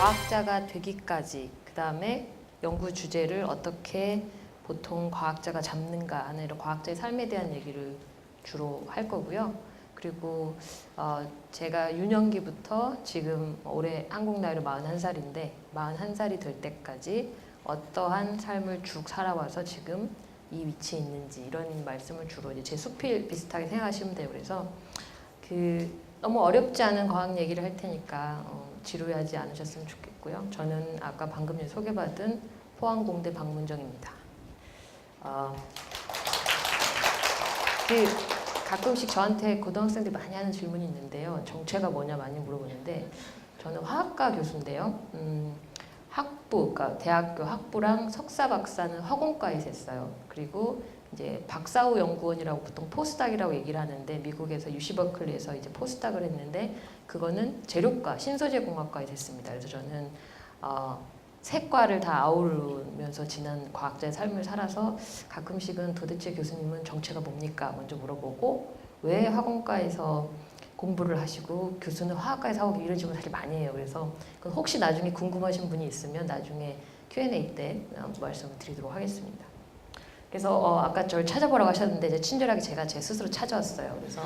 과학자가 되기까지, 그 다음에 연구 주제를 어떻게 보통 과학자가 잡는가 하는 이런 과학자의 삶에 대한 얘기를 주로 할 거고요. 그리고 제가 유년기부터 지금 올해 한국 나이로 41살인데 41살이 될 때까지 어떠한 삶을 쭉 살아와서 지금 이 위치에 있는지 이런 말씀을 주로 이제 제 수필 비슷하게 생각하시면 돼요. 그래서 너무 어렵지 않은 과학 얘기를 할 테니까 지루하지 않으셨으면 좋겠고요. 저는 아까 방금 소개받은 포항공대 박문정입니다. 가끔씩 저한테 고등학생들이 많이 하는 질문이 있는데요. 정체가 뭐냐 많이 물어보는데 저는 화학과 교수인데요. 학부, 그러니까 대학교 학부랑 석사 박사는 화공과에서 했어요. 그리고 이제 박사 후 연구원이라고 보통 포스닥이라고 얘기를 하는데 미국에서 UC 버클리에서 이제 포스닥을 했는데 그거는 재료과, 신소재공학과에서 했습니다. 그래서 저는 세 과를 다 아우르면서 지난 과학자의 삶을 살아서 가끔씩은 도대체 교수님은 정체가 뭡니까? 먼저 물어보고 왜 화공과에서 공부를 하시고 교수는 화학과에서 하고 이런 식으로 사실 많이 해요. 그래서 혹시 나중에 궁금하신 분이 있으면 나중에 Q&A 때 말씀을 드리도록 하겠습니다. 그래서 아까 저를 찾아보라고 하셨는데 이제 친절하게 제가 제 스스로 찾아왔어요. 그래서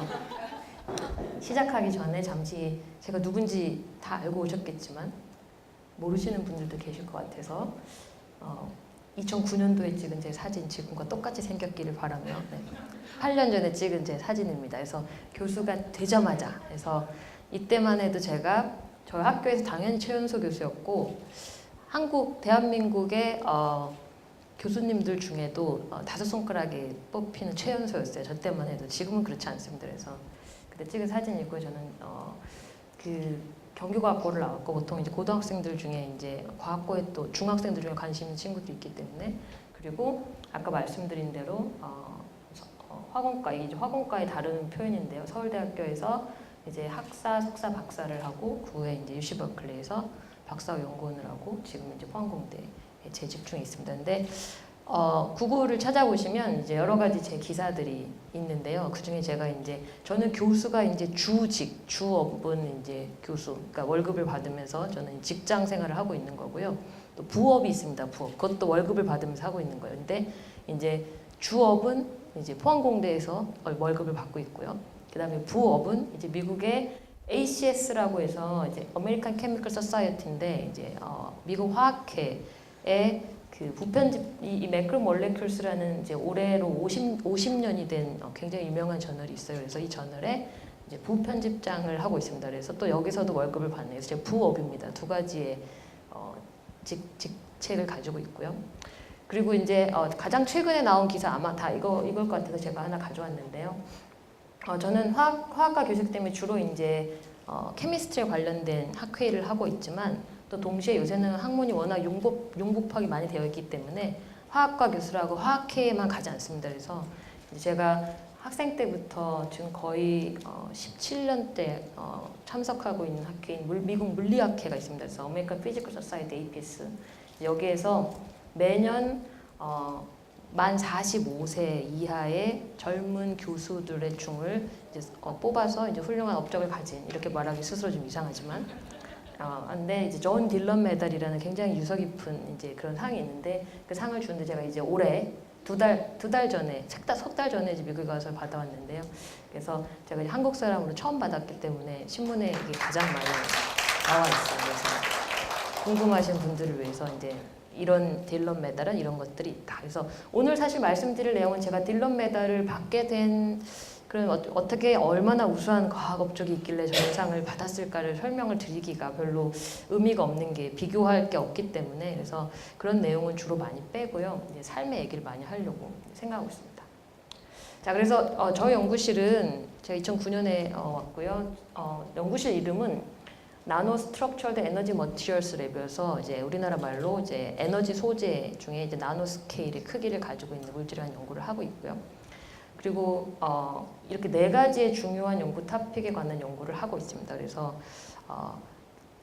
시작하기 전에 잠시 제가 누군지 다 알고 오셨겠지만 모르시는 분들도 계실 것 같아서 2009년도에 찍은 제 사진 지금과 똑같이 생겼기를 바라며 8년 전에 찍은 제 사진입니다. 그래서 교수가 되자마자 그래서 이때만 해도 제가 저희 학교에서 당연히 최연소 교수였고 대한민국의 교수님들 중에도 5손가락에 뽑히는 최연소였어요. 저 때만 해도. 지금은 그렇지 않습니다. 그래서 그때 찍은 사진이고 저는 경기과학고를 나왔고 보통 이제 고등학생들 중에 이제 과학고에 또 중학생들 중에 관심 있는 친구도 있기 때문에 그리고 아까 말씀드린 대로 화공과 이게 화공과의 다른 표현인데요. 서울대학교에서 이제 학사, 석사, 박사를 하고 그 후에 이제 UC 버클리에서 박사 연구원을 하고 지금 이제 포항공대에 재직 중에 있습니다. 근데 구글을 찾아보시면 이제 여러 가지 제 기사들이 있는데요. 그 중에 제가 이제 저는 교수가 이제 주업은 이제 교수, 그러니까 월급을 받으면서 저는 직장 생활을 하고 있는 거고요. 또 부업이 있습니다. 부업, 그것도 월급을 받으면서 하고 있는 거예요. 근데 이제 주업은 이제 포항공대에서 월급을 받고 있고요. 그다음에 부업은 이제 미국의 ACS라고 해서 이제 American Chemical Society인데 이제 미국 화학회의 그 부편집 이 매크로몰레큘스라는 이제 올해로 50년이 된 굉장히 유명한 저널이 있어요. 그래서 이 저널에 이제 부편집장을 하고 있습니다. 그래서 또 여기서도 월급을 받네요. 그래서 제 부업입니다. 두 가지의 직책을 가지고 있고요. 그리고 이제 가장 최근에 나온 기사 아마 다 이걸 것 같아서 제가 하나 가져왔는데요. 저는 화학과 교수 때문에 주로 이제 케미스트리에 관련된 학회를 하고 있지만 또 동시에 요새는 학문이 워낙 융복하게 많이 되어 있기 때문에 화학과 교수라고 화학회에만 가지 않습니다. 그래서 제가 학생 때부터 지금 거의 17년째 참석하고 있는 학회인 미국 물리학회가 있습니다. 그래서 American Physical Society APS 여기에서 매년 만 45세 이하의 젊은 교수들의 중을 이제 뽑아서 이제 훌륭한 업적을 가진 이렇게 말하기 스스로 좀 이상하지만 근데 이제 존 딜런 메달이라는 굉장히 유서 깊은 이제 그런 상이 있는데 그 상을 주는데 제가 이제 올해 석 달 전에 이제 미국에 가서 받아왔는데요. 그래서 제가 이제 한국 사람으로 처음 받았기 때문에 신문에 이게 가장 많이 나와 있어요. 그래서 궁금하신 분들을 위해서 이제 이런 딜런 메달은 이런 것들이 있다. 그래서 오늘 사실 말씀드릴 내용은 제가 딜런 메달을 받게 된 그런 어떻게 얼마나 우수한 과학 업적이 있길래 저런 상을 받았을까를 설명을 드리기가 별로 의미가 없는 게 비교할 게 없기 때문에 그래서 그런 내용은 주로 많이 빼고요. 이제 삶의 얘기를 많이 하려고 생각하고 있습니다. 자, 그래서 저희 연구실은 제가 2009년에 왔고요. 연구실 이름은 나노 스트럭처드 에너지 머티리얼스 랩이어서 이제 우리나라 말로 이제 에너지 소재 중에 이제 나노 스케일의 크기를 가지고 있는 물질에 대한 연구를 하고 있고요. 그리고 이렇게 4가지의 중요한 연구 토픽에 관한 연구를 하고 있습니다. 그래서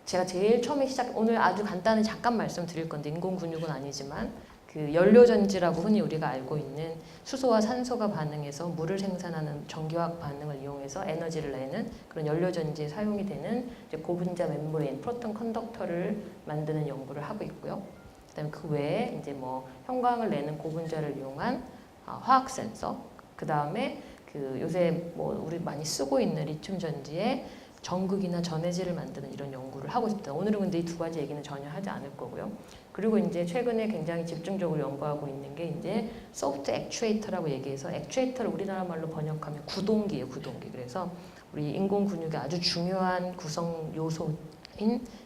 제가 제일 처음에 오늘 아주 간단히 잠깐 말씀드릴 건데 인공근육은 아니지만 그 연료전지라고 흔히 우리가 알고 있는 수소와 산소가 반응해서 물을 생산하는 전기화학 반응을 이용해서 에너지를 내는 그런 연료전지에 사용이 되는 이제 고분자 멤브레인, 프로톤 컨덕터를 만드는 연구를 하고 있고요. 그다음에 그 외에 이제 뭐 형광을 내는 고분자를 이용한 화학 센서, 그다음에 그 요새 뭐 우리 많이 쓰고 있는 리튬 전지에 전극이나 전해질을 만드는 이런 연구를 하고 있습니다. 오늘은 근데 이 두 가지 얘기는 전혀 하지 않을 거고요. 그리고 이제 최근에 굉장히 집중적으로 연구하고 있는 게 이제 소프트 액추에이터라고 얘기해서, 액추에이터를 우리나라 말로 번역하면 구동기예요, 구동기. 그래서 우리 인공 근육의 아주 중요한 구성 요소인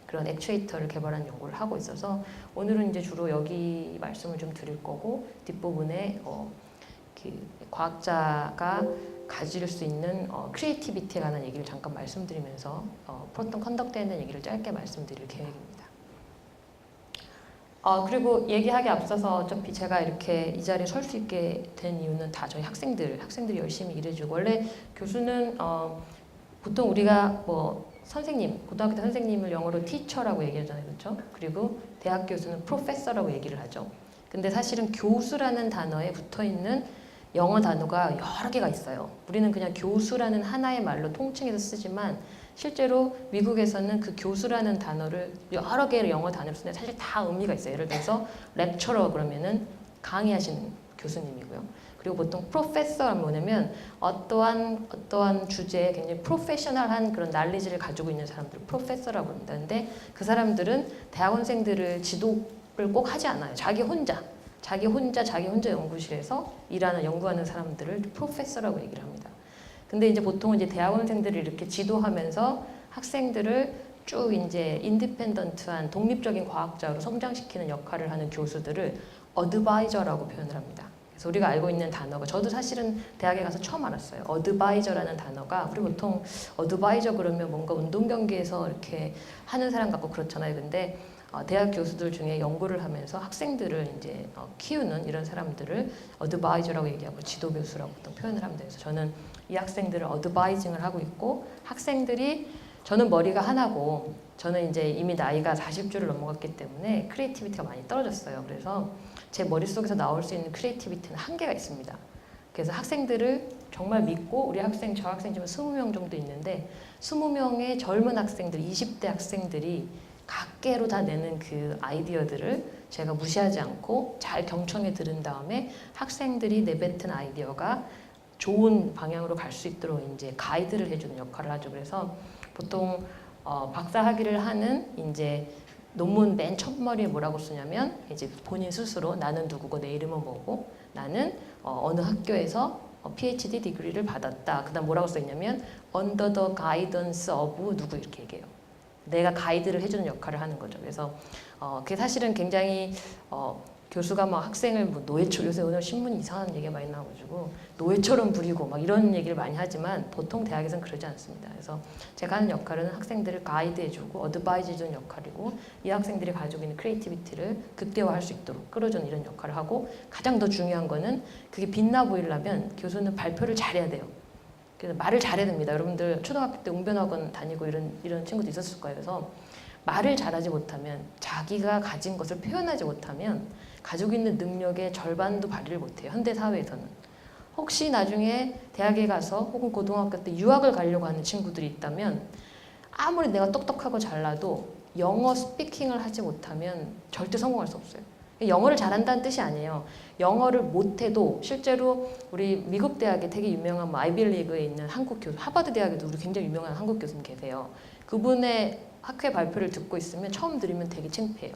그런 액추에이터를 개발한 연구를 하고 있어서 오늘은 이제 주로 여기 말씀을 좀 드릴 거고, 뒷부분에 그 과학자가 가질 수 있는 크리에이티비티에 관한 얘기를 잠깐 말씀드리면서 프로톤 컨덕터에 대한 얘기를 짧게 말씀드릴 계획입니다. 그리고 얘기하기 앞서서 어차피 제가 이렇게 이 자리에 설 수 있게 된 이유는 다 저희 학생들이 열심히 일해주고, 원래 교수는 보통 우리가 뭐 선생님, 고등학교 때 선생님을 영어로 티처라고 얘기하잖아요, 그렇죠? 그리고 대학 교수는 프로페서라고 얘기를 하죠. 근데 사실은 교수라는 단어에 붙어있는 영어 단어가 여러 개가 있어요. 우리는 그냥 교수라는 하나의 말로 통칭해서 쓰지만 실제로 미국에서는 그 교수라는 단어를 여러 개의 영어 단어로 쓰는데 사실 다 의미가 있어요. 예를 들어서 렉처러 그러면은 강의하시는 교수님이고요. 그리고 보통 프로페서는 뭐냐면 어떠한 주제에 굉장히 프로페셔널한 그런 날리지를 가지고 있는 사람들을 프로페서라고 합니다. 근데 그 사람들은 대학원생들을 지도를 꼭 하지 않아요. 자기 혼자 연구실에서 연구하는 사람들을 프로페서라고 얘기를 합니다. 근데 이제 보통은 이제 대학원생들을 이렇게 지도하면서 학생들을 쭉 이제 인디펜던트한 독립적인 과학자로 성장시키는 역할을 하는 교수들을 어드바이저라고 표현을 합니다. 그래서 우리가 알고 있는 단어가, 저도 사실은 대학에 가서 처음 알았어요. 어드바이저라는 단어가, 우리 보통 어드바이저 그러면 뭔가 운동 경기에서 이렇게 하는 사람 같고 그렇잖아요. 근데 대학 교수들 중에 연구를 하면서 학생들을 이제 키우는 이런 사람들을 어드바이저라고 얘기하고 지도 교수라고 또 표현을 합니다. 그래서 저는 이 학생들을 어드바이징을 하고 있고, 학생들이, 저는 머리가 하나고 저는 이제 이미 나이가 40주를 넘어갔기 때문에 크리에이티비티가 많이 떨어졌어요. 그래서 제 머릿속에서 나올 수 있는 크리에이티비티는 한계가 있습니다. 그래서 학생들을 정말 믿고, 우리 학생, 저 학생 지금 20명 정도 있는데 20명의 젊은 학생들, 20대 학생들이 각계로 다 내는 그 아이디어들을 제가 무시하지 않고 잘 경청해 들은 다음에 학생들이 내뱉은 아이디어가 좋은 방향으로 갈 수 있도록 이제 가이드를 해주는 역할을 하죠. 그래서 보통 박사 학위를 하는 이제 논문 맨 첫머리에 뭐라고 쓰냐면 이제 본인 스스로 나는 누구고 내 이름은 뭐고 나는 어느 학교에서 PhD 디그리를 받았다. 그다음 뭐라고 써 있냐면 under the guidance of 누구 이렇게 얘기해요. 내가 가이드를 해주는 역할을 하는 거죠. 그래서 그게 사실은 굉장히 교수가 막 학생을 뭐 노예처럼, 요새 오늘 신문이 이상한 얘기가 많이 나와가지고 노예처럼 부리고 막 이런 얘기를 많이 하지만 보통 대학에서는 그러지 않습니다. 그래서 제가 하는 역할은 학생들을 가이드해주고 어드바이즈 해주는 역할이고, 이 학생들이 가지고 있는 크리에이티비티를 극대화할 수 있도록 끌어주는 이런 역할을 하고, 가장 더 중요한 거는 그게 빛나 보이려면 교수는 발표를 잘해야 돼요. 그래서 말을 잘해야 됩니다. 여러분들 초등학교 때 웅변학원 다니고 이런 친구도 있었을 거예요. 그래서 말을 잘하지 못하면, 자기가 가진 것을 표현하지 못하면 가지고 있는 능력의 절반도 발휘를 못해요. 현대 사회에서는. 혹시 나중에 대학에 가서 혹은 고등학교 때 유학을 가려고 하는 친구들이 있다면 아무리 내가 똑똑하고 잘나도 영어 스피킹을 하지 못하면 절대 성공할 수 없어요. 영어를 잘한다는 뜻이 아니에요. 영어를 못해도 실제로 우리 미국 대학에 되게 유명한 아이비리그에 있는 한국 교수, 하버드 대학에도 우리 굉장히 유명한 한국 교수님 계세요. 그분의 학회 발표를 듣고 있으면 처음 들으면 되게 창피해요.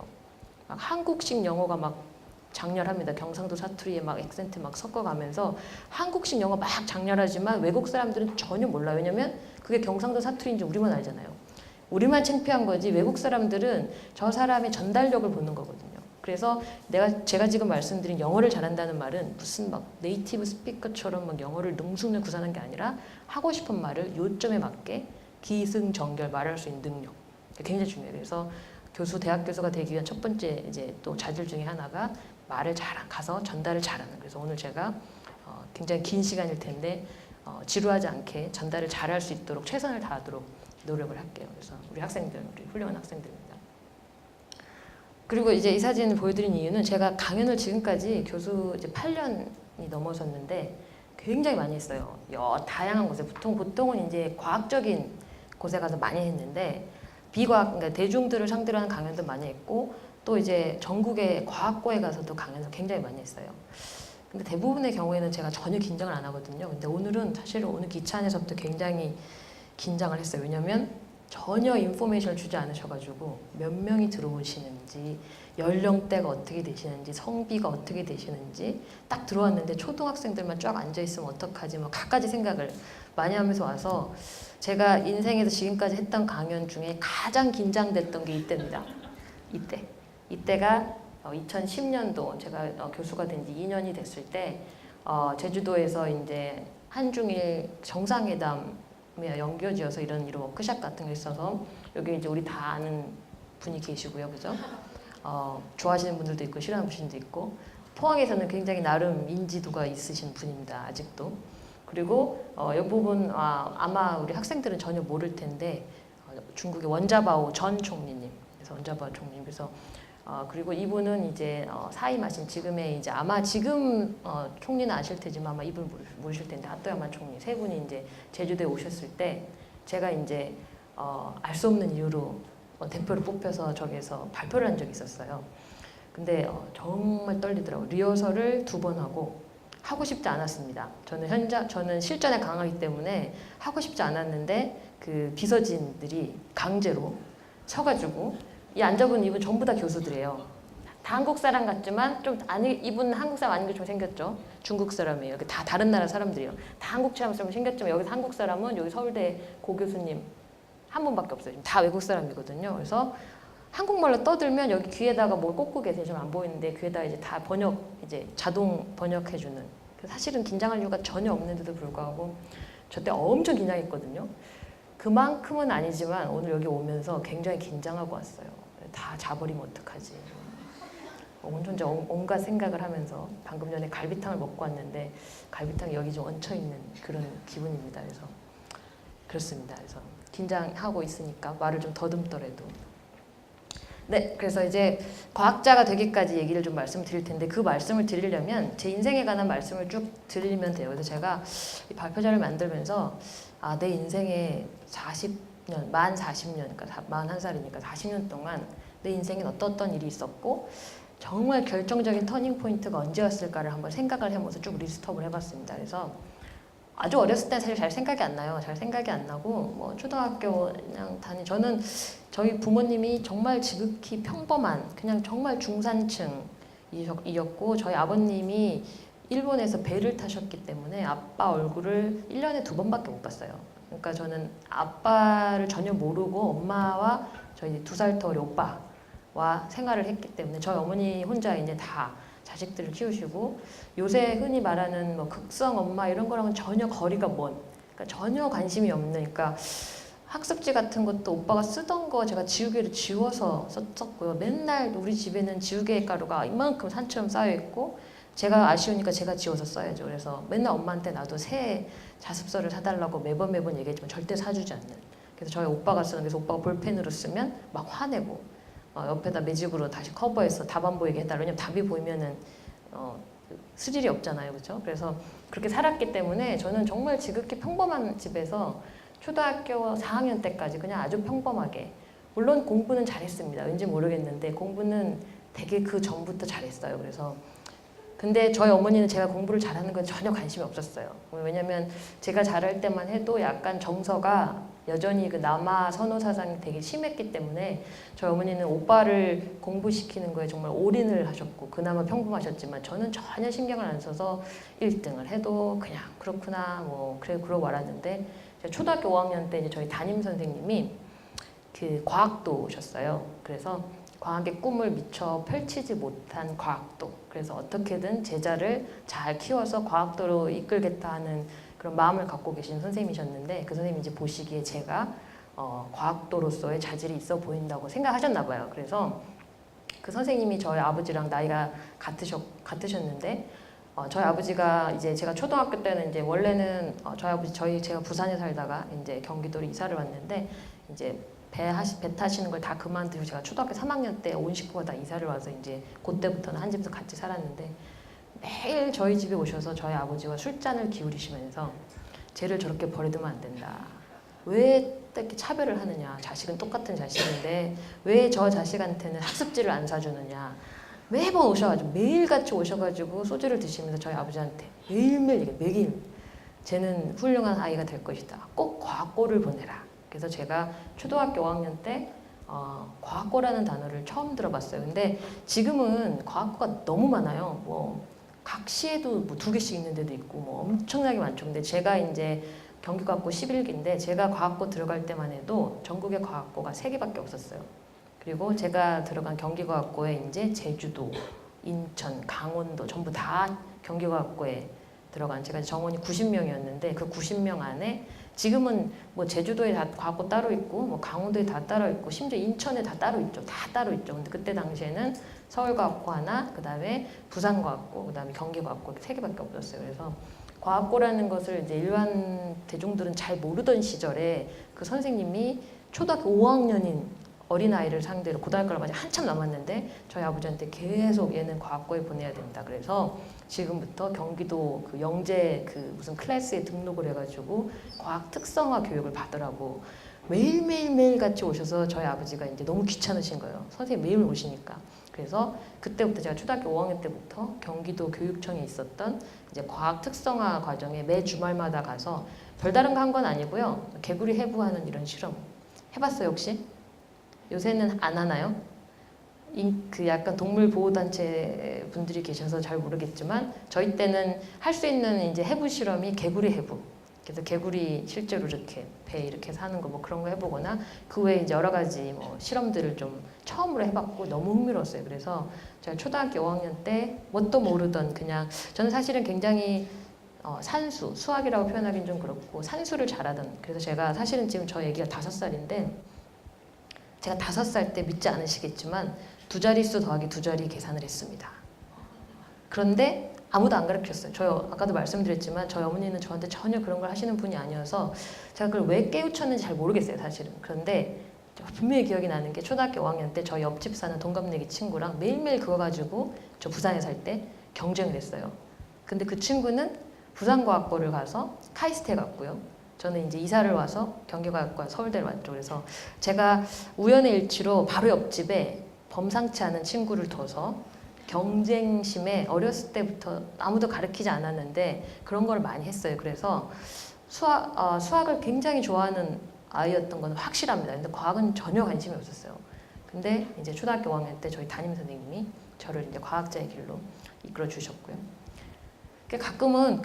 막 한국식 영어가 막 장렬합니다. 경상도 사투리에 막 액센트 막 섞어가면서 한국식 영어 막 장렬하지만 외국 사람들은 전혀 몰라요. 왜냐면 그게 경상도 사투리인지 우리만 알잖아요. 우리만 창피한 거지 외국 사람들은 저 사람의 전달력을 보는 거거든요. 그래서 제가 지금 말씀드린 영어를 잘한다는 말은 무슨 막 네이티브 스피커처럼 막 영어를 능숙을 구사하는 게 아니라 하고 싶은 말을 요점에 맞게 기승전결 말할 수 있는 능력. 굉장히 중요해요. 그래서 대학 교수가 되기 위한 첫 번째 이제 또 자질 중에 하나가 말을 가서 전달을 잘하는. 그래서 오늘 제가 굉장히 긴 시간일 텐데 지루하지 않게 전달을 잘할 수 있도록 최선을 다하도록 노력을 할게요. 그래서 우리 학생들, 우리 훌륭한 학생들입니다. 그리고 이제 이 사진을 보여드린 이유는 제가 강연을 지금까지 교수 이제 8년이 넘어섰는데 굉장히 많이 했어요. 다양한 곳에 보통은 이제 과학적인 곳에 가서 많이 했는데 비과학, 그러니까 대중들을 상대로 하는 강연도 많이 했고 또 이제 전국의 과학고에 가서도 강연을 굉장히 많이 했어요. 근데 대부분의 경우에는 제가 전혀 긴장을 안 하거든요. 근데 오늘은 사실 오늘 기차 안에서부터 굉장히 긴장을 했어요. 왜냐면 전혀 인포메이션을 주지 않으셔가지고 몇 명이 들어오시는지, 연령대가 어떻게 되시는지, 성비가 어떻게 되시는지 딱 들어왔는데 초등학생들만 쫙 앉아있으면 어떡하지 뭐 갖가지 생각을 많이 하면서 와서 제가 인생에서 지금까지 했던 강연 중에 가장 긴장됐던 게 이때입니다. 이때가 2010년도 제가 교수가 된 지 2년이 됐을 때 제주도에서 이제 한중일 정상회담에 연결지어서 이런 워크숍 같은 게 있어서 여기 이제 우리 다 아는 분이 계시고요, 그죠? 좋아하시는 분들도 있고 싫어하는 분도 있고 포항에서는 굉장히 나름 인지도가 있으신 분입니다, 아직도. 그리고 이 부분 아마 우리 학생들은 전혀 모를 텐데 중국의 원자바오 전 총리님, 그래서 원자바오 총리님, 그래서 그리고 이분은 이제 사임하신 지금의 이제 아마 지금 총리는 아실 테지만 아마 이분 모르실 텐데 하토야마 총리 세 분이 이제 제주도에 오셨을 때 제가 이제 알 수 없는 이유로 대표를 뽑혀서 저기에서 발표를 한 적이 있었어요. 근데 정말 떨리더라고요. 리허설을 2번 하고 싶지 않았습니다. 저는 실전에 강하기 때문에 하고 싶지 않았는데 그 비서진들이 강제로 서가지고 이 앉아본 이분 전부 다 교수들이에요. 다 한국 사람 같지만 좀 아니 이분 한국 사람 아닌 게 좀 생겼죠. 중국 사람이에요. 다 다른 나라 사람들이에요. 다 한국 사람 생겼지만 여기서 한국 사람은 여기 서울대 고 교수님 한 분밖에 없어요. 다 외국 사람이거든요. 그래서 한국말로 떠들면 여기 귀에다가 뭘 꽂고 계세요. 지금 안 보이는데 귀에다가 이제 다 이제 자동 번역해주는. 사실은 긴장할 이유가 전혀 없는데도 불구하고 저 때 엄청 긴장했거든요. 그만큼은 아니지만 오늘 여기 오면서 굉장히 긴장하고 왔어요. 다 자버리면 어떡하지. 혼자 온갖 생각을 하면서 방금 전에 갈비탕을 먹고 왔는데 갈비탕이 여기 좀 얹혀있는 그런 기분입니다. 그래서 그렇습니다. 그래서 긴장하고 있으니까 말을 좀 더듬더라도. 네, 그래서 이제 과학자가 되기까지 얘기를 좀 말씀드릴 텐데 그 말씀을 드리려면 제 인생에 관한 말씀을 쭉 드리면 돼요. 그래서 제가 이 발표자를 만들면서 내 인생에 40년, 만 40년, 그러니까 41살이니까 40년 동안 내 인생엔 어떤 일이 있었고 정말 결정적인 터닝 포인트가 언제였을까를 한번 생각을 해보면서 쭉 리스트업을 해봤습니다. 그래서 아주 어렸을 때 사실 잘 생각이 안 나요. 잘 생각이 안 나고 뭐 초등학교 그냥 저는 저희 부모님이 정말 지극히 평범한 그냥 정말 중산층이었고 저희 아버님이 일본에서 배를 타셨기 때문에 아빠 얼굴을 1년에 2번밖에 못 봤어요. 그러니까 저는 아빠를 전혀 모르고 엄마와 저희 2살 더 어린 오빠와 생활을 했기 때문에 저희 어머니 혼자 이제 다 자식들을 키우시고 요새 흔히 말하는 뭐 극성 엄마 이런 거랑은 전혀 거리가 먼, 그러니까 전혀 관심이 없는, 그러니까 학습지 같은 것도 오빠가 쓰던 거 제가 지우개를 지워서 썼었고요. 맨날 우리 집에는 지우개 가루가 이만큼 산처럼 쌓여 있고 제가 아쉬우니까 제가 지워서 써야죠. 그래서 맨날 엄마한테 나도 새 자습서를 사달라고 매번 얘기했지만 절대 사주지 않는. 그래서 저희 오빠가 쓰는, 그래서 오빠가 볼펜으로 쓰면 막 화내고 옆에다 매직으로 다시 커버해서 답 안 보이게 해달라. 왜냐면 답이 보이면은 스릴이 없잖아요, 그렇죠? 그래서 그렇게 살았기 때문에 저는 정말 지극히 평범한 집에서 초등학교 4학년 때까지 그냥 아주 평범하게, 물론 공부는 잘했습니다. 왠지 모르겠는데 공부는 되게 그 전부터 잘했어요. 그래서 근데 저희 어머니는 제가 공부를 잘하는 건 전혀 관심이 없었어요. 왜냐면 제가 잘할 때만 해도 약간 정서가 여전히 그 남아 선호 사상이 되게 심했기 때문에 저희 어머니는 오빠를 공부시키는 거에 정말 올인을 하셨고 그나마 평범하셨지만 저는 전혀 신경을 안 써서 1등을 해도 그냥 그렇구나 뭐 그래 그러고 말았는데 제가 초등학교 5학년 때 이제 저희 담임 선생님이 그 과학도 오셨어요. 그래서 과학의 꿈을 미처 펼치지 못한 과학도, 그래서 어떻게든 제자를 잘 키워서 과학도로 이끌겠다 하는 그런 마음을 갖고 계신 선생님이셨는데 그 선생님이 이제 보시기에 제가 과학도로서의 자질이 있어 보인다고 생각하셨나 봐요. 그래서 그 선생님이 저희 아버지랑 나이가 같으셨는데 저희 아버지가 이제 제가 초등학교 때는 이제 원래는 제가 부산에 살다가 이제 경기도로 이사를 왔는데 이제 배 타시는 걸 다 그만두고 제가 초등학교 3학년 때 온 식구가 다 이사를 와서 이제 그때부터는 한 집에서 같이 살았는데 매일 저희 집에 오셔서 저희 아버지와 술잔을 기울이시면서 쟤를 저렇게 버려두면 안 된다. 왜 이렇게 차별을 하느냐. 자식은 똑같은 자식인데 왜 저 자식한테는 학습지를 안 사주느냐. 매번 오셔가지고 매일같이 오셔가지고 소주를 드시면서 저희 아버지한테 매일매일 이게 매일 쟤는 훌륭한 아이가 될 것이다. 꼭 과학고를 보내라. 그래서 제가 초등학교 5학년 때 과학고라는 단어를 처음 들어봤어요. 근데 지금은 과학고가 너무 많아요. 뭐 각 시에도 뭐 2개씩 있는 데도 있고 뭐 엄청나게 많죠. 근데 제가 이제 경기과학고 11기인데 제가 과학고 들어갈 때만 해도 전국의 과학고가 3개밖에 없었어요. 그리고 제가 들어간 경기과학고에 이제 제주도, 인천, 강원도 전부 다 경기과학고에 들어간 제가 정원이 90명이었는데 그 90명 안에 지금은 뭐 제주도에 다 과학고 따로 있고 뭐 강원도에 다 따로 있고 심지어 인천에 다 따로 있죠. 다 따로 있죠. 근데 그때 당시에는 서울과학고 하나, 그다음에 부산과학고, 그다음에 경기과학고 3개밖에 없었어요. 그래서 과학고라는 것을 이제 일반 대중들은 잘 모르던 시절에 그 선생님이 초등학교 5학년인 어린아이를 상대로 고등학교를 아직 한참 남았는데 저희 아버지한테 계속 얘는 과학고에 보내야 된다. 그래서 지금부터 경기도 그 영재 그 무슨 클래스에 등록을 해가지고 과학 특성화 교육을 받으라고 매일 같이 오셔서 저희 아버지가 이제 너무 귀찮으신 거예요. 선생님 매일 오시니까. 그래서 그때부터 제가 초등학교 5학년 때부터 경기도 교육청에 있었던 이제 과학 특성화 과정에 매 주말마다 가서 별다른 거 한 건 아니고요. 개구리 해부하는 이런 실험 해봤어요 혹시? 요새는 안 하나요? 그 약간 동물 보호 단체 분들이 계셔서 잘 모르겠지만 저희 때는 할 수 있는 이제 해부 실험이 개구리 해부. 그래서 개구리 실제로 이렇게 배 이렇게 사는 거 뭐 그런 거 해보거나 그 외에 이제 여러 가지 뭐 실험들을 좀 처음으로 해봤고 너무 흥미로웠어요. 그래서 제가 초등학교 5학년 때 뭣도 모르던 그냥 저는 사실은 굉장히 산수, 수학이라고 표현하기는 좀 그렇고 산수를 잘하던 그래서 제가 사실은 지금 저 얘기가 5살인데 제가 5살 때 믿지 않으시겠지만 2자릿수 더하기 2자리 계산을 했습니다. 그런데 아무도 안 가르쳤어요. 저 아까도 말씀드렸지만 저희 어머니는 저한테 전혀 그런 걸 하시는 분이 아니어서 제가 그걸 왜 깨우쳤는지 잘 모르겠어요 사실은. 그런데 분명히 기억이 나는 게 초등학교 5학년 때 저희 옆집 사는 동갑내기 친구랑 매일매일 그거 가지고 저 부산에 살 때 경쟁을 했어요. 근데 그 친구는 부산과학고를 가서 카이스트에 갔고요. 저는 이제 이사를 와서 경기과학과 서울대를 왔죠. 그래서 제가 우연의 일치로 바로 옆집에 범상치 않은 친구를 둬서 경쟁심에 어렸을 때부터 아무도 가르치지 않았는데 그런 걸 많이 했어요. 그래서 수학을 굉장히 좋아하는 아이였던 건 확실합니다. 근데 과학은 전혀 관심이 없었어요. 근데 이제 초등학교 5학년 때 저희 담임 선생님이 저를 이제 과학자의 길로 이끌어 주셨고요. 가끔은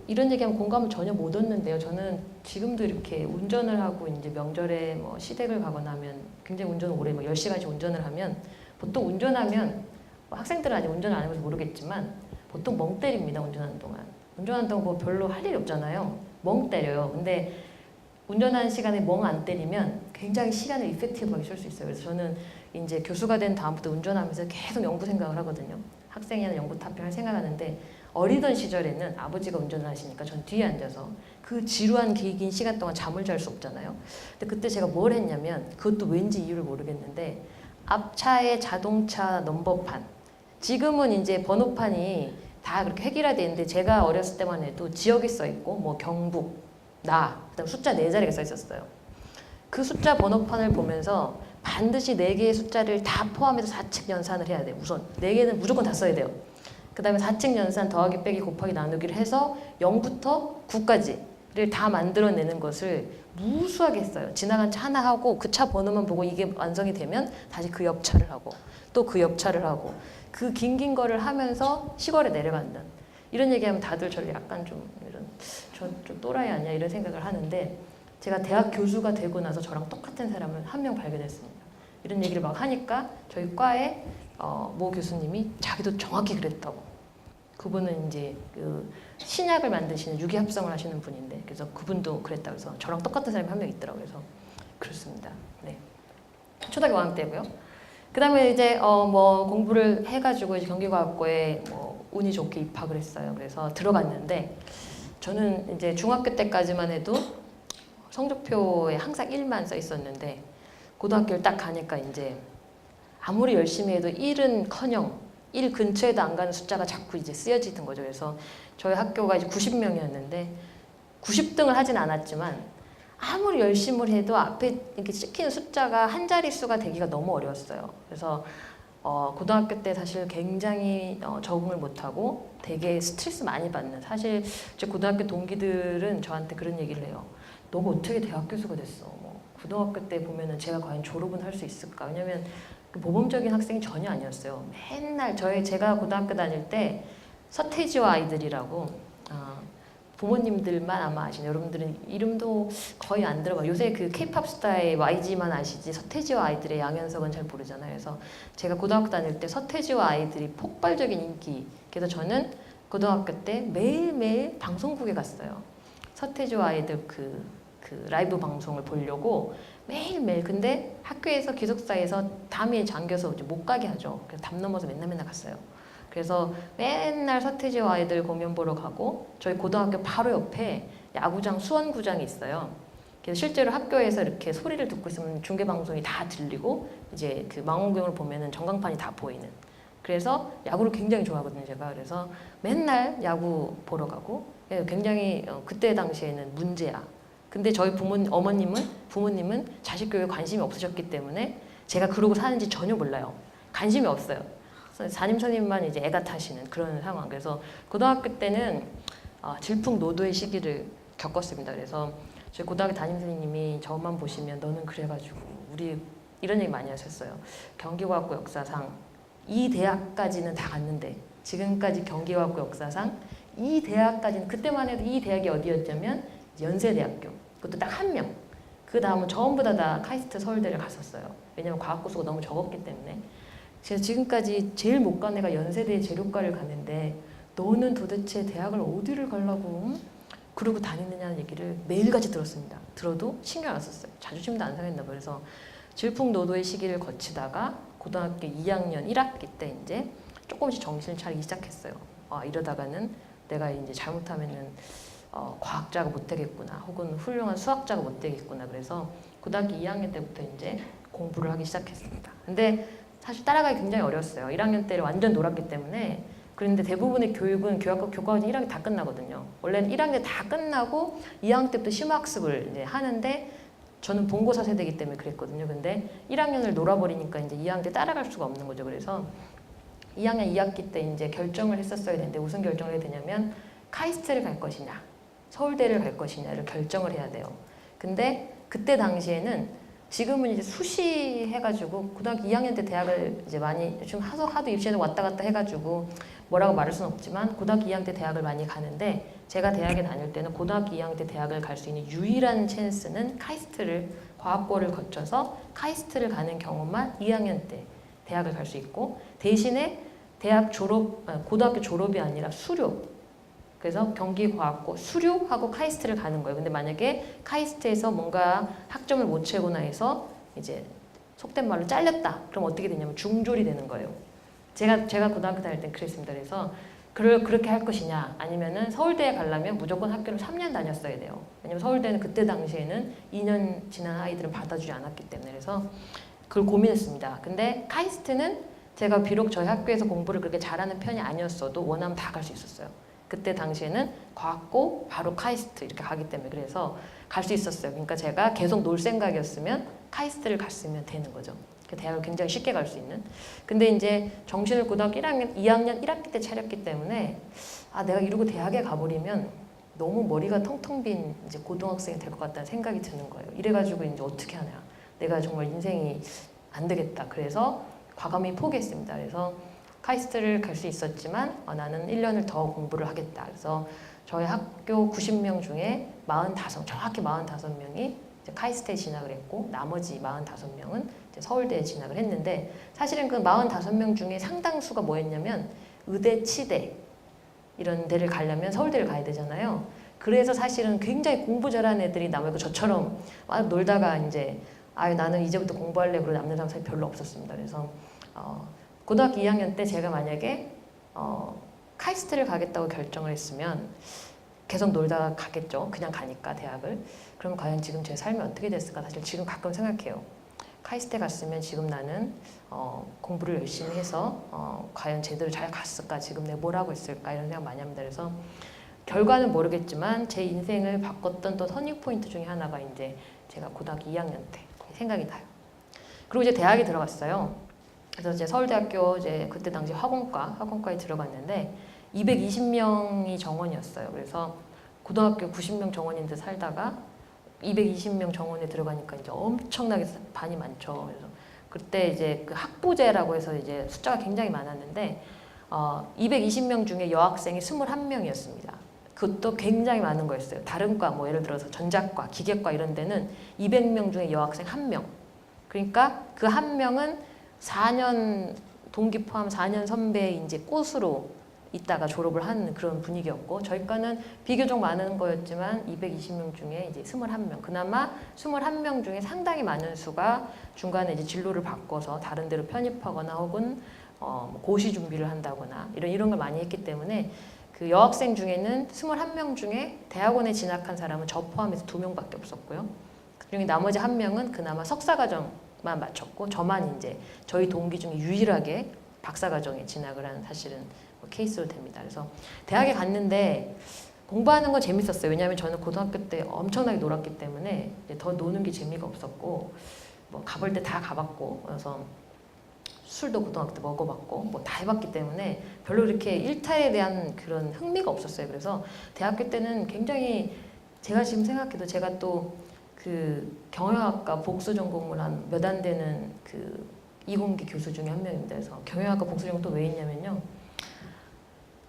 이런 얘기하면 공감을 전혀 못 얻는데요. 저는 지금도 이렇게 운전을 하고 이제 명절에 뭐 시댁을 가거나 하면 굉장히 운전을 오래 뭐 10시간씩 운전을 하면 보통 운전하면 뭐 학생들은 아직 운전을 안 해봐서 모르겠지만 보통 멍 때립니다. 운전하는 동안. 운전하는 동안 뭐 별로 할 일이 없잖아요. 멍 때려요. 근데 운전하는 시간에 멍 안 때리면 굉장히 시간을 이펙티브하게 쓸 수 있어요. 그래서 저는 이제 교수가 된 다음부터 운전하면서 계속 연구 생각을 하거든요. 학생이나 연구 타평을 생각하는데 어리던 시절에는 아버지가 운전을 하시니까 전 뒤에 앉아서 그 지루한 긴 시간 동안 잠을 잘 수 없잖아요. 근데 그때 제가 뭘 했냐면 그것도 왠지 이유를 모르겠는데 앞차의 자동차 넘버판 지금은 이제 번호판이 다 그렇게 획일화되어 있는데 제가 어렸을 때만 해도 지역이 써 있고 뭐 경북, 그다음 숫자 4자리가 써 있었어요. 그 숫자 번호판을 보면서 반드시 4개의 숫자를 다 포함해서 4칙 연산을 해야 돼요. 우선 4개는 무조건 다 써야 돼요. 그 다음에 4칙 연산 더하기 빼기 곱하기 나누기를 해서 0부터 9까지를 다 만들어내는 것을 무수하게 했어요. 지나간 차 하나 하고 그 차 번호만 보고 이게 완성이 되면 다시 그 옆 차를 하고 또 그 옆 차를 하고 그 긴 거를 하면서 시골에 내려간다. 이런 얘기하면 다들 저를 약간 좀 이런 좀 또라이 아니야 이런 생각을 하는데 제가 대학 교수가 되고 나서 저랑 똑같은 사람을 한 명 발견했습니다. 이런 얘기를 막 하니까 저희 과에 모 교수님이 자기도 정확히 그랬다고. 그분은 이제 그 신약을 만드시는 유기합성을 하시는 분인데 그래서 그분도 그랬다고 해서 저랑 똑같은 사람이 한 명 있더라고요. 그래서 그렇습니다. 네. 초등학교 5학년 때고요. 그 다음에 이제 뭐 공부를 해가지고 이제 경기과학고에 뭐 운이 좋게 입학을 했어요. 그래서 들어갔는데 저는 이제 중학교 때까지만 해도 성적표에 항상 1만 써 있었는데 고등학교를 딱 가니까 이제 아무리 열심히 해도 1은커녕 1 근처에도 안 가는 숫자가 자꾸 이제 쓰여지는 거죠. 그래서 저희 학교가 이제 90명이었는데 90등을 하진 않았지만 아무리 열심히 해도 앞에 이렇게 찍히는 숫자가 한 자릿수가 되기가 너무 어려웠어요. 그래서 고등학교 때 사실 굉장히 적응을 못하고 되게 스트레스 많이 받는, 사실 제 고등학교 동기들은 저한테 그런 얘기를 해요. 너가 어떻게 대학 교수가 됐어? 뭐 고등학교 때 보면은 제가 과연 졸업은 할 수 있을까? 왜냐면 모범적인 학생이 전혀 아니었어요. 맨날 제가 고등학교 다닐 때 서태지와 아이들이라고 부모님들만 아마 아시는, 여러분들은 이름도 거의 안 들어봐요. 요새 그 K-팝 스타의 YG만 아시지 서태지와 아이들의 양현석은 잘 모르잖아요. 그래서 제가 고등학교 다닐 때 서태지와 아이들이 폭발적인 인기. 그래서 저는 고등학교 때 매일매일 방송국에 갔어요. 서태지와 아이들 그 라이브 방송을 보려고 매일매일. 근데 학교에서 기숙사에서 담에 잠겨서 이제 못 가게 하죠. 그래서 담 넘어서 맨날 갔어요. 그래서 맨날 서태지와 아이들 공연 보러 가고, 저희 고등학교 바로 옆에 야구장 수원구장이 있어요. 그래서 실제로 학교에서 이렇게 소리를 듣고 있으면 중계방송이 다 들리고 이제 그 망원경을 보면은 전광판이 다 보이는. 그래서 야구를 굉장히 좋아하거든요, 제가. 그래서 맨날 야구 보러 가고, 굉장히 그때 당시에는 문제야. 근데 저희 부모님은 자식 교육에 관심이 없으셨기 때문에 제가 그러고 사는지 전혀 몰라요. 관심이 없어요. 담임 선생님만 이제 애가 타시는 그런 상황. 그래서 고등학교 때는 질풍노도의 시기를 겪었습니다. 그래서 저희 고등학교 담임 선생님이 저만 보시면 너는 그래가지고 우리 이런 얘기 많이 하셨어요. 경기과학고 역사상 이 대학까지는 다 갔는데, 지금까지 경기과학고 역사상 이 대학까지는, 그때만 해도 이 대학이 어디였냐면 연세대학교. 그것도 딱 한 명. 그 다음은 전부 다 카이스트 서울대를 갔었어요. 왜냐면 과학고수가 너무 적었기 때문에. 그래서 지금까지 제일 못 간 애가 연세대 재료과를 갔는데 너는 도대체 대학을 어디를 가려고 그러고 다니느냐는 얘기를 매일같이 들었습니다. 들어도 신경 안 썼어요. 자존심도 안 상했나 봐요. 그래서 질풍노도의 시기를 거치다가 고등학교 2학년 1학기 때 이제 조금씩 정신을 차리기 시작했어요. 이러다가는 내가 이제 잘못하면은 과학자가 못 되겠구나, 혹은 훌륭한 수학자가 못 되겠구나. 그래서 고등학교 2학년 때부터 이제 공부를 하기 시작했습니다. 근데 사실 따라가기 굉장히 어려웠어요. 1학년 때를 완전 놀았기 때문에. 그런데 대부분의 교육은 교과과정 1학년 다 끝나거든요. 원래는 1학년 다 끝나고 2학년 때부터 심화학습을 이제 하는데, 저는 본고사 세대이기 때문에 그랬거든요. 근데 1학년을 놀아버리니까 이제 2학년 때 따라갈 수가 없는 거죠. 그래서 2학년 2학기 때 이제 결정을 했었어야 되는데, 무슨 결정을 해야 되냐면 카이스트를 갈 것이냐, 서울대를 갈 것이냐를 결정을 해야 돼요. 근데 그때 당시에는, 지금은 이제 수시해가지고 고등학교 2학년 때 대학을 이제 많이 좀 하도 입시에는 왔다 갔다 해가지고 뭐라고 말할 수는 없지만 고등학교 2학년 때 대학을 많이 가는데, 제가 대학에 다닐 때는 고등학교 2학년 때 대학을 갈 수 있는 유일한 찬스는 카이스트를, 과학고를 거쳐서 카이스트를 가는 경우만 2학년 때 대학을 갈 수 있고, 대신에 고등학교 졸업이 아니라 수료, 그래서 경기과학고 수료하고 카이스트를 가는 거예요. 근데 만약에 카이스트에서 뭔가 학점을 못 채우거나 해서 이제 속된 말로 잘렸다, 그럼 어떻게 되냐면 중졸이 되는 거예요. 제가 고등학교 다닐 땐 그랬습니다. 그래서 그렇게 할 것이냐, 아니면은 서울대에 가려면 무조건 학교를 3년 다녔어야 돼요. 왜냐면 서울대는 그때 당시에는 2년 지난 아이들은 받아주지 않았기 때문에. 그래서 그걸 고민했습니다. 근데 카이스트는 제가 비록 저희 학교에서 공부를 그렇게 잘하는 편이 아니었어도 원하면 다 갈 수 있었어요. 그때 당시에는 과학고 바로 카이스트 이렇게 가기 때문에. 그래서 갈 수 있었어요. 그러니까 제가 계속 놀 생각이었으면 카이스트를 갔으면 되는 거죠. 그 대학을 굉장히 쉽게 갈 수 있는. 근데 이제 정신을 고등학교 2학년 1학기 때 차렸기 때문에, 내가 이러고 대학에 가버리면 너무 머리가 텅텅 빈 이제 고등학생이 될 것 같다는 생각이 드는 거예요. 이래가지고 이제 어떻게 하냐, 내가 정말 인생이 안 되겠다. 그래서 과감히 포기했습니다. 그래서 카이스트를 갈 수 있었지만 나는 1년을 더 공부를 하겠다. 그래서 저희 학교 90명 중에 정확히 45명이 이제 카이스트에 진학을 했고, 나머지 45명은 이제 서울대에 진학을 했는데, 사실은 그 45명 중에 상당수가 뭐였냐면 의대, 치대 이런 데를 가려면 서울대를 가야 되잖아요. 그래서 사실은 굉장히 공부 잘하는 애들이 남아있고, 저처럼 막 놀다가 이제 나는 이제부터 공부할래 그러고 남는 사람이 별로 없었습니다. 그래서 고등학교 2학년 때 제가 만약에 카이스트를 가겠다고 결정을 했으면 계속 놀다가 가겠죠. 그냥 가니까 대학을. 그럼 과연 지금 제 삶이 어떻게 됐을까? 사실 지금 가끔 생각해요. 카이스트에 갔으면 지금 나는 공부를 열심히 해서 과연 제대로 잘 갔을까? 지금 내가 뭘 하고 있을까? 이런 생각 많이 합니다. 그래서 결과는 모르겠지만 제 인생을 바꿨던 또 터닝 포인트 중에 하나가 이제 제가 고등학교 2학년 때 생각이 나요. 그리고 이제 대학에 들어갔어요. 그래서 이제 서울대학교 이제 그때 당시 학원과에 들어갔는데 220명이 정원이었어요. 그래서 고등학교 90명 정원인데 살다가 220명 정원에 들어가니까 이제 엄청나게 반이 많죠. 그래서 그때 이제 그 학부제라고 해서 이제 숫자가 굉장히 많았는데 220명 중에 여학생이 21명이었습니다. 그것도 굉장히 많은 거였어요. 다른 과, 뭐 예를 들어서 전자과, 기계과 이런 데는 200명 중에 여학생 1명. 그러니까 그 1명은 4년 동기 포함 4년 선배 이제 꽃으로 있다가 졸업을 하는 그런 분위기였고 저희 과는 비교적 많은 거였지만 220명 중에 이제 21명. 그나마 21명 중에 상당히 많은 수가 중간에 이제 진로를 바꿔서 다른 데로 편입하거나 혹은 고시 준비를 한다거나 이런 걸 많이 했기 때문에 그 여학생 중에는 21명 중에 대학원에 진학한 사람은 저 포함해서 2명밖에 없었고요. 그중에 나머지 1명은 그나마 석사과정만 마쳤고 저만 이제 저희 동기 중에 유일하게 박사과정에 진학을 한 사실은 케이스로 됩니다. 그래서 대학에 갔는데 공부하는 건 재밌었어요. 왜냐하면 저는 고등학교 때 엄청나게 놀았기 때문에 더 노는 게 재미가 없었고 뭐 가볼 때 다 가봤고 그래서 술도 고등학교 때 먹어봤고 뭐 다 해봤기 때문에 별로 이렇게 일탈에 대한 그런 흥미가 없었어요. 그래서 대학교 때는 굉장히 제가 지금 생각해도 제가 또 그 경영학과 복수 전공을 한 몇 안 되는 그 이공계 교수 중에 한 명입니다. 그래서 경영학과 복수 전공 또 왜 있냐면요.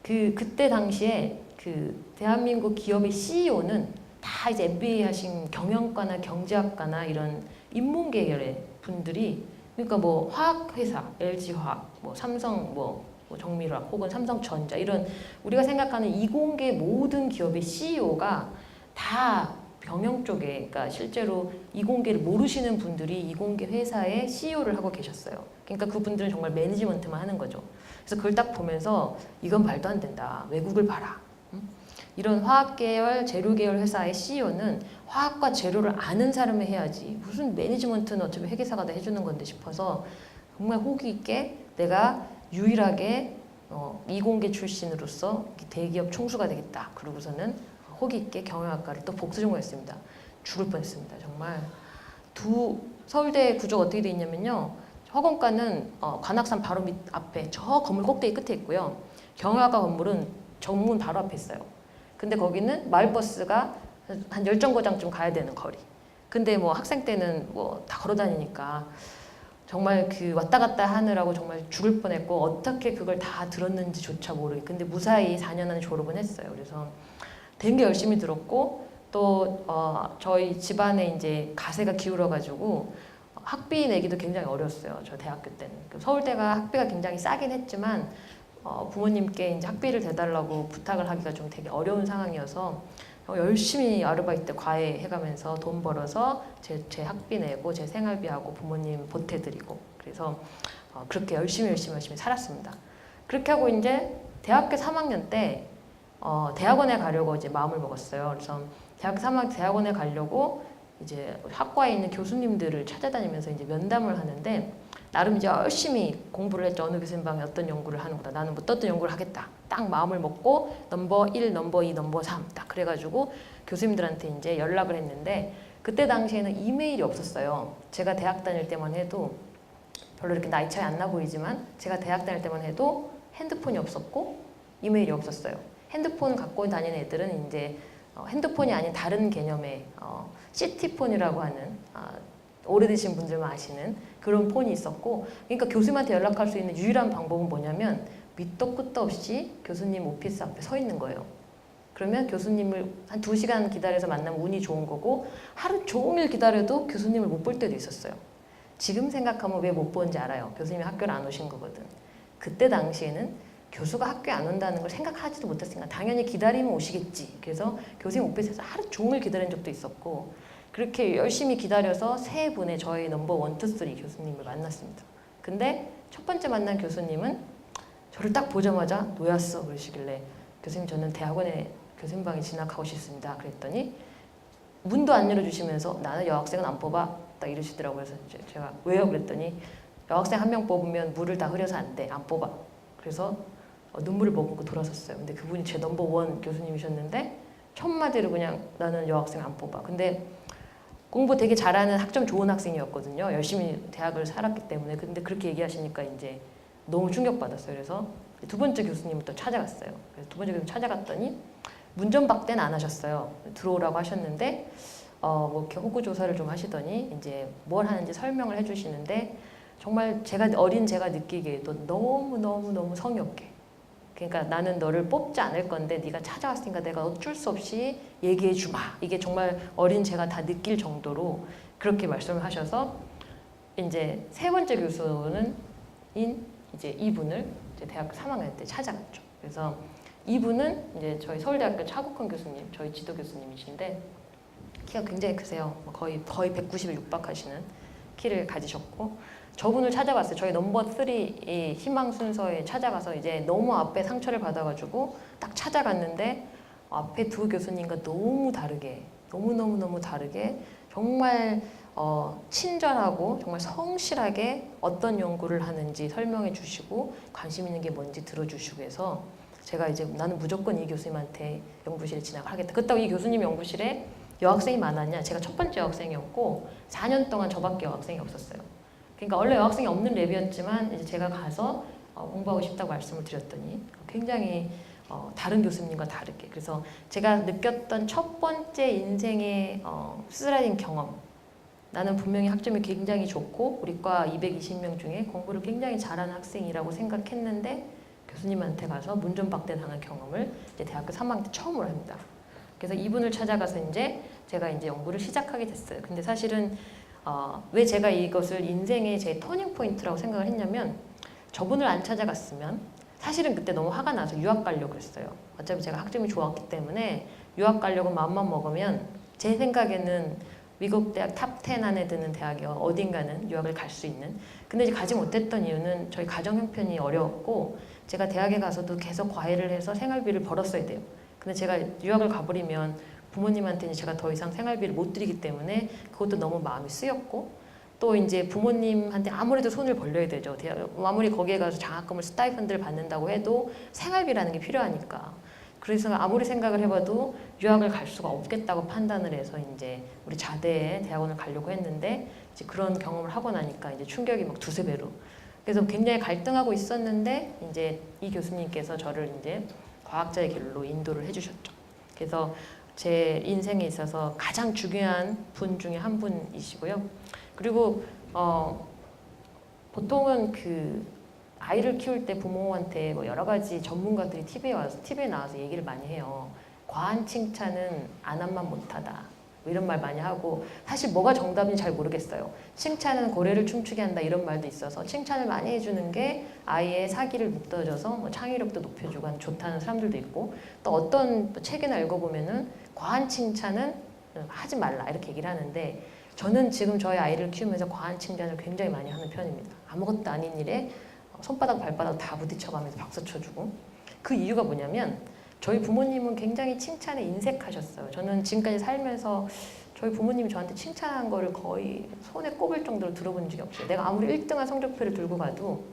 그때 당시에 그 대한민국 기업의 CEO는 다 이제 MBA 하신 경영과나 경제학과나 이런 인문 계열의 분들이 그러니까 뭐 화학회사, LG화학, 뭐 삼성, 뭐 정밀화학 혹은 삼성전자 이런 우리가 생각하는 이공계 모든 기업의 CEO가 다 경영 쪽에 그러니까 실제로 이공계를 모르시는 분들이 이공계 회사의 CEO를 하고 계셨어요. 그러니까 그분들은 정말 매니지먼트만 하는 거죠. 그래서 그걸 딱 보면서 이건 말도 안 된다. 외국을 봐라. 이런 화학계열, 재료계열 회사의 CEO는 화학과 재료를 아는 사람이 해야지 무슨 매니지먼트는 어차피 회계사가 다 해주는 건데 싶어서 정말 호기 있게 내가 유일하게 이공계 출신으로서 대기업 총수가 되겠다. 그러고서는 호기 있게 경영학과를 또 복수 전공했습니다. 죽을 뻔했습니다. 정말 서울대 구조가 어떻게 돼 있냐면요. 학원과는 관악산 바로 밑 앞에 저 건물 꼭대기 끝에 있고요. 경영학과 건물은 정문 바로 앞에 있어요. 근데 거기는 마을버스가 한 10정거장쯤 가야 되는 거리. 근데 뭐 학생 때는 뭐 다 걸어 다니니까 정말 그 왔다 갔다 하느라고 정말 죽을 뻔했고 어떻게 그걸 다 들었는지조차 모르게. 근데 무사히 4년 안에 졸업은 했어요. 그래서 되게 열심히 들었고 또 저희 집안에 이제 가세가 기울어가지고 학비 내기도 굉장히 어려웠어요. 저 대학교 때는. 서울대가 학비가 굉장히 싸긴 했지만 부모님께 이제 학비를 대달라고 부탁을 하기가 좀 되게 어려운 상황이어서 열심히 아르바이트 과외 해가면서 돈 벌어서 제 학비 내고 제 생활비하고 부모님 보태드리고 그래서 그렇게 열심히 살았습니다. 그렇게 하고 이제 대학교 3학년 때 대학원에 가려고 이제 마음을 먹었어요. 그래서 대학원에 가려고 이제 학과에 있는 교수님들을 찾아다니면서 이제 면담을 하는데 나름 이제 열심히 공부를 했죠. 어느 교수님 방에 어떤 연구를 하는구나. 나는 뭐 어떤 연구를 하겠다. 딱 마음을 먹고 넘버 1, 넘버 2, 넘버 3 딱 그래가지고 교수님들한테 이제 연락을 했는데 그때 당시에는 이메일이 없었어요. 제가 대학 다닐 때만 해도 별로 이렇게 나이 차이 안 나 보이지만 제가 대학 다닐 때만 해도 핸드폰이 없었고 이메일이 없었어요. 핸드폰 갖고 다니는 애들은 이제 핸드폰이 아닌 다른 개념의 시티폰이라고 하는 오래되신 분들만 아시는 그런 폰이 있었고 그러니까 교수님한테 연락할 수 있는 유일한 방법은 뭐냐면 밑도 끝도 없이 교수님 오피스 앞에 서 있는 거예요. 그러면 교수님을 한 2시간 기다려서 만나면 운이 좋은 거고 하루 종일 기다려도 교수님을 못 볼 때도 있었어요. 지금 생각하면 왜 못 보는지 알아요. 교수님이 학교를 안 오신 거거든. 그때 당시에는 교수가 학교에 안 온다는 걸 생각하지도 못했으니까 당연히 기다리면 오시겠지. 그래서 교수님 오피스에서 하루 종일 기다린 적도 있었고 그렇게 열심히 기다려서 세 분의 저희 넘버 1, 2, 3 교수님을 만났습니다. 근데 첫 번째 만난 교수님은 저를 딱 보자마자 놓였어 그러시길래 교수님 저는 대학원에 교수님방에 진학하고 싶습니다. 그랬더니 문도 안 열어주시면서 나는 여학생은 안 뽑아 딱 이러시더라고요. 그래서 제가 왜요? 그랬더니 여학생 한 명 뽑으면 물을 다 흐려서 안 돼. 안 뽑아. 그래서 눈물을 머금고 돌아섰어요. 근데 그분이 제 넘버원 교수님이셨는데 첫 마디로 그냥 나는 여학생 안 뽑아. 근데 공부 되게 잘하는 학점 좋은 학생이었거든요. 열심히 대학을 살았기 때문에. 근데 그렇게 얘기하시니까 이제 너무 충격받았어요. 그래서 두 번째 교수님을 또 찾아갔어요. 그래서 두 번째 교수님 찾아갔더니 문전박대는 안 하셨어요. 들어오라고 하셨는데 뭐 이렇게 호구 조사를 좀 하시더니 이제 뭘 하는지 설명을 해주시는데 정말 어린 제가 느끼기에도 너무 성의 없게. 그러니까 나는 너를 뽑지 않을 건데 네가 찾아왔으니까 내가 어쩔 수 없이 얘기해 주마. 이게 정말 어린 제가 다 느낄 정도로 그렇게 말씀을 하셔서 이제 세 번째 교수는 이제 이분을 이제 대학교 3학년 때 찾아갔죠. 그래서 이분은 이제 저희 서울대학교 차국헌 교수님, 저희 지도 교수님이신데 키가 굉장히 크세요. 거의 190에 육박하시는 키를 가지셨고 저분을 찾아갔어요. 저희 넘버 3이 희망 순서에 찾아가서 이제 너무 앞에 상처를 받아가지고 딱 찾아갔는데 앞에 두 교수님과 너무 다르게 너무 다르게 정말 친절하고 정말 성실하게 어떤 연구를 하는지 설명해 주시고 관심 있는 게 뭔지 들어주시고 해서 제가 이제 나는 무조건 이 교수님한테 연구실에 진학을 하겠다. 그렇다고 이 교수님 연구실에 여학생이 많았냐? 제가 첫 번째 여학생이었고 4년 동안 저밖에 여학생이 없었어요. 그러니까 원래 여학생이 없는 랩이었지만 이제 제가 가서 공부하고 싶다고 말씀을 드렸더니 굉장히 다른 교수님과 다르게 그래서 제가 느꼈던 첫 번째 인생의 스라딘 경험 나는 분명히 학점이 굉장히 좋고 우리 과 220명 중에 공부를 굉장히 잘하는 학생이라고 생각했는데 교수님한테 가서 문전박대 당한 경험을 이제 대학교 3학년 때 처음으로 합니다. 그래서 이분을 찾아가서 이제 제가 이제 연구를 시작하게 됐어요. 근데 사실은 왜 제가 이것을 인생의 제 터닝 포인트라고 생각을 했냐면 저분을 안 찾아갔으면 사실은 그때 너무 화가 나서 유학 가려고 했어요. 어차피 제가 학점이 좋았기 때문에 유학 가려고 마음만 먹으면 제 생각에는 미국 대학 탑 10 안에 드는 대학이 어딘가는 유학을 갈 수 있는 근데 이제 가지 못했던 이유는 저희 가정 형편이 어려웠고 제가 대학에 가서도 계속 과외를 해서 생활비를 벌었어야 돼요. 근데 제가 유학을 가버리면 부모님한테는 제가 더 이상 생활비를 못 드리기 때문에 그것도 너무 마음이 쓰였고 또 이제 부모님한테 아무래도 손을 벌려야 되죠. 아무리 거기에 가서 장학금을 스타이펀드를 받는다고 해도 생활비라는 게 필요하니까. 그래서 아무리 생각을 해봐도 유학을 갈 수가 없겠다고 판단을 해서 이제 우리 자대에 대학원을 가려고 했는데 이제 그런 경험을 하고 나니까 이제 충격이 막 두세 배로. 그래서 굉장히 갈등하고 있었는데 이제 이 교수님께서 저를 이제 과학자의 길로 인도를 해주셨죠. 그래서 제 인생에 있어서 가장 중요한 분 중에 한 분이시고요. 그리고 보통은 그 아이를 키울 때 부모한테 뭐 여러 가지 전문가들이 TV에 나와서 얘기를 많이 해요. 과한 칭찬은 안 한만 못하다. 뭐 이런 말 많이 하고 사실 뭐가 정답인지 잘 모르겠어요. 칭찬은 고래를 춤추게 한다 이런 말도 있어서 칭찬을 많이 해주는 게 아이의 사기를 묶어줘서 뭐 창의력도 높여주고 좋다는 사람들도 있고 또 어떤 책이나 읽어보면은 과한 칭찬은 하지 말라 이렇게 얘기를 하는데 저는 지금 저희 아이를 키우면서 과한 칭찬을 굉장히 많이 하는 편입니다. 아무것도 아닌 일에 손바닥 발바닥 다 부딪혀가면서 박수 쳐주고 그 이유가 뭐냐면 저희 부모님은 굉장히 칭찬에 인색하셨어요. 저는 지금까지 살면서 저희 부모님이 저한테 칭찬한 거를 거의 손에 꼽을 정도로 들어본 적이 없어요. 내가 아무리 1등한 성적표를 들고 가도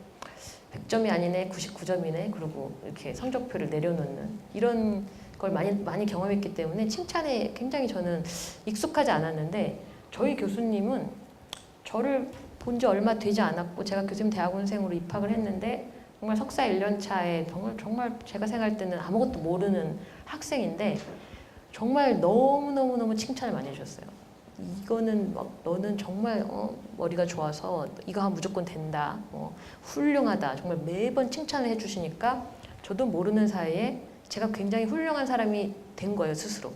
100점이 아니네, 99점이네, 그리고 이렇게 성적표를 내려놓는 이런 걸 많이 경험했기 때문에 칭찬에 굉장히 저는 익숙하지 않았는데 저희 교수님은 저를 본 지 얼마 되지 않았고 제가 교수님 대학원생으로 입학을 했는데 정말 석사 1년 차에 정말 제가 생각할 때는 아무것도 모르는 학생인데 정말 너무 칭찬을 많이 해주셨어요. 이거는 막 너는 정말 머리가 좋아서 이거 하면 무조건 된다. 훌륭하다. 정말 매번 칭찬을 해주시니까 저도 모르는 사이에 제가 굉장히 훌륭한 사람이 된 거예요, 스스로.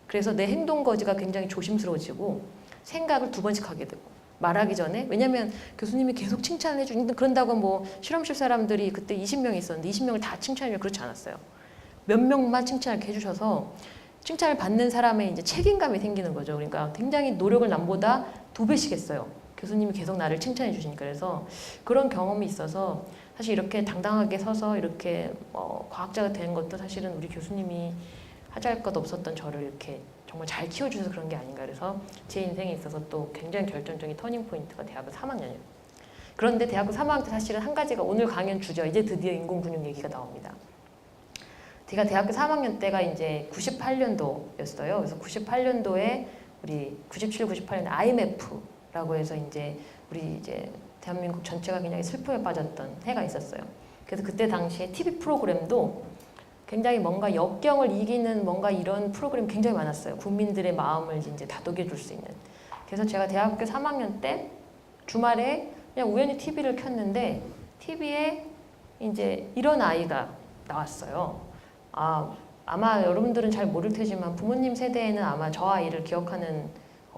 그래서 내 행동 거지가 굉장히 조심스러워지고 생각을 2번씩 하게 되고 말하기 전에 왜냐면 교수님이 계속 칭찬을 해주는데 그런다고 뭐 실험실 사람들이 그때 20명이 있었는데 20명을 다 칭찬하면 그렇지 않았어요. 몇 명만 칭찬을 해주셔서 칭찬을 받는 사람의 이제 책임감이 생기는 거죠. 그러니까 굉장히 노력을 남보다 2배씩 했어요. 교수님이 계속 나를 칭찬해 주시니까. 그래서 그런 경험이 있어서 사실 이렇게 당당하게 서서 이렇게 과학자가 된 것도 사실은 우리 교수님이 하잘 것 없었던 저를 이렇게 정말 잘 키워주셔서 그런 게 아닌가. 그래서 제 인생에 있어서 또 굉장히 결정적인 터닝 포인트가 대학교 3학년이에요. 그런데 대학교 3학년 때 사실은 한 가지가 오늘 강연 주죠. 이제 드디어 인공근육 얘기가 나옵니다. 제가 대학교 3학년 때가 이제 98년도였어요. 그래서 98년도에 우리 97, 98년 IMF라고 해서 이제 우리 이제 대한민국 전체가 굉장히 슬픔에 빠졌던 해가 있었어요. 그래서 그때 당시에 TV 프로그램도 굉장히 뭔가 역경을 이기는 뭔가 이런 프로그램이 굉장히 많았어요. 국민들의 마음을 이제 다독여줄 수 있는. 그래서 제가 대학교 3학년 때 주말에 그냥 우연히 TV를 켰는데 TV에 이제 이런 아이가 나왔어요. 아마 여러분들은 잘 모를 테지만 부모님 세대에는 아마 저 아이를 기억하는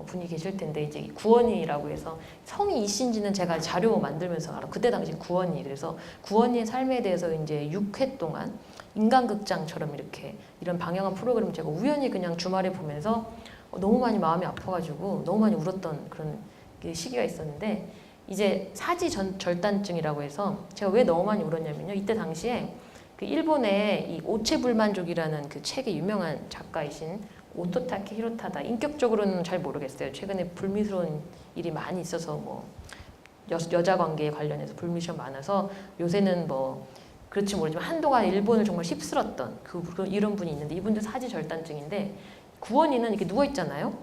분이 계실 텐데 이제 구원이라고 해서 성이 이씨인지는 제가 자료 만들면서 알아. 그때 당시 구원이. 그래서 구원이의 삶에 대해서 이제 6회 동안 인간극장처럼 이렇게 이런 방영한 프로그램을 제가 우연히 그냥 주말에 보면서 너무 많이 마음이 아파가지고 너무 많이 울었던 그런 시기가 있었는데 이제 사지절단증이라고 해서 제가 왜 너무 많이 울었냐면요. 이때 당시에 그 일본의 이 오체불만족이라는 그 책의 유명한 작가이신 오토타케 히로타다. 인격적으로는 잘 모르겠어요. 최근에 불미스러운 일이 많이 있어서 뭐 여자 관계에 관련해서 불미스러운 많아서 요새는 뭐 그렇지 모르지만 한동안 일본을 정말 휩쓸었던 이런 분이 있는데 이분도 사지절단증인데 구원이는 이렇게 누워 있잖아요.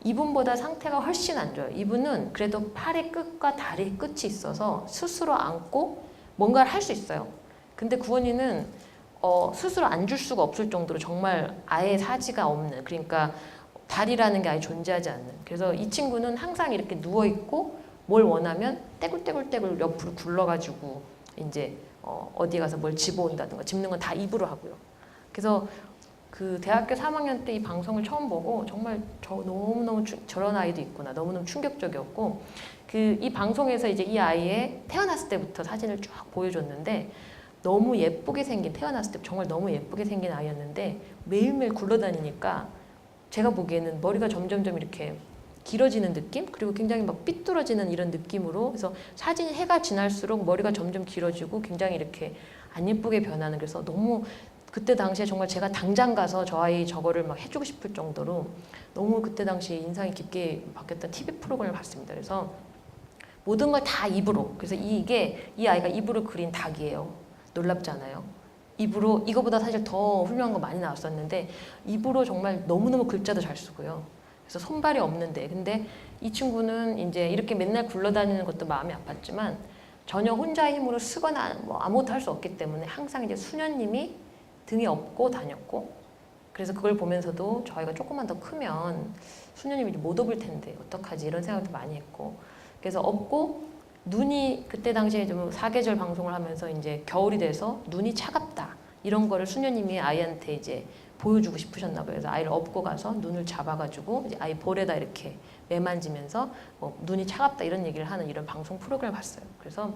이분보다 상태가 훨씬 안 좋아요. 이분은 그래도 팔의 끝과 다리의 끝이 있어서 스스로 안고 뭔가를 할 수 있어요. 근데 구원이는 스스로 앉을 수가 없을 정도로 정말 아예 사지가 없는, 그러니까 다리라는 게 아예 존재하지 않는. 그래서 이 친구는 항상 이렇게 누워 있고 뭘 원하면 떼굴떼굴떼굴 옆으로 굴러가지고 이제 어디 가서 뭘 집어온다든가 집는 건 다 입으로 하고요. 그래서 그 대학교 3학년 때 이 방송을 처음 보고 정말 너무너무 저런 아이도 있구나. 너무너무 충격적이었고 이 방송에서 이제 이 아이의 태어났을 때부터 사진을 쫙 보여줬는데 너무 예쁘게 생긴, 태어났을 때 정말 너무 예쁘게 생긴 아이였는데 매일매일 굴러다니니까 제가 보기에는 머리가 점점점 이렇게 길어지는 느낌? 그리고 굉장히 막 삐뚤어지는 이런 느낌으로, 그래서 사진이 해가 지날수록 머리가 점점 길어지고 굉장히 이렇게 안 예쁘게 변하는, 그래서 너무 그때 당시에 정말 제가 당장 가서 저 아이 저거를 막 해주고 싶을 정도로 너무 그때 당시에 인상이 깊게 바뀌었던 TV 프로그램을 봤습니다. 그래서 모든 걸 다 입으로, 그래서 이 아이가 입으로 그린 닭이에요. 놀랍잖아요. 입으로, 이거보다 사실 더 훌륭한 거 많이 나왔었는데 입으로 정말 너무너무 글자도 잘 쓰고요. 그래서 손발이 없는데, 근데 이 친구는 이제 이렇게 맨날 굴러다니는 것도 마음이 아팠지만 전혀 혼자의 힘으로 쓰거나 뭐 아무것도 할 수 없기 때문에 항상 이제 수녀님이 등에 업고 다녔고, 그래서 그걸 보면서도 저희가 조금만 더 크면 수녀님이 못 업을 텐데 어떡하지 이런 생각도 많이 했고, 그래서 업고 눈이 그때 당시에 좀 사계절 방송을 하면서 이제 겨울이 돼서 눈이 차갑다 이런 거를 수녀님이 아이한테 이제 보여주고 싶으셨나 봐요. 그래서 아이를 업고 가서 눈을 잡아가지고 이제 아이 볼에다 이렇게 매만지면서 눈이 차갑다 이런 얘기를 하는 이런 방송 프로그램을 봤어요. 그래서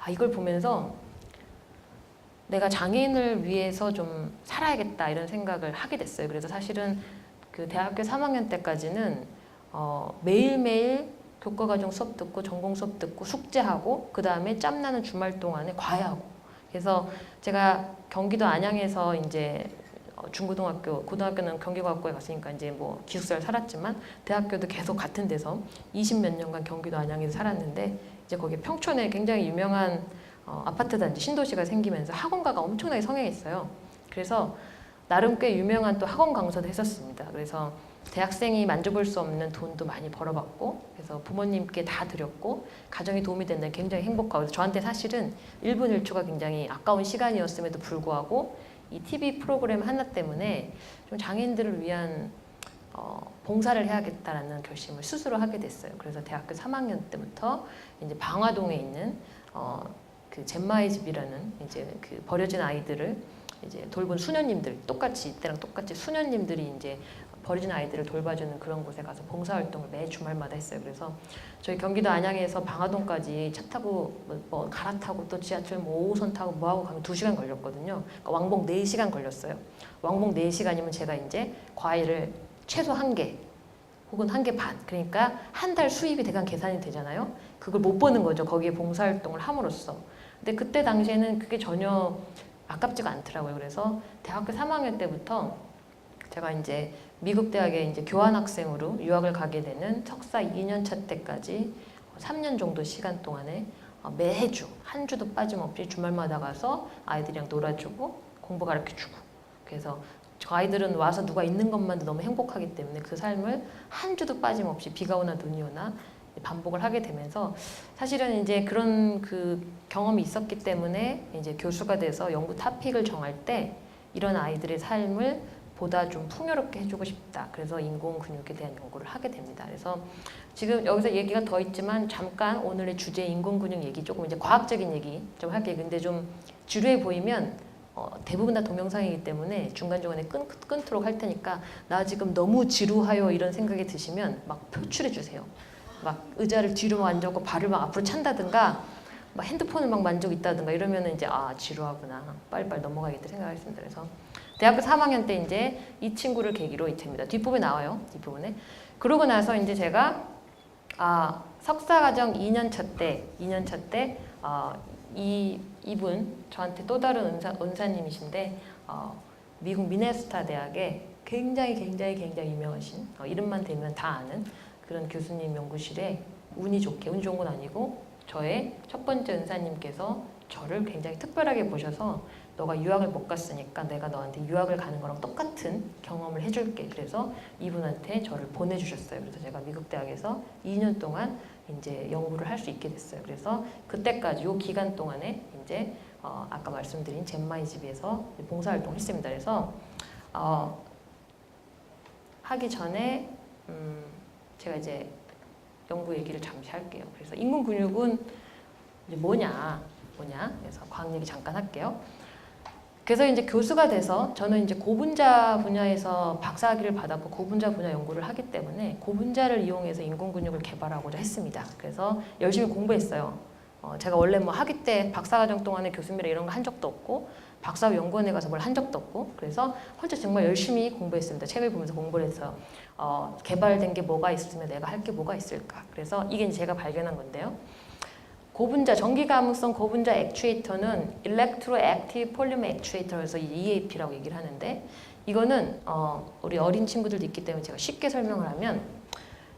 이걸 보면서 내가 장애인을 위해서 좀 살아야겠다 이런 생각을 하게 됐어요. 그래서 사실은 그 대학교 3학년 때까지는 매일매일 교과과정 수업 듣고 전공 수업 듣고 숙제하고 그 다음에 짬나는 주말 동안에 과외하고, 그래서 제가 경기도 안양에서 이제 중고등학교, 고등학교는 경기과학고에 갔으니까 이제 뭐 기숙사를 살았지만 대학교도 계속 같은 데서 20몇 년간 경기도 안양에서 살았는데 이제 거기 평촌에 굉장히 유명한 아파트 단지 신도시가 생기면서 학원가가 엄청나게 성행했어요. 그래서 나름 꽤 유명한 또 학원 강사도 했었습니다. 그래서 대학생이 만져볼 수 없는 돈도 많이 벌어봤고, 그래서 부모님께 다 드렸고 가정에 도움이 된다는 굉장히 행복하고, 그래서 저한테 사실은 1분 1초가 굉장히 아까운 시간이었음에도 불구하고 이 TV 프로그램 하나 때문에 좀 장애인들을 위한 봉사를 해야겠다라는 결심을 스스로 하게 됐어요. 그래서 대학교 3학년 때부터 이제 방화동에 있는 그 젬마의 집이라는 이제 그 버려진 아이들을 이제 돌본 수녀님들, 똑같이 이때랑 똑같이 수녀님들이 이제 버려진 아이들을 돌봐주는 그런 곳에 가서 봉사활동을 매 주말마다 했어요. 그래서 저희 경기도 안양에서 방화동까지 차 타고 뭐 갈아타고 또 지하철 뭐 5호선 타고 뭐하고 가면 2시간 걸렸거든요. 그러니까 왕복 4시간 걸렸어요. 왕복 4시간이면 제가 이제 과일을 최소 1개 혹은 1개 반, 그러니까 한 달 수입이 대강 계산이 되잖아요. 그걸 못 버는 거죠. 거기에 봉사활동을 함으로써. 근데 그때 당시에는 그게 전혀 아깝지가 않더라고요. 그래서 대학교 3학년 때부터 제가 이제 미국 대학에 이제 교환학생으로 유학을 가게 되는 석사 2년차 때까지 3년 정도 시간 동안에 매주 한 주도 빠짐없이 주말마다 가서 아이들이랑 놀아주고 공부 가르쳐주고, 그래서 저 아이들은 와서 누가 있는 것만도 너무 행복하기 때문에 그 삶을 한 주도 빠짐없이 비가 오나 눈이 오나 반복을 하게 되면서, 사실은 이제 그런 그 경험이 있었기 때문에 이제 교수가 돼서 연구 토픽을 정할 때 이런 아이들의 삶을 보다 좀 풍요롭게 해주고 싶다. 그래서 인공근육에 대한 연구를 하게 됩니다. 그래서 지금 여기서 얘기가 더 있지만 잠깐 오늘의 주제 인공근육 얘기, 조금 이제 과학적인 얘기 좀 할게요. 근데 좀 지루해 보이면 대부분 다 동영상이기 때문에 중간중간에 끊도록 할 테니까, 나 지금 너무 지루하여 이런 생각이 드시면 막 표출해 주세요. 막 의자를 뒤로 앉았고 발을 막 앞으로 찬다든가 막 핸드폰을 막 만지고 있다든가 이러면 이제 지루하구나, 빨리빨리 넘어가야겠다 생각하겠습니다. 그래서 대학교 3학년 때 이제 이 친구를 계기로 됩니다. 뒷부분에 나와요. 뒷부분에. 그러고 나서 이제 제가 석사과정 2년차 때 이분 저한테 또 다른 은사님이신데 미국 미네소타 대학에 굉장히 유명하신, 이름만 대면 다 아는 그런 교수님 연구실에 운이 좋은 건 아니고 저의 첫 번째 은사님께서 저를 굉장히 특별하게 보셔서, 너가 유학을 못 갔으니까 내가 너한테 유학을 가는 거랑 똑같은 경험을 해줄게. 그래서 이분한테 저를 보내주셨어요. 그래서 제가 미국 대학에서 2년 동안 이제 연구를 할 수 있게 됐어요. 그래서 그때까지 요 기간 동안에 이제 아까 말씀드린 젠마이 집에서 봉사활동을 했습니다. 그래서 하기 전에 제가 이제 연구 얘기를 잠시 할게요. 그래서 인공근육은 이제 뭐냐. 그래서 과학 얘기 잠깐 할게요. 그래서 이제 교수가 돼서 저는 이제 고분자 분야에서 박사학위를 받았고 고분자 분야 연구를 하기 때문에 고분자를 이용해서 인공근육을 개발하고자 했습니다. 그래서 열심히 공부했어요. 제가 원래 뭐 학위 때 박사과정 동안에 교수님이랑 이런 거 한 적도 없고 박사학위 연구원에 가서 뭘 한 적도 없고, 그래서 혼자 정말 열심히 공부했습니다. 책을 보면서 공부를 했어요. 개발된 게 뭐가 있으면 내가 할 게 뭐가 있을까. 그래서 이게 제가 발견한 건데요. 고분자, 전기감응성 고분자 액추에이터는 Electroactive Polymer Actuator에서 EAP라고 얘기를 하는데, 이거는 우리 어린 친구들도 있기 때문에 제가 쉽게 설명을 하면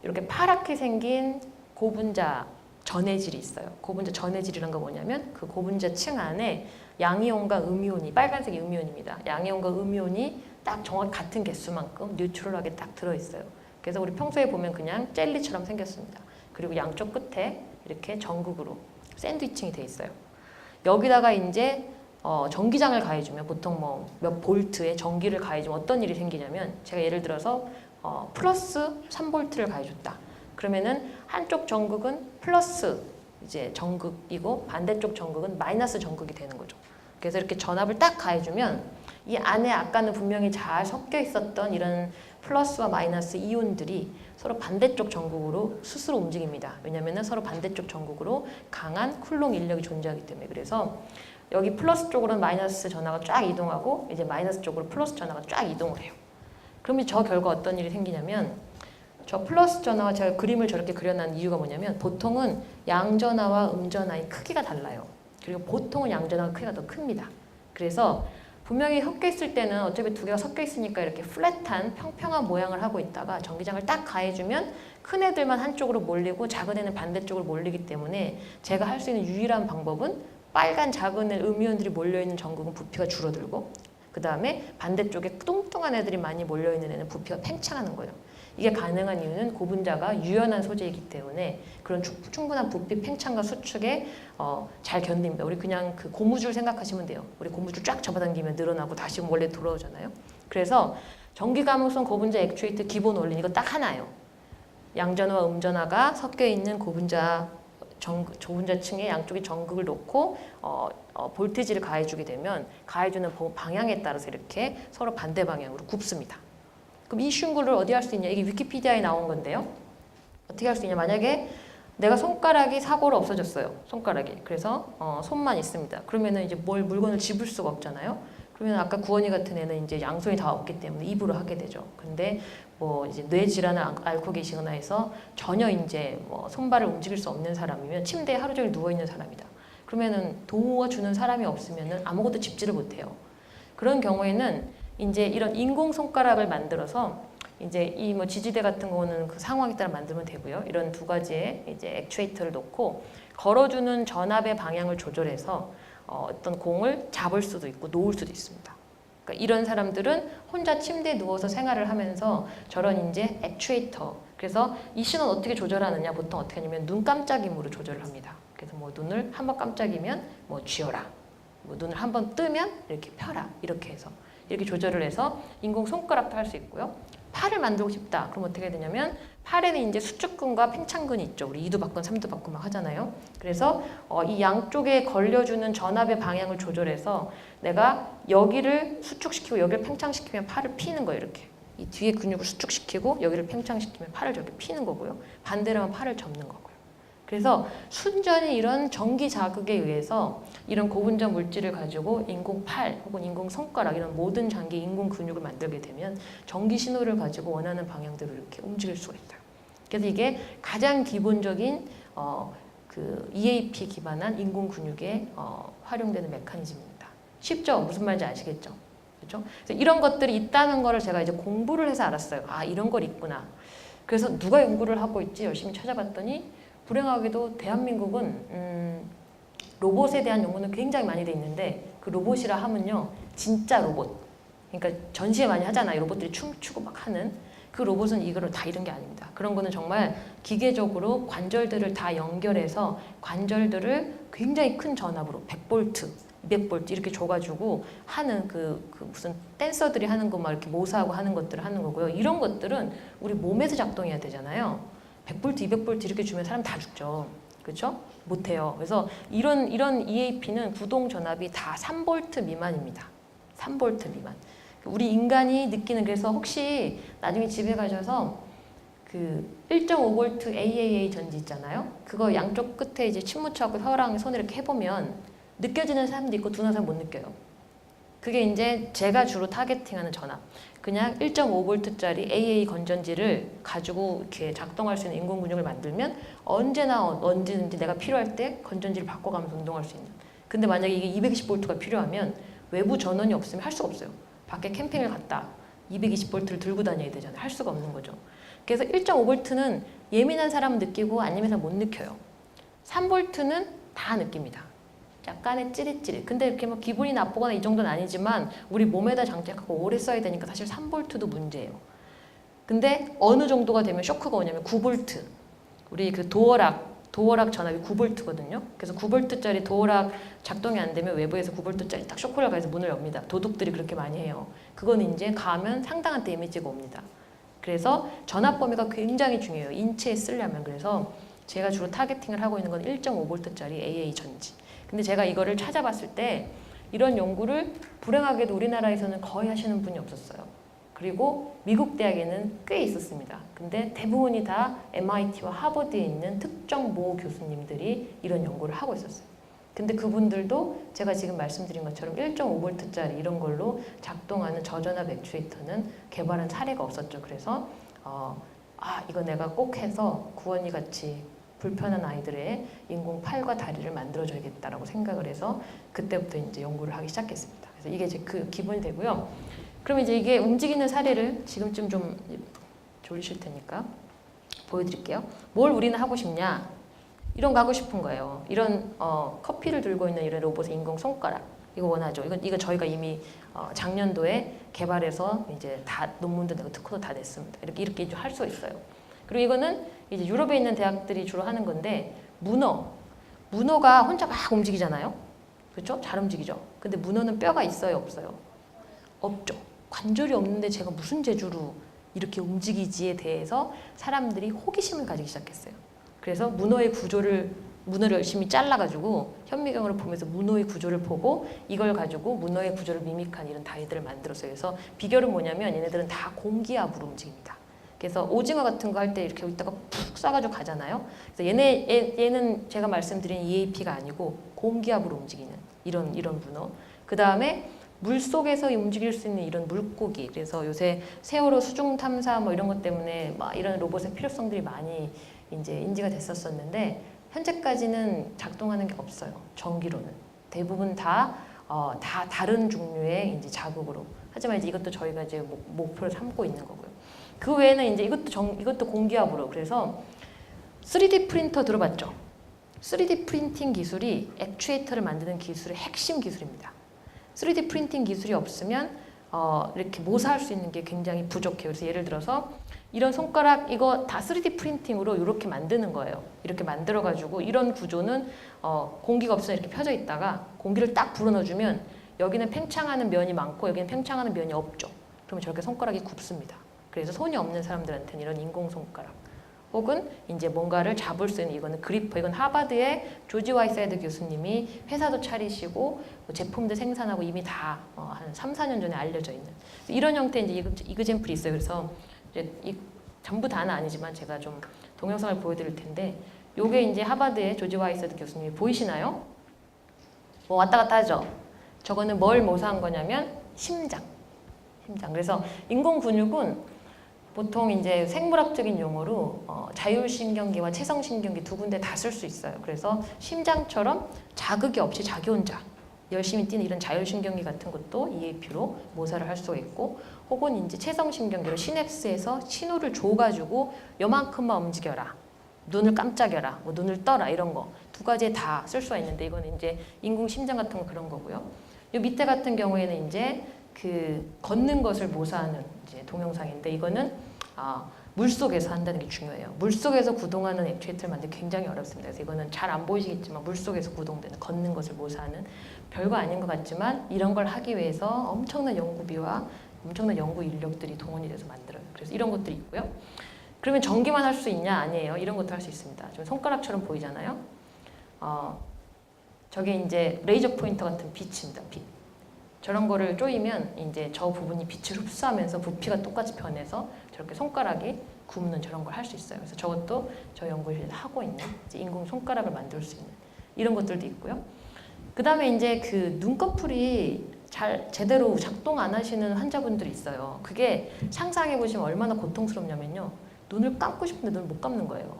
이렇게 파랗게 생긴 고분자 전해질이 있어요. 고분자 전해질이란 건 뭐냐면 그 고분자 층 안에 양이온과 음이온이, 빨간색이 음이온입니다. 양이온과 음이온이 딱 정확히 같은 개수만큼 뉴트럴하게 딱 들어있어요. 그래서 우리 평소에 보면 그냥 젤리처럼 생겼습니다. 그리고 양쪽 끝에 이렇게 전극으로 샌드위칭이 돼 있어요. 여기다가 이제 전기장을 가해주면, 보통 뭐 몇 볼트의 전기를 가해주면 어떤 일이 생기냐면, 제가 예를 들어서 플러스 3볼트를 가해줬다. 그러면은 한쪽 전극은 플러스 이제 전극이고 반대쪽 전극은 마이너스 전극이 되는 거죠. 그래서 이렇게 전압을 딱 가해주면 이 안에 아까는 분명히 잘 섞여 있었던 이런 플러스와 마이너스 이온들이 서로 반대쪽 전극으로 스스로 움직입니다. 왜냐하면 서로 반대쪽 전극으로 강한 쿨롱 인력이 존재하기 때문에. 그래서 여기 플러스 쪽으로는 마이너스 전하가 쫙 이동하고 이제 마이너스 쪽으로 플러스 전하가 쫙 이동을 해요. 그러면 저 결과 어떤 일이 생기냐면, 저 플러스 전하와 제가 그림을 저렇게 그려놓은 이유가 뭐냐면, 보통은 양전하와 음전하의 크기가 달라요. 그리고 보통은 양전하가 크기가 더 큽니다. 그래서 분명히 섞여 있을 때는 어차피 두 개가 섞여 있으니까 이렇게 플랫한 평평한 모양을 하고 있다가 전기장을 딱 가해주면 큰 애들만 한쪽으로 몰리고 작은 애는 반대쪽으로 몰리기 때문에 제가 할 수 있는 유일한 방법은 빨간 작은 애 음이온들이 몰려있는 전극은 부피가 줄어들고, 그 다음에 반대쪽에 뚱뚱한 애들이 많이 몰려있는 애는 부피가 팽창하는 거예요. 이게 가능한 이유는 고분자가 유연한 소재이기 때문에 그런 충분한 부피 팽창과 수축에 잘 견딥니다. 우리 그냥 그 고무줄 생각하시면 돼요. 우리 고무줄 쫙 잡아당기면 늘어나고 다시 원래 돌아오잖아요. 그래서 전기감응성 고분자 액추에이터 기본 원리는 이거 딱 하나예요. 양전하와 음전하가 섞여 있는 고분자 고분자층에 양쪽에 전극을 놓고 볼티지를 가해주게 되면 가해주는 방향에 따라서 이렇게 서로 반대 방향으로 굽습니다. 그럼 이 쉬운 거를 어디 할 수 있냐? 이게 위키피디아에 나온 건데요. 어떻게 할 수 있냐? 만약에 내가 손가락이 사고로 없어졌어요. 손가락이. 그래서 손만 있습니다. 그러면은 이제 물건을 집을 수가 없잖아요. 그러면 아까 구원이 같은 애는 이제 양손이 다 없기 때문에 입으로 하게 되죠. 근데 뭐 이제 뇌 질환을 앓고 계시거나 해서 전혀 이제 뭐 손발을 움직일 수 없는 사람이면 침대에 하루 종일 누워 있는 사람이다. 그러면은 도와주는 사람이 없으면은 아무것도 집지를 못해요. 그런 경우에는 이제 이런 인공 손가락을 만들어서 이제 이 뭐 지지대 같은 거는 그 상황에 따라 만들면 되고요. 이런 두 가지의 이제 액추에이터를 놓고 걸어주는 전압의 방향을 조절해서 어떤 공을 잡을 수도 있고 놓을 수도 있습니다. 그러니까 이런 사람들은 혼자 침대에 누워서 생활을 하면서 저런 이제 액추에이터, 그래서 이 신호는 어떻게 조절하느냐, 보통 어떻게 하냐면 눈 깜짝임으로 조절을 합니다. 그래서 뭐 눈을 한번 깜짝이면 뭐 쥐어라, 뭐 눈을 한번 뜨면 이렇게 펴라, 이렇게 해서 이렇게 조절을 해서 인공 손가락도 할 수 있고요. 팔을 만들고 싶다. 그럼 어떻게 되냐면 팔에는 이제 수축근과 팽창근이 있죠. 우리 2두 박근, 3두 박근 막 하잖아요. 그래서 이 양쪽에 걸려주는 전압의 방향을 조절해서 내가 여기를 수축시키고 여기를 팽창시키면 팔을 피는 거예요. 이렇게. 이 뒤에 근육을 수축시키고 여기를 팽창시키면 팔을 저렇게 피는 거고요. 반대로 하면 팔을 접는 거고요. 그래서 순전히 이런 전기 자극에 의해서 이런 고분자 물질을 가지고 인공 팔 혹은 인공 손가락 이런 모든 장기 인공 근육을 만들게 되면 전기 신호를 가지고 원하는 방향대로 이렇게 움직일 수가 있다. 그래서 이게 가장 기본적인 그 EAP 기반한 인공 근육에 활용되는 메커니즘입니다. 쉽죠? 무슨 말인지 아시겠죠? 그렇죠? 그래서 이런 것들이 있다는 거를 제가 이제 공부를 해서 알았어요. 아, 이런 걸 있구나. 그래서 누가 연구를 하고 있지? 열심히 찾아봤더니 불행하게도 대한민국은 로봇에 대한 연구는 굉장히 많이 돼 있는데 그 로봇이라 하면요 진짜 로봇, 그러니까 전시회 많이 하잖아요. 로봇들이 춤추고 막 하는 그 로봇은 이거를 다 이런 게 아닙니다. 그런 거는 정말 기계적으로 관절들을 다 연결해서 관절들을 굉장히 큰 전압으로 100V, 200V 이렇게 줘가지고 하는 그 무슨 댄서들이 하는 거 막 이렇게 모사하고 하는 것들을 하는 거고요. 이런 것들은 우리 몸에서 작동해야 되잖아요. 100V, 200V 이렇게 주면 사람 다 죽죠. 그렇죠? 못해요. 그래서 이런 EAP는 구동 전압이 다 3V 미만입니다. 3V 미만. 우리 인간이 느끼는, 그래서 혹시 나중에 집에 가셔서 그 1.5V AAA 전지 있잖아요. 그거 양쪽 끝에 이제 침 묻혀갖고 혀랑 손을 이렇게 해보면 느껴지는 사람도 있고 두는 사람 못 느껴요. 그게 이제 제가 주로 타겟팅하는 전압. 그냥 1.5V짜리 AA 건전지를 가지고 이렇게 작동할 수 있는 인공 근육을 만들면 언제든지 내가 필요할 때 건전지를 바꿔가면서 운동할 수 있는. 근데 만약에 이게 220V가 필요하면 외부 전원이 없으면 할 수가 없어요. 밖에 캠핑을 갔다 220V를 들고 다녀야 되잖아요. 할 수가 없는 거죠. 그래서 1.5V는 예민한 사람은 느끼고 안 예민한 사람은 못 느껴요. 3V는 다 느낍니다. 약간의 찌릿찌릿. 근데 이렇게 막 기분이 나쁘거나 이 정도는 아니지만 우리 몸에다 장착하고 오래 써야 되니까 사실 3V도 문제예요. 근데 어느 정도가 되면 쇼크가 오냐면 9V. 우리 그 도어락 전압이 9V거든요. 그래서 9V짜리 도어락 작동이 안 되면 외부에서 9V짜리 딱 쇼크를 가해서 문을 엽니다. 도둑들이 그렇게 많이 해요. 그건 이제 가면 상당한 데미지가 옵니다. 그래서 전압 범위가 굉장히 중요해요. 인체에 쓰려면. 그래서 제가 주로 타겟팅을 하고 있는 건 1.5V짜리 AA 전지. 근데 제가 이거를 찾아봤을 때 이런 연구를 불행하게도 우리나라에서는 거의 하시는 분이 없었어요. 그리고 미국 대학에는 꽤 있었습니다. 근데 대부분이 다 MIT와 하버드에 있는 특정 모 교수님들이 이런 연구를 하고 있었어요. 근데 그분들도 제가 지금 말씀드린 것처럼 1.5V짜리 이런 걸로 작동하는 저전압 액추에이터는 개발한 사례가 없었죠. 그래서 이거 내가 꼭 해서 구원이 같이 불편한 아이들의 인공 팔과 다리를 만들어줘야겠다라고 생각을 해서 그때부터 이제 연구를 하기 시작했습니다. 그래서 이게 이제 그 기본이 되고요. 그럼 이제 이게 움직이는 사례를 지금쯤 좀 졸리실 테니까 보여드릴게요. 뭘 우리는 하고 싶냐? 이런 거 하고 싶은 거예요. 이런 커피를 들고 있는 이런 로봇의 인공 손가락. 이거 원하죠. 이건 저희가 이미 작년도에 개발해서 이제 다 논문도 내고 특허도 다 냈습니다. 이렇게 할 수 있어요. 그리고 이거는 이제 유럽에 있는 대학들이 주로 하는 건데 문어가 혼자 막 움직이잖아요. 그렇죠? 잘 움직이죠. 근데 문어는 뼈가 있어요, 없어요? 없죠. 관절이 없는데 제가 무슨 재주로 이렇게 움직이지에 대해서 사람들이 호기심을 가지기 시작했어요. 그래서 문어의 구조를 열심히 잘라가지고 현미경으로 보면서 문어의 구조를 보고 이걸 가지고 문어의 구조를 미믹한 이런 다이들을 만들었어요. 그래서 비결은 뭐냐면 얘네들은 다 공기압으로 움직입니다. 그래서 오징어 같은 거 할 때 이렇게 여기다가 푹 쏴가지고 가잖아요. 그래서 얘는 제가 말씀드린 EAP가 아니고 공기압으로 움직이는 이런 문어. 그 다음에 물 속에서 움직일 수 있는 이런 물고기. 그래서 요새 세월호 수중 탐사 뭐 이런 것 때문에 막 이런 로봇의 필요성들이 많이 이제 인지가 됐었었는데 현재까지는 작동하는 게 없어요. 전기로는. 대부분 다 다 다른 종류의 이제 자극으로. 하지만 이제 이것도 저희가 이제 목표를 삼고 있는 거고요. 그 외에는 이제 이것도 공기압으로. 그래서 3D 프린터 들어봤죠? 3D 프린팅 기술이 액추에이터를 만드는 기술의 핵심 기술입니다. 3D 프린팅 기술이 없으면 이렇게 모사할 수 있는 게 굉장히 부족해요. 그래서 예를 들어서 이런 손가락 이거 다 3D 프린팅으로 이렇게 만드는 거예요. 이렇게 만들어가지고 이런 구조는 공기가 없으면 이렇게 펴져 있다가 공기를 딱 불어넣어주면 여기는 팽창하는 면이 많고 여기는 팽창하는 면이 없죠. 그러면 저렇게 손가락이 굽습니다. 그래서 손이 없는 사람들한테는 이런 인공 손가락 혹은 이제 뭔가를 잡을 수 있는 이거는 그리퍼. 이건 하버드의 조지 와이사이드 교수님이 회사도 차리시고 제품도 생산하고 이미 다 한 3, 4년 전에 알려져 있는 이런 형태의 이제 이그젠플이 있어요. 그래서 이제 전부 다는 아니지만 제가 좀 동영상을 보여드릴 텐데 요게 이제 하버드의 조지 와이사이드 교수님이 보이시나요? 뭐 왔다 갔다 하죠. 저거는 뭘 모사한 거냐면 심장. 그래서 인공 근육은 보통 이제 생물학적인 용어로 자율신경계와 체성신경계 두 군데 다 쓸 수 있어요. 그래서 심장처럼 자극이 없이 자기 혼자 열심히 뛰는 이런 자율신경계 같은 것도 EAP로 모사를 할 수가 있고 혹은 이제 체성신경계로 시냅스에서 신호를 줘가지고 요만큼만 움직여라. 눈을 깜짝여라. 뭐 눈을 떠라. 이런 거 두 가지에 다 쓸 수가 있는데 이거는 이제 인공심장 같은 거 그런 거고요. 요 밑에 같은 경우에는 이제 그 걷는 것을 모사하는 이제 동영상인데 이거는 물속에서 한다는 게 중요해요. 물속에서 구동하는 액추에이터를 만들기 굉장히 어렵습니다. 그래서 이거는 잘 안 보이시겠지만 물속에서 구동되는 걷는 것을 모사하는 별거 아닌 것 같지만 이런 걸 하기 위해서 엄청난 연구비와 엄청난 연구 인력들이 동원이 돼서 만들어요. 그래서 이런 것들이 있고요. 그러면 전기만 할 수 있냐? 아니에요. 이런 것도 할 수 있습니다. 좀 손가락처럼 보이잖아요. 저게 이제 레이저 포인터 같은 빛입니다. 빛. 저런 거를 쪼이면 이제 저 부분이 빛을 흡수하면서 부피가 똑같이 변해서 저렇게 손가락이 굽는 저런 걸 할 수 있어요. 그래서 저것도 저 연구실에서 하고 있는 이제 인공 손가락을 만들 수 있는 이런 것들도 있고요. 그 다음에 이제 그 눈꺼풀이 제대로 작동 안 하시는 환자분들이 있어요. 그게 상상해 보시면 얼마나 고통스럽냐면요. 눈을 감고 싶은데 눈을 못 감는 거예요.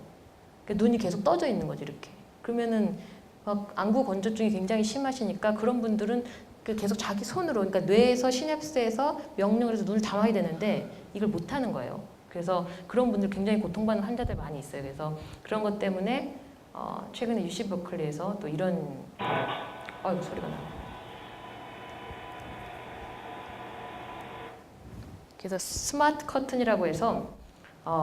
그러니까 눈이 계속 떠져 있는 거지 이렇게. 그러면은 막 안구 건조증이 굉장히 심하시니까 그런 분들은 계속 자기 손으로 그러니까 뇌에서 시냅스에서 명령을 해서 눈을 감아야 되는데 이걸 못 하는 거예요. 그래서 그런 분들 굉장히 고통받는 환자들 많이 있어요. 그래서 그런 것 때문에 최근에 UC 버클리에서 또 이런 아이고 소리가 나네. 그래서 스마트 커튼이라고 해서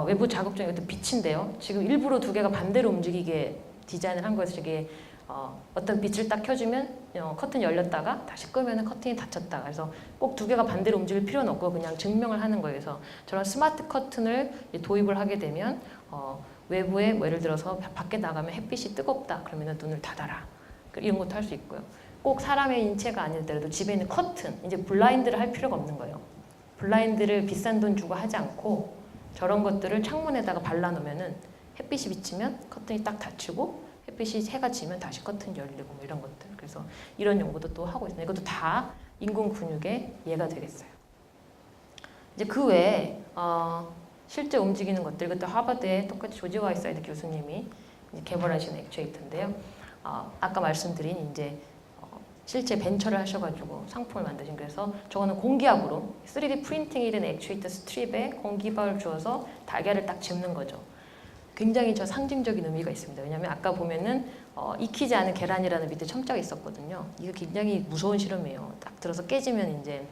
외부 자극 중에 빛인데요. 지금 일부러 두 개가 반대로 움직이게 디자인을 한 거여서 이게 어떤 빛을 딱 켜주면 커튼이 열렸다가 다시 끄면 커튼이 닫혔다. 그래서 꼭 두 개가 반대로 움직일 필요는 없고 그냥 증명을 하는 거예요. 그래서 저런 스마트 커튼을 도입을 하게 되면 외부에 뭐 예를 들어서 밖에 나가면 햇빛이 뜨겁다. 그러면 눈을 닫아라. 이런 것도 할 수 있고요. 꼭 사람의 인체가 아니더라도 집에 있는 커튼, 이제 블라인드를 할 필요가 없는 거예요. 블라인드를 비싼 돈 주고 하지 않고 저런 것들을 창문에다가 발라놓으면은 햇빛이 비치면 커튼이 딱 닫히고 햇빛이 해가 지면 다시 커튼이 열리고 뭐 이런 것들. 그래서 이런 연구도 또 하고 있습니다. 이것도 다 인공 근육의 예가 되겠어요. 이제 그 외에 실제 움직이는 것들, 이것도 하버드의 똑같이 조지 와이사이드 교수님이 이제 개발하신 액추에이터인데요. 아까 말씀드린 이제 실제 벤처를 하셔가지고 상품을 만드신 그래서 저거는 공기압으로 3D 프린팅이 된 액추에이터 스트립에 공기압을 주어서 달걀을 딱 집는 거죠. 굉장히 저 상징적인 의미가 있습니다. 왜냐하면 아까 보면은 익히지 않은 계란이라는 밑에 첨자가 있었거든요. 이거 굉장히 무서운 실험이에요. 딱 들어서 깨지면 이제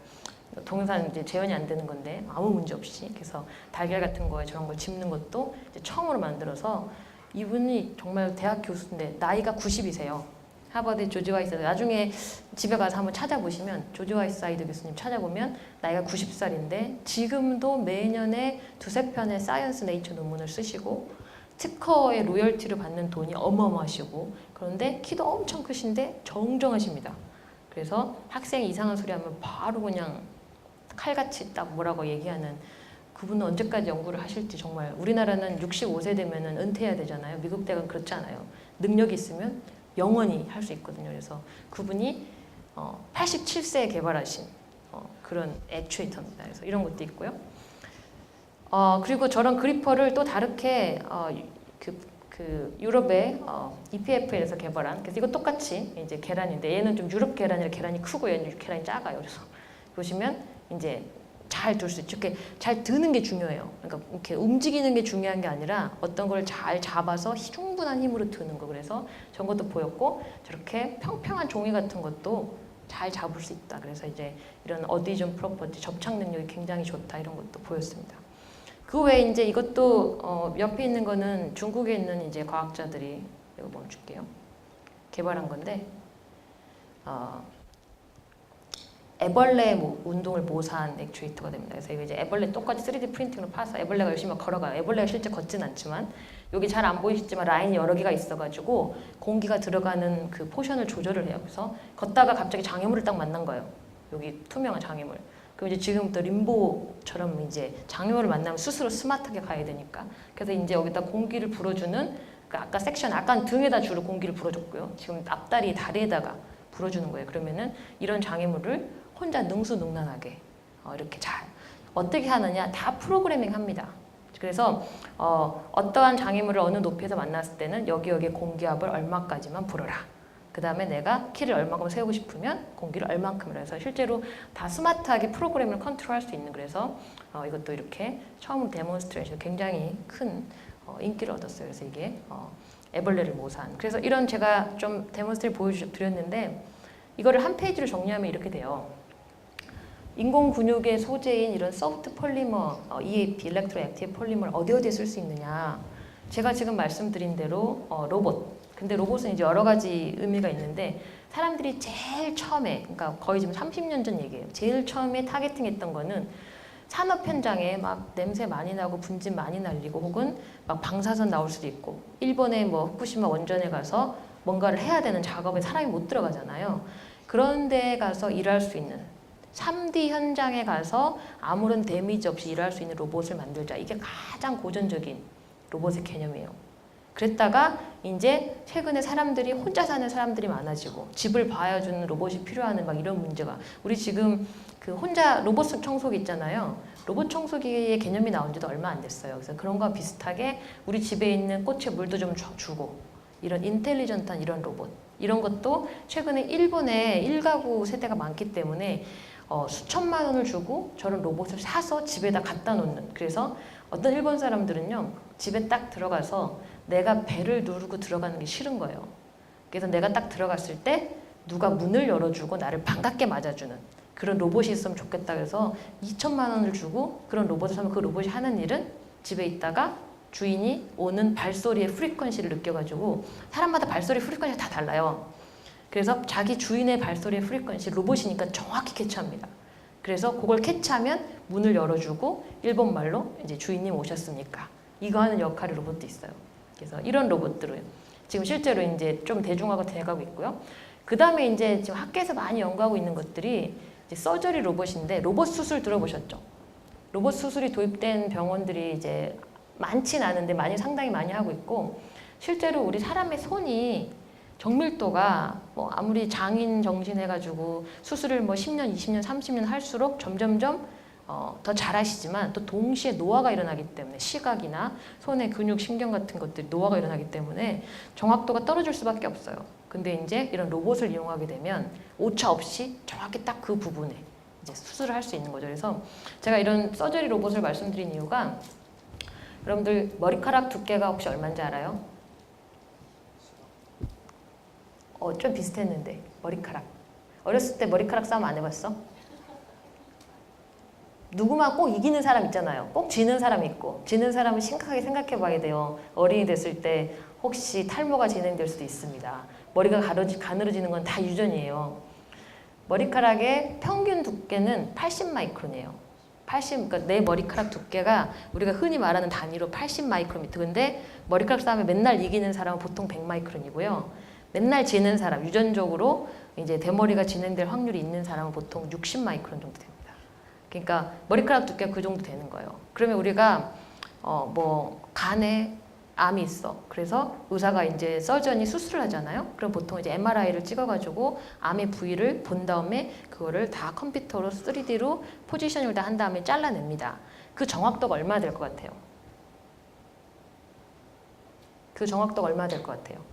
동영상 이제 재현이 안 되는 건데 아무 문제 없이 그래서 달걀 같은 거에 저런 걸 집는 것도 이제 처음으로 만들어서 이분이 정말 대학 교수인데 나이가 90이세요. 하버드 조지 와이사이드 나중에 집에 가서 한번 찾아보시면 조지 와이사이드 교수님 찾아보면 나이가 90살인데 지금도 매년에 두세 편의 사이언스 네이처 논문을 쓰시고 특허의 로열티를 받는 돈이 어마어마하시고 그런데 키도 엄청 크신데 정정하십니다. 그래서 학생이 이상한 소리 하면 바로 그냥 칼같이 딱 뭐라고 얘기하는 그분은 언제까지 연구를 하실지 정말 우리나라는 65세 되면은 은퇴해야 되잖아요. 미국 대학은 그렇지 않아요. 능력이 있으면 영원히 할 수 있거든요. 그래서 그분이 87세에 개발하신 그런 액추에이터입니다. 그래서 이런 것도 있고요. 그리고 저런 그리퍼를 또 다르게 그 그 유럽의 EPFL에서 개발한, 그래서 이거 똑같이 이제 계란인데 얘는 좀 유럽 계란이라 계란이 크고 얘는 계란이 작아요. 그래서 보시면 이제 잘 둘 수 있죠. 이렇게 잘 드는 게 중요해요. 그러니까 이렇게 움직이는 게 중요한 게 아니라 어떤 걸 잘 잡아서 충분한 힘으로 드는 거. 그래서 저런 것도 보였고, 저렇게 평평한 종이 같은 것도 잘 잡을 수 있다. 그래서 이제 이런 어디전 프로퍼티, 접착 능력이 굉장히 좋다, 이런 것도 보였습니다. 그 외에 이제 이것도 옆에 있는 거는 중국에 있는 이제 과학자들이, 이거 멈출게요, 개발한 건데, 애벌레 운동을 모사한 액추에이터가 됩니다. 그래서 이거 이제 애벌레 똑같이 3D 프린팅으로 파서 애벌레가 열심히 걸어가요. 애벌레가 실제 걷진 않지만, 여기 잘 안 보이시지만 라인이 여러 개가 있어가지고 공기가 들어가는 그 포션을 조절을 해요. 그래서 걷다가 갑자기 장애물을 딱 만난 거예요. 여기 투명한 장애물. 그럼 이제 지금부터 림보처럼 이제 장애물을 만나면 스스로 스마트하게 가야 되니까. 그래서 이제 여기다 공기를 불어주는, 그 아까 섹션, 아까 등에다 주로 공기를 불어줬고요. 지금 앞다리, 다리에다가 불어주는 거예요. 그러면은 이런 장애물을 혼자 능수능란하게 이렇게 잘 어떻게 하느냐, 다 프로그래밍 합니다. 그래서 어떠한 장애물을 어느 높이에서 만났을 때는 여기에 공기압을 얼마까지만 불어라. 그 다음에 내가 키를 얼마큼 세우고 싶으면 공기를 얼만큼을 해서 실제로 다 스마트하게 프로그램을 컨트롤할 수 있는, 그래서 이것도 이렇게 처음 데몬스트레이션 굉장히 큰 인기를 얻었어요. 그래서 이게 애벌레를 모사한. 그래서 이런 제가 좀 데몬스트레이션 보여드렸는데, 이거를 한 페이지로 정리하면 이렇게 돼요. 인공 근육의 소재인 이런 소프트 폴리머, EAP, 일렉트로 액티브 폴리머를 어디에 쓸 수 있느냐. 제가 지금 말씀드린 대로 로봇. 근데 로봇은 이제 여러 가지 의미가 있는데, 사람들이 제일 처음에, 그러니까 거의 지금 30년 전 얘기예요. 제일 처음에 타겟팅했던 거는 산업 현장에 막 냄새 많이 나고 분진 많이 날리고 혹은 막 방사선 나올 수도 있고, 일본의 뭐 후쿠시마 원전에 가서 뭔가를 해야 되는 작업에 사람이 못 들어가잖아요. 그런 데 가서 일할 수 있는, 3D 현장에 가서 아무런 데미지 없이 일할 수 있는 로봇을 만들자. 이게 가장 고전적인 로봇의 개념이에요. 그랬다가 이제 최근에 사람들이 혼자 사는 사람들이 많아지고 집을 봐주는 로봇이 필요하는 막 이런 문제가, 우리 지금 그 혼자 로봇 청소기 있잖아요. 로봇 청소기의 개념이 나온 지도 얼마 안 됐어요. 그래서 그런 거와 비슷하게 우리 집에 있는 꽃에 물도 좀 주고, 이런 인텔리전트한 이런 로봇, 이런 것도 최근에 일본에 1가구 세대가 많기 때문에 수천만 원을 주고 저런 로봇을 사서 집에다 갖다 놓는. 그래서 어떤 일본 사람들은요, 집에 딱 들어가서 내가 벨을 누르고 들어가는 게 싫은 거예요. 그래서 내가 딱 들어갔을 때 누가 문을 열어주고 나를 반갑게 맞아주는 그런 로봇이 있으면 좋겠다. 그래서 2천만 원을 주고 그런 로봇을 사면 그 로봇이 하는 일은 집에 있다가 주인이 오는 발소리의 프리퀀시를 느껴가지고, 사람마다 발소리 프리퀀시가 다 달라요. 그래서 자기 주인의 발소리의 프리퀀시 로봇이니까 정확히 캐치합니다. 그래서 그걸 캐치하면 문을 열어주고 일본말로 이제 주인님 오셨습니까? 이거 하는 역할의 로봇도 있어요. 그래서 이런 로봇들은 지금 실제로 이제 좀 대중화가 돼가고 있고요. 그 다음에 이제 지금 학계에서 많이 연구하고 있는 것들이 이제 서저리 로봇인데, 로봇 수술 들어보셨죠? 로봇 수술이 도입된 병원들이 이제 많진 않은데 상당히 많이 하고 있고, 실제로 우리 사람의 손이 정밀도가 뭐 아무리 장인 정신 해가지고 수술을 뭐 10년, 20년, 30년 할수록 점점점 더 잘하시지만 또 동시에 노화가 일어나기 때문에, 시각이나 손의 근육, 신경 같은 것들이 노화가 일어나기 때문에 정확도가 떨어질 수밖에 없어요. 근데 이제 이런 로봇을 이용하게 되면 오차 없이 정확히 딱 그 부분에 이제 수술을 할 수 있는 거죠. 그래서 제가 이런 서저리 로봇을 말씀드린 이유가, 여러분들 머리카락 두께가 혹시 얼마인지 알아요? 좀 비슷했는데. 머리카락. 어렸을 때 머리카락 싸움 안 해봤어? 누구만 꼭 이기는 사람 있잖아요. 꼭 지는 사람 있고, 지는 사람은 심각하게 생각해 봐야 돼요. 어린이 됐을 때 혹시 탈모가 진행될 수도 있습니다. 머리가 가늘어지는 건 다 유전이에요. 머리카락의 평균 두께는 80 마이크론이에요. 80, 그러니까 내 머리카락 두께가 우리가 흔히 말하는 단위로 80 마이크로미터. 근데 머리카락 싸움에 맨날 이기는 사람은 보통 100 마이크론이고요. 맨날 지는 사람, 유전적으로 이제 대머리가 진행될 확률이 있는 사람은 보통 60 마이크론 정도 됩니다. 그러니까 머리카락 두께가 그 정도 되는 거예요. 그러면 우리가 뭐 간에 암이 있어. 그래서 의사가 이제 서전이 수술을 하잖아요. 그럼 보통 이제 MRI를 찍어가지고 암의 부위를 본 다음에 그거를 다 컴퓨터로 3D로 포지셔닝을 다 한 다음에 잘라냅니다. 그 정확도가 얼마나 될 것 같아요? 그 정확도가 얼마 될 것 같아요?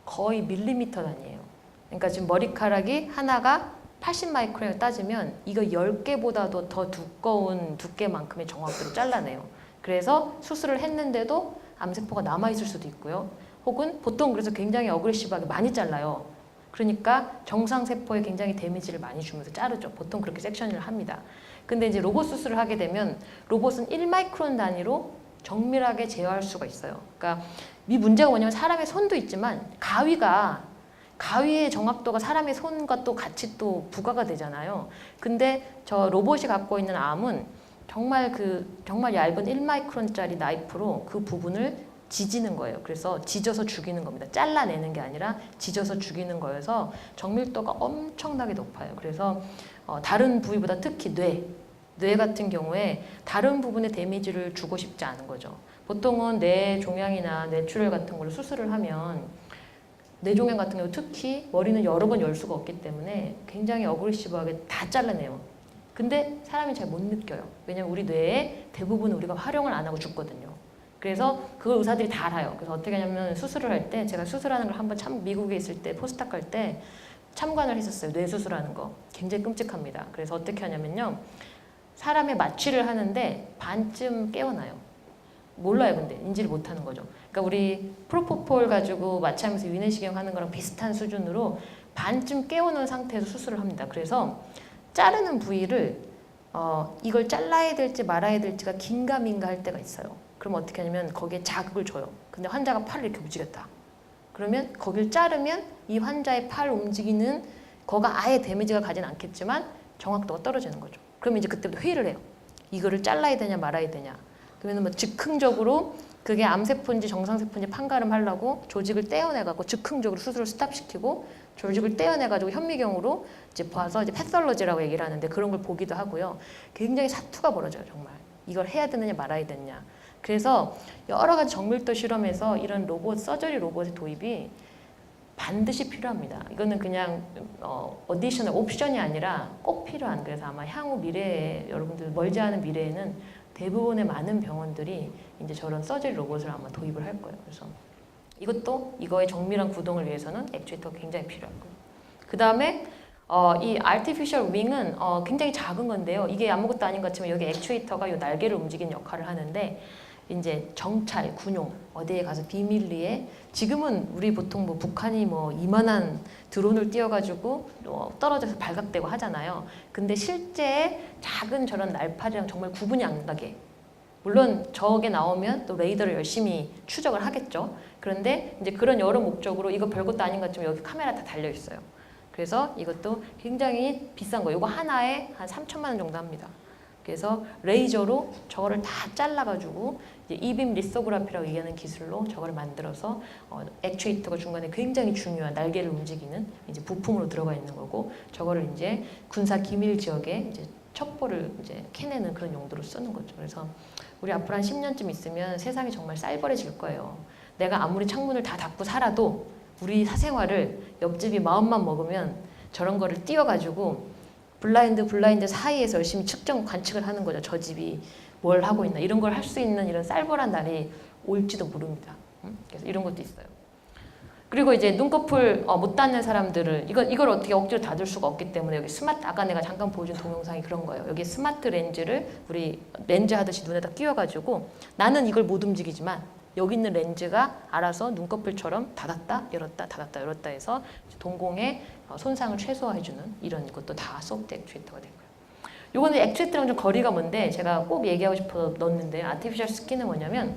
거의 밀리미터 단위예요. 그러니까 지금 머리카락이 하나가 80 마이크론을 따지면 이거 10개보다도 더 두꺼운 두께만큼의 정확도로 잘라내요. 그래서 수술을 했는데도 암세포가 남아있을 수도 있고요. 혹은 보통 그래서 굉장히 어그레시브하게 많이 잘라요. 그러니까 정상세포에 굉장히 데미지를 많이 주면서 자르죠. 보통 그렇게 섹션을 합니다. 근데 이제 로봇 수술을 하게 되면 로봇은 1마이크론 단위로 정밀하게 제어할 수가 있어요. 그러니까 이 문제가 뭐냐면 사람의 손도 있지만 가위의 정확도가 사람의 손과 또 같이 또 부과가 되잖아요. 근데 저 로봇이 갖고 있는 암은 정말 정말 얇은 1마이크론짜리 나이프로 그 부분을 지지는 거예요. 그래서 지져서 죽이는 겁니다. 잘라내는 게 아니라 지져서 죽이는 거여서 정밀도가 엄청나게 높아요. 그래서 다른 부위보다 특히 뇌 같은 경우에 다른 부분에 데미지를 주고 싶지 않은 거죠. 보통은 뇌 종양이나 뇌출혈 같은 걸로 수술을 하면 뇌종양 같은 경우 특히 머리는 여러 번 열 수가 없기 때문에 굉장히 어그레시브하게 다 잘라내요. 근데 사람이 잘 못 느껴요. 왜냐면 우리 뇌에 대부분 우리가 활용을 안 하고 죽거든요. 그래서 그걸 의사들이 다 알아요. 그래서 어떻게 하냐면 수술을 할 때 제가 수술하는 걸 한번 미국에 있을 때 포스닥 할 때 참관을 했었어요. 뇌 수술하는 거. 굉장히 끔찍합니다. 그래서 어떻게 하냐면요. 사람의 마취를 하는데 반쯤 깨어나요. 몰라요, 근데 인지를 못하는 거죠. 그러니까 우리 프로포폴 가지고 마취하면서 위내시경 하는 거랑 비슷한 수준으로 반쯤 깨어놓은 상태에서 수술을 합니다. 그래서 자르는 부위를 이걸 잘라야 될지 말아야 될지가 긴가민가 할 때가 있어요. 그럼 어떻게 하냐면 거기에 자극을 줘요. 근데 환자가 팔을 이렇게 움직였다. 그러면 거길 자르면 이 환자의 팔 움직이는 거가 아예 데미지가 가진 않겠지만 정확도가 떨어지는 거죠. 그러면 이제 그때부터 회의를 해요. 이거를 잘라야 되냐 말아야 되냐. 그러면 뭐 즉흥적으로 그게 암세포인지 정상세포인지 판가름하려고 조직을 떼어내갖고 즉흥적으로 수술을 스탑시키고 조직을 떼어내가지고 현미경으로 이제 봐서 이제 패설러지라고 얘기를 하는데 그런 걸 보기도 하고요. 굉장히 사투가 벌어져요, 정말. 이걸 해야 되느냐 말아야 되느냐. 그래서 여러 가지 정밀도 실험에서 이런 서저리 로봇의 도입이 반드시 필요합니다. 이거는 그냥 어디셔널 옵션이 아니라 꼭 필요한. 그래서 아마 향후 미래에 여러분들 멀지 않은 미래에는 대부분의 많은 병원들이 이제 저런 서저리 로봇을 아마 도입을 할 거예요. 그래서 이거의 정밀한 구동을 위해서는 액추에이터가 굉장히 필요하고요. 그 다음에 이 artificial wing은 굉장히 작은 건데요. 이게 아무것도 아닌 것 같지만 여기 액추에이터가 이 날개를 움직이는 역할을 하는데 이제 정찰, 군용 어디에 가서 비밀리에 지금은 우리 보통 뭐 북한이 뭐 이만한 드론을 띄워가지고 떨어져서 발각되고 하잖아요. 근데 실제 작은 저런 날파리랑 정말 구분이 안 가게. 물론 저게 나오면 또 레이더를 열심히 추적을 하겠죠. 그런데 이제 그런 여러 목적으로 이거 별것도 아닌 것 같지만 여기 카메라 다 달려 있어요. 그래서 이것도 굉장히 비싼 거예요. 이거 하나에 한 3천만 원 정도 합니다. 그래서 레이저로 저거를 다 잘라가지고 이제 이빔 리소그라피라고 얘기하는 기술로 저걸 만들어서 액추에이터가 중간에 굉장히 중요한 날개를 움직이는 이제 부품으로 들어가 있는 거고 저거를 이제 군사 기밀 지역에 이제 첩보를 이제 캐내는 그런 용도로 쓰는 거죠. 그래서 우리 앞으로 한 10년쯤 있으면 세상이 정말 쌀벌해질 거예요. 내가 아무리 창문을 다 닫고 살아도 우리 사생활을 옆집이 마음만 먹으면 저런 거를 띄워가지고 블라인드 사이에서 열심히 관측을 하는 거죠. 저 집이 뭘 하고 있나 이런 걸 할 수 있는 이런 쌀벌한 날이 올지도 모릅니다. 그래서 이런 것도 있어요. 그리고 이제 눈꺼풀 못 닫는 사람들을 이걸 어떻게 억지로 닫을 수가 없기 때문에 여기 아까 내가 잠깐 보여준 동영상이 그런 거예요. 여기 스마트 렌즈를 우리 렌즈 하듯이 눈에다 끼워가지고 나는 이걸 못 움직이지만 여기 있는 렌즈가 알아서 눈꺼풀처럼 닫았다 열었다 닫았다 열었다 해서 동공의 손상을 최소화해주는 이런 것도 다 소프트 액추에이터가 되고요. 요거는 액추에이터랑 좀 거리가 먼데 제가 꼭 얘기하고 싶어서 넣었는데 아티피셜 스킨은 뭐냐면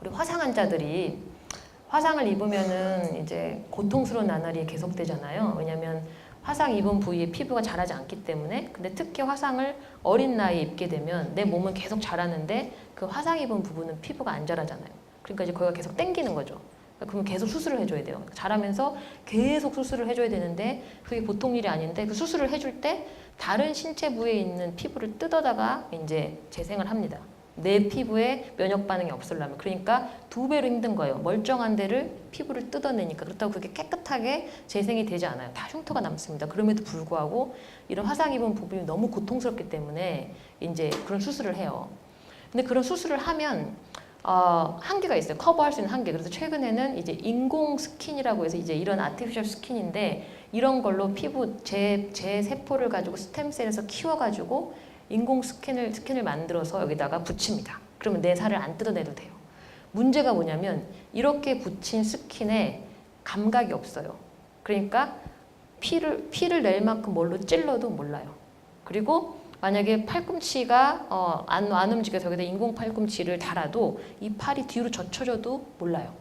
우리 화상 환자들이 화상을 입으면은 이제 고통스러운 나날이 계속되잖아요. 왜냐하면 화상 입은 부위에 피부가 자라지 않기 때문에. 근데 특히 화상을 어린 나이에 입게 되면 내 몸은 계속 자라는데 그 화상 입은 부분은 피부가 안 자라잖아요. 그러니까 이제 거기가 계속 땡기는 거죠. 그러면 계속 수술을 해줘야 돼요. 자라면서 계속 수술을 해줘야 되는데 그게 보통 일이 아닌데 그 수술을 해줄 때 다른 신체 부위에 있는 피부를 뜯어다가 이제 재생을 합니다. 내 피부에 면역 반응이 없으려면. 그러니까 2배로 힘든 거예요. 멀쩡한 데를 피부를 뜯어내니까. 그렇다고 그게 깨끗하게 재생이 되지 않아요. 다 흉터가 남습니다. 그럼에도 불구하고 이런 화상 입은 부분이 너무 고통스럽기 때문에 이제 그런 수술을 해요. 근데 그런 수술을 하면 한계가 있어요. 커버할 수 있는 한계. 그래서 최근에는 이제 인공 스킨이라고 해서 이제 이런 아티피셜 스킨인데 이런 걸로 피부 제 세포를 가지고 스템셀에서 키워가지고 인공 스킨을 만들어서 여기다가 붙입니다. 그러면 내 살을 안 뜯어내도 돼요. 문제가 뭐냐면 이렇게 붙인 스킨에 감각이 없어요. 그러니까 피를 낼 만큼 뭘로 찔러도 몰라요. 그리고 만약에 팔꿈치가 안 움직여서 여기다 인공 팔꿈치를 달아도 이 팔이 뒤로 젖혀져도 몰라요.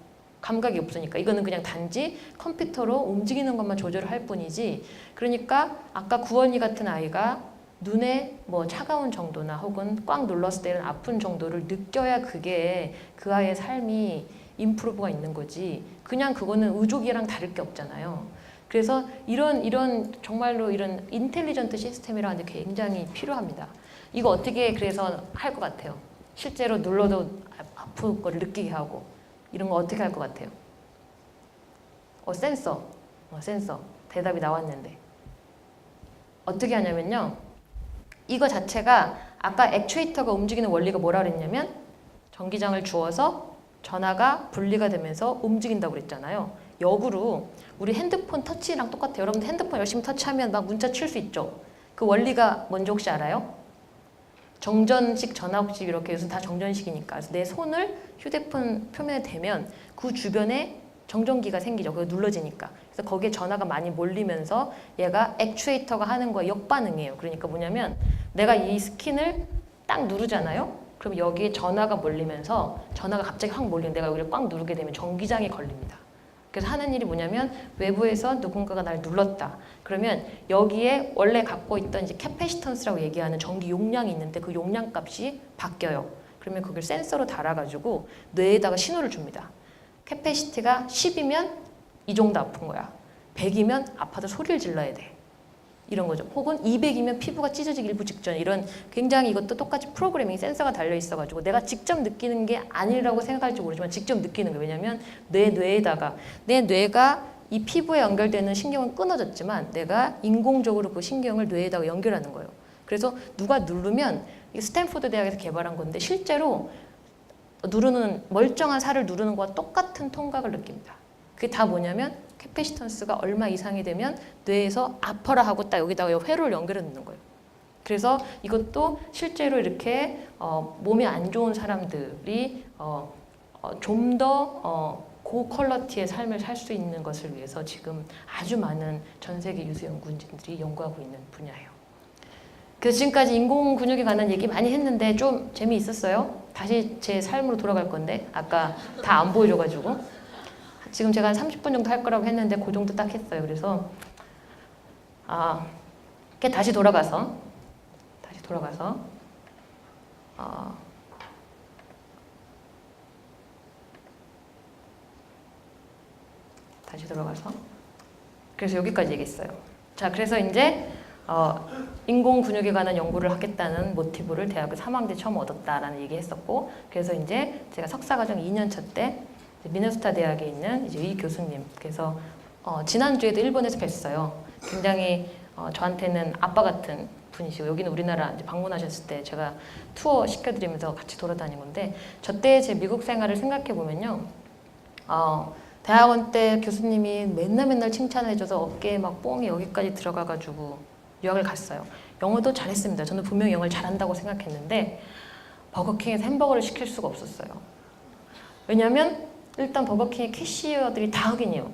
감각이 없으니까. 이거는 그냥 단지 컴퓨터로 움직이는 것만 조절을 할 뿐이지. 그러니까 아까 구원이 같은 아이가 눈에 뭐 차가운 정도나 혹은 꽉 눌렀을 때는 아픈 정도를 느껴야 그게 그 아이의 삶이 임프루브가 있는 거지. 그냥 그거는 의족이랑 다를 게 없잖아요. 그래서 이런 정말로 이런 인텔리전트 시스템이라는 게 굉장히 필요합니다. 이거 어떻게 그래서 할 것 같아요? 실제로 눌러도 아픈 걸 느끼게 하고 이런 거 어떻게 할 것 같아요? 센서. 센서. 대답이 나왔는데. 어떻게 하냐면요. 이거 자체가 아까 액추에이터가 움직이는 원리가 뭐라 그랬냐면 전기장을 주어서 전하가 분리가 되면서 움직인다고 그랬잖아요. 역으로 우리 핸드폰 터치랑 똑같아요. 여러분들 핸드폰 열심히 터치하면 막 문자 칠 수 있죠. 그 원리가 뭔지 혹시 알아요? 정전식, 전압식 이렇게 요즘 다 정전식이니까. 그래서 내 손을 휴대폰 표면에 대면 그 주변에 정전기가 생기죠. 그거 눌러지니까. 그래서 거기에 전하가 많이 몰리면서 얘가 액추에이터가 하는 거에 역반응이에요. 그러니까 뭐냐면 내가 이 스킨을 딱 누르잖아요. 그럼 여기에 전하가 몰리면서 전하가 갑자기 확 몰리면 내가 여기를 꽉 누르게 되면 전기장이 걸립니다. 그래서 하는 일이 뭐냐면 외부에서 누군가가 날 눌렀다. 그러면 여기에 원래 갖고 있던 이제 캐패시턴스라고 얘기하는 전기 용량이 있는데 그 용량 값이 바뀌어요. 그러면 그걸 센서로 달아가지고 뇌에다가 신호를 줍니다. 캐패시티가 10이면 이 정도 아픈 거야. 100이면 아파서 소리를 질러야 돼. 이런 거죠. 혹은 200이면 피부가 찢어지기 일부 직전. 이런 굉장히 이것도 똑같이 프로그래밍 센서가 달려 있어가지고 내가 직접 느끼는 게 아니라고 생각할지 모르지만 직접 느끼는 거예요. 왜냐하면 내 뇌에다가 내 뇌가 이 피부에 연결되는 신경은 끊어졌지만 내가 인공적으로 그 신경을 뇌에다가 연결하는 거예요. 그래서 누가 누르면 스탠포드 대학에서 개발한 건데 실제로 누르는 멀쩡한 살을 누르는 것과 똑같은 통각을 느낍니다. 그게 다 뭐냐면 캐패시턴스가 얼마 이상이 되면 뇌에서 아파라 하고 딱 여기다가 회로를 연결해 놓는 거예요. 그래서 이것도 실제로 이렇게 몸이 안 좋은 사람들이 좀 더 고퀄러티의 삶을 살 수 있는 것을 위해서 지금 아주 많은 전 세계 유수 연구진들이 연구하고 있는 분야예요. 그래서 지금까지 인공 근육에 관한 얘기 많이 했는데 좀 재미있었어요? 다시 제 삶으로 돌아갈 건데 아까 다 안 보여줘가지고 지금 제가 한 30분 정도 할 거라고 했는데 그 정도 딱 했어요. 그래서 다시 돌아가서 그래서 여기까지 얘기했어요. 자, 그래서 이제 인공 근육에 관한 연구를 하겠다는 모티브를 대학교 3학년 때 처음 얻었다라는 얘기했었고, 그래서 이제 제가 석사과정 2년차 때 미네소타 대학에 있는 이제 이 교수님, 그래서 지난주에도 일본에서 뵀어요. 굉장히 저한테는 아빠 같은 분이시고 여기는 우리나라 이제 방문하셨을 때 제가 투어 시켜드리면서 같이 돌아다닌 건데 저 때 제 미국 생활을 생각해 보면요. 대학원 때 교수님이 맨날 칭찬을 해줘서 어깨에 막 뽕이 여기까지 들어가가지고 유학을 갔어요. 영어도 잘했습니다. 저는 분명히 영어를 잘한다고 생각했는데 버거킹에서 햄버거를 시킬 수가 없었어요. 왜냐하면 일단 버거킹의 캐시어들이 다 흑인이에요.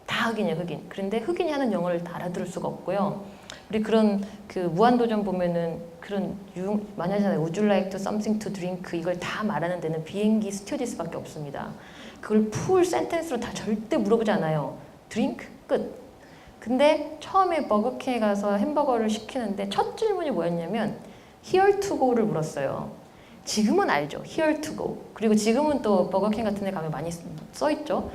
다 흑인이에요, 흑인. 그런데 흑인이 하는 영어를 다 알아들을 수가 없고요. 우리 그런 그 무한도전 보면은 그런 많이 하잖아요. Would you like to something to drink? 이걸 다 말하는 데는 비행기 스튜어디스밖에 없습니다. 그걸 풀 센텐스로 다 절대 물어보지 않아요. drink? 끝. 근데 처음에 버거킹에 가서 햄버거를 시키는데 첫 질문이 뭐였냐면 here to go를 물었어요. 지금은 알죠. here to go. 그리고 지금은 또 버거킹 같은 데 가면 많이 써있죠.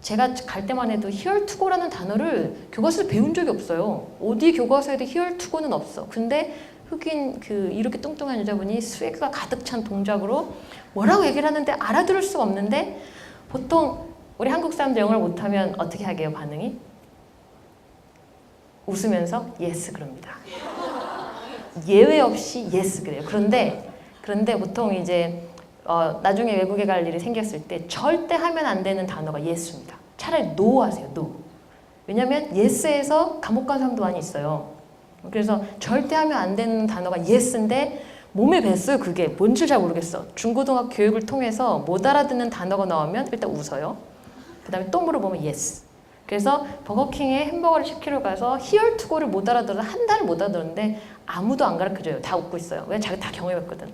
제가 갈 때만 해도 here to go라는 단어를 교과서에 배운 적이 없어요. 어디 교과서에도 here to go는 없어. 근데 흑인 이렇게 뚱뚱한 여자분이 스웨그가 가득 찬 동작으로 뭐라고 얘기를 하는데 알아들을 수가 없는데 보통 우리 한국 사람들 영어를 못하면 어떻게 하게요, 반응이? 웃으면서 yes 그럽니다. 예외 없이 yes 그래요. 그런데 보통 이제 나중에 외국에 갈 일이 생겼을 때 절대 하면 안 되는 단어가 yes입니다. 차라리 no 하세요. no. 왜냐면 yes에서 감옥 간 사람도 많이 있어요. 그래서 절대 하면 안 되는 단어가 yes인데 몸에 뱄어요. 그게 뭔지 잘 모르겠어. 중고등학교 교육을 통해서 못 알아듣는 단어가 나오면 일단 웃어요. 그 다음에 또 물어보면 yes. 그래서 버거킹에 햄버거를 시키러 가서 here to go를 못 알아들어서 한 달을 못 알아들었는데 아무도 안 가르쳐줘요. 다 웃고 있어요. 왜? 자기 다 경험해봤거든.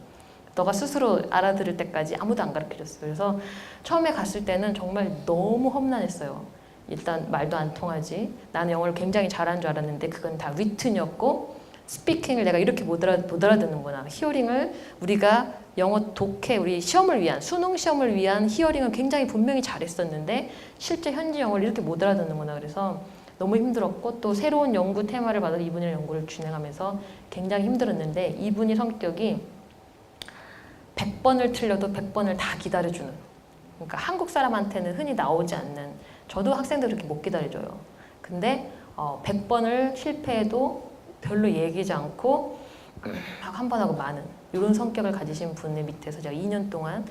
너가 스스로 알아들을 때까지 아무도 안 가르쳐줬어요. 그래서 처음에 갔을 때는 정말 너무 험난했어요. 일단 말도 안 통하지. 나는 영어를 굉장히 잘하는 줄 알았는데 그건 다 리튼이었고 스피킹을 내가 이렇게 못 알아듣는구나. 히어링을 우리가 영어 독해, 우리 시험을 위한, 수능 시험을 위한 히어링은 굉장히 분명히 잘했었는데 실제 현지 영어를 이렇게 못 알아듣는구나. 그래서 너무 힘들었고 또 새로운 연구 테마를 받아 이분의 연구를 진행하면서 굉장히 힘들었는데 이분이 성격이 100번을 틀려도 100번을 다 기다려주는, 그러니까 한국 사람한테는 흔히 나오지 않는, 저도 학생들 그렇게 못 기다려줘요. 근데 100번을 실패해도 별로 얘기하지 않고 한 번 하고 마는 이런 성격을 가지신 분의 밑에서 제가 2년 동안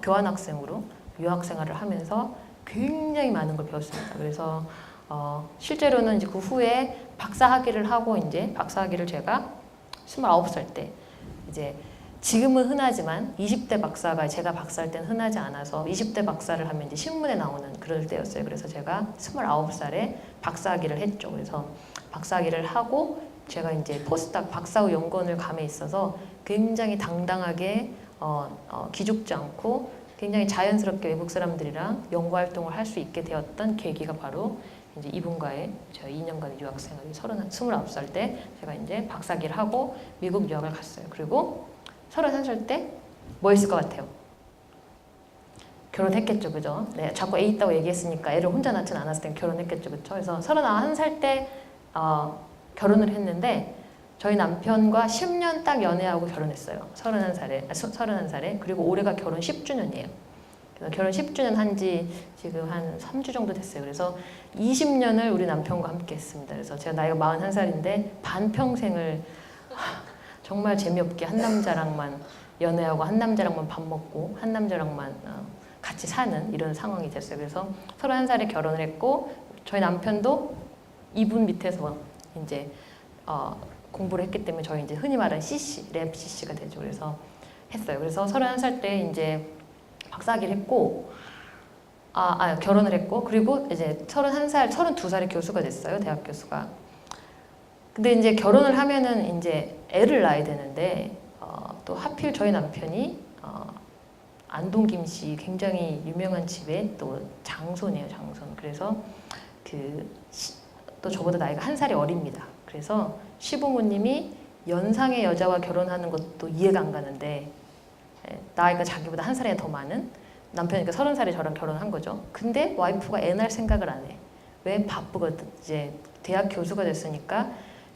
교환학생으로 유학생활을 하면서 굉장히 많은 걸 배웠습니다. 그래서 실제로는 이제 그 후에 박사학위를 하고 이제 박사학위를 제가 29살 때 이제 지금은 흔하지만 20대 박사가 제가 박사할 때는 흔하지 않아서 20대 박사를 하면 이제 신문에 나오는 그럴 때였어요. 그래서 제가 29살에 박사학위를 했죠. 그래서 박사학위를 하고 제가 이제 포스닥 박사후 연구원을 감에 있어서 굉장히 당당하게 기죽지 않고 굉장히 자연스럽게 외국 사람들이랑 연구 활동을 할 수 있게 되었던 계기가 바로 이제 이분과의 제가 2년간의 유학 생활이 29살 때 제가 이제 박사학위를 하고 미국 유학을 갔어요. 그리고 31살 때 뭐 했을 것 같아요? 결혼했겠죠, 그죠? 네, 자꾸 애 있다고 얘기했으니까 애를 혼자 낳진 않았을 땐 결혼했겠죠, 그죠? 그래서 31살 때 결혼을 했는데 저희 남편과 10년 딱 연애하고 결혼했어요. 31살에. 그리고 올해가 결혼 10주년이에요. 그래서 결혼 10주년 한 지 지금 한 3주 정도 됐어요. 그래서 20년을 우리 남편과 함께 했습니다. 그래서 제가 나이가 41살인데 반평생을 정말 재미없게 한 남자랑만 연애하고 한 남자랑만 밥 먹고 한 남자랑만 같이 사는 이런 상황이 됐어요. 그래서 31살에 결혼을 했고 저희 남편도 이분 밑에서 이제 공부를 했기 때문에 저희 이제 흔히 말하는 CC, 랩 CC가 되죠. 그래서 했어요. 그래서 31살 때 이제 박사학위를 했고 결혼을 했고 그리고 이제 31살, 32살에 교수가 됐어요. 대학 교수가. 근데 이제 결혼을 하면은 이제 애를 낳아야 되는데 또 하필 저희 남편이 안동 김씨 굉장히 유명한 집에 또 장손이에요, 장손. 그래서 또 저보다 나이가 한 살이 어립니다. 그래서 시부모님이 연상의 여자와 결혼하는 것도 이해가 안 가는데 나이가 자기보다 한 살이나 더 많은 남편이니까 30살에 저랑 결혼한 거죠. 근데 와이프가 애 낳을 생각을 안 해. 왜? 바쁘거든. 이제 대학 교수가 됐으니까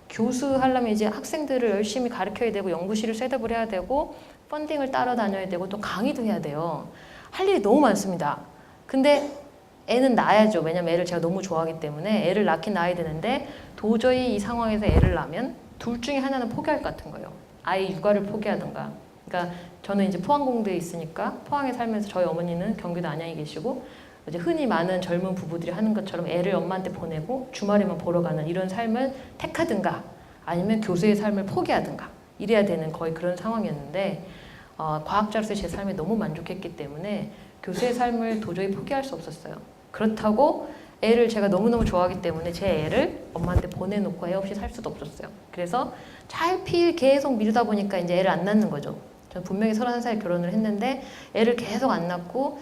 교수 하려면 이제 학생들을 열심히 가르쳐야 되고 연구실을 셋업을 해야 되고 펀딩을 따라다녀야 되고 또 강의도 해야 돼요. 할 일이 너무 많습니다. 근데 애는 낳아야죠. 왜냐면 애를 제가 너무 좋아하기 때문에 애를 낳긴 낳아야 되는데 도저히 이 상황에서 애를 낳으면 둘 중에 하나는 포기할 것 같은 거예요. 아예 육아를 포기하든가. 그러니까 저는 이제 포항공대에 있으니까 포항에 살면서 저희 어머니는 경기도 안양에 계시고 이제 흔히 많은 젊은 부부들이 하는 것처럼 애를 엄마한테 보내고 주말에만 보러 가는 이런 삶을 택하든가 아니면 교수의 삶을 포기하든가 이래야 되는 거의 그런 상황이었는데 과학자로서의 제 삶에 너무 만족했기 때문에 교수의 삶을 도저히 포기할 수 없었어요. 그렇다고 애를 제가 너무너무 좋아하기 때문에 제 애를 엄마한테 보내놓고 애 없이 살 수도 없었어요. 그래서 차일피일 계속 미루다 보니까 이제 애를 안 낳는 거죠. 저는 분명히 31살에 결혼을 했는데 애를 계속 안 낳고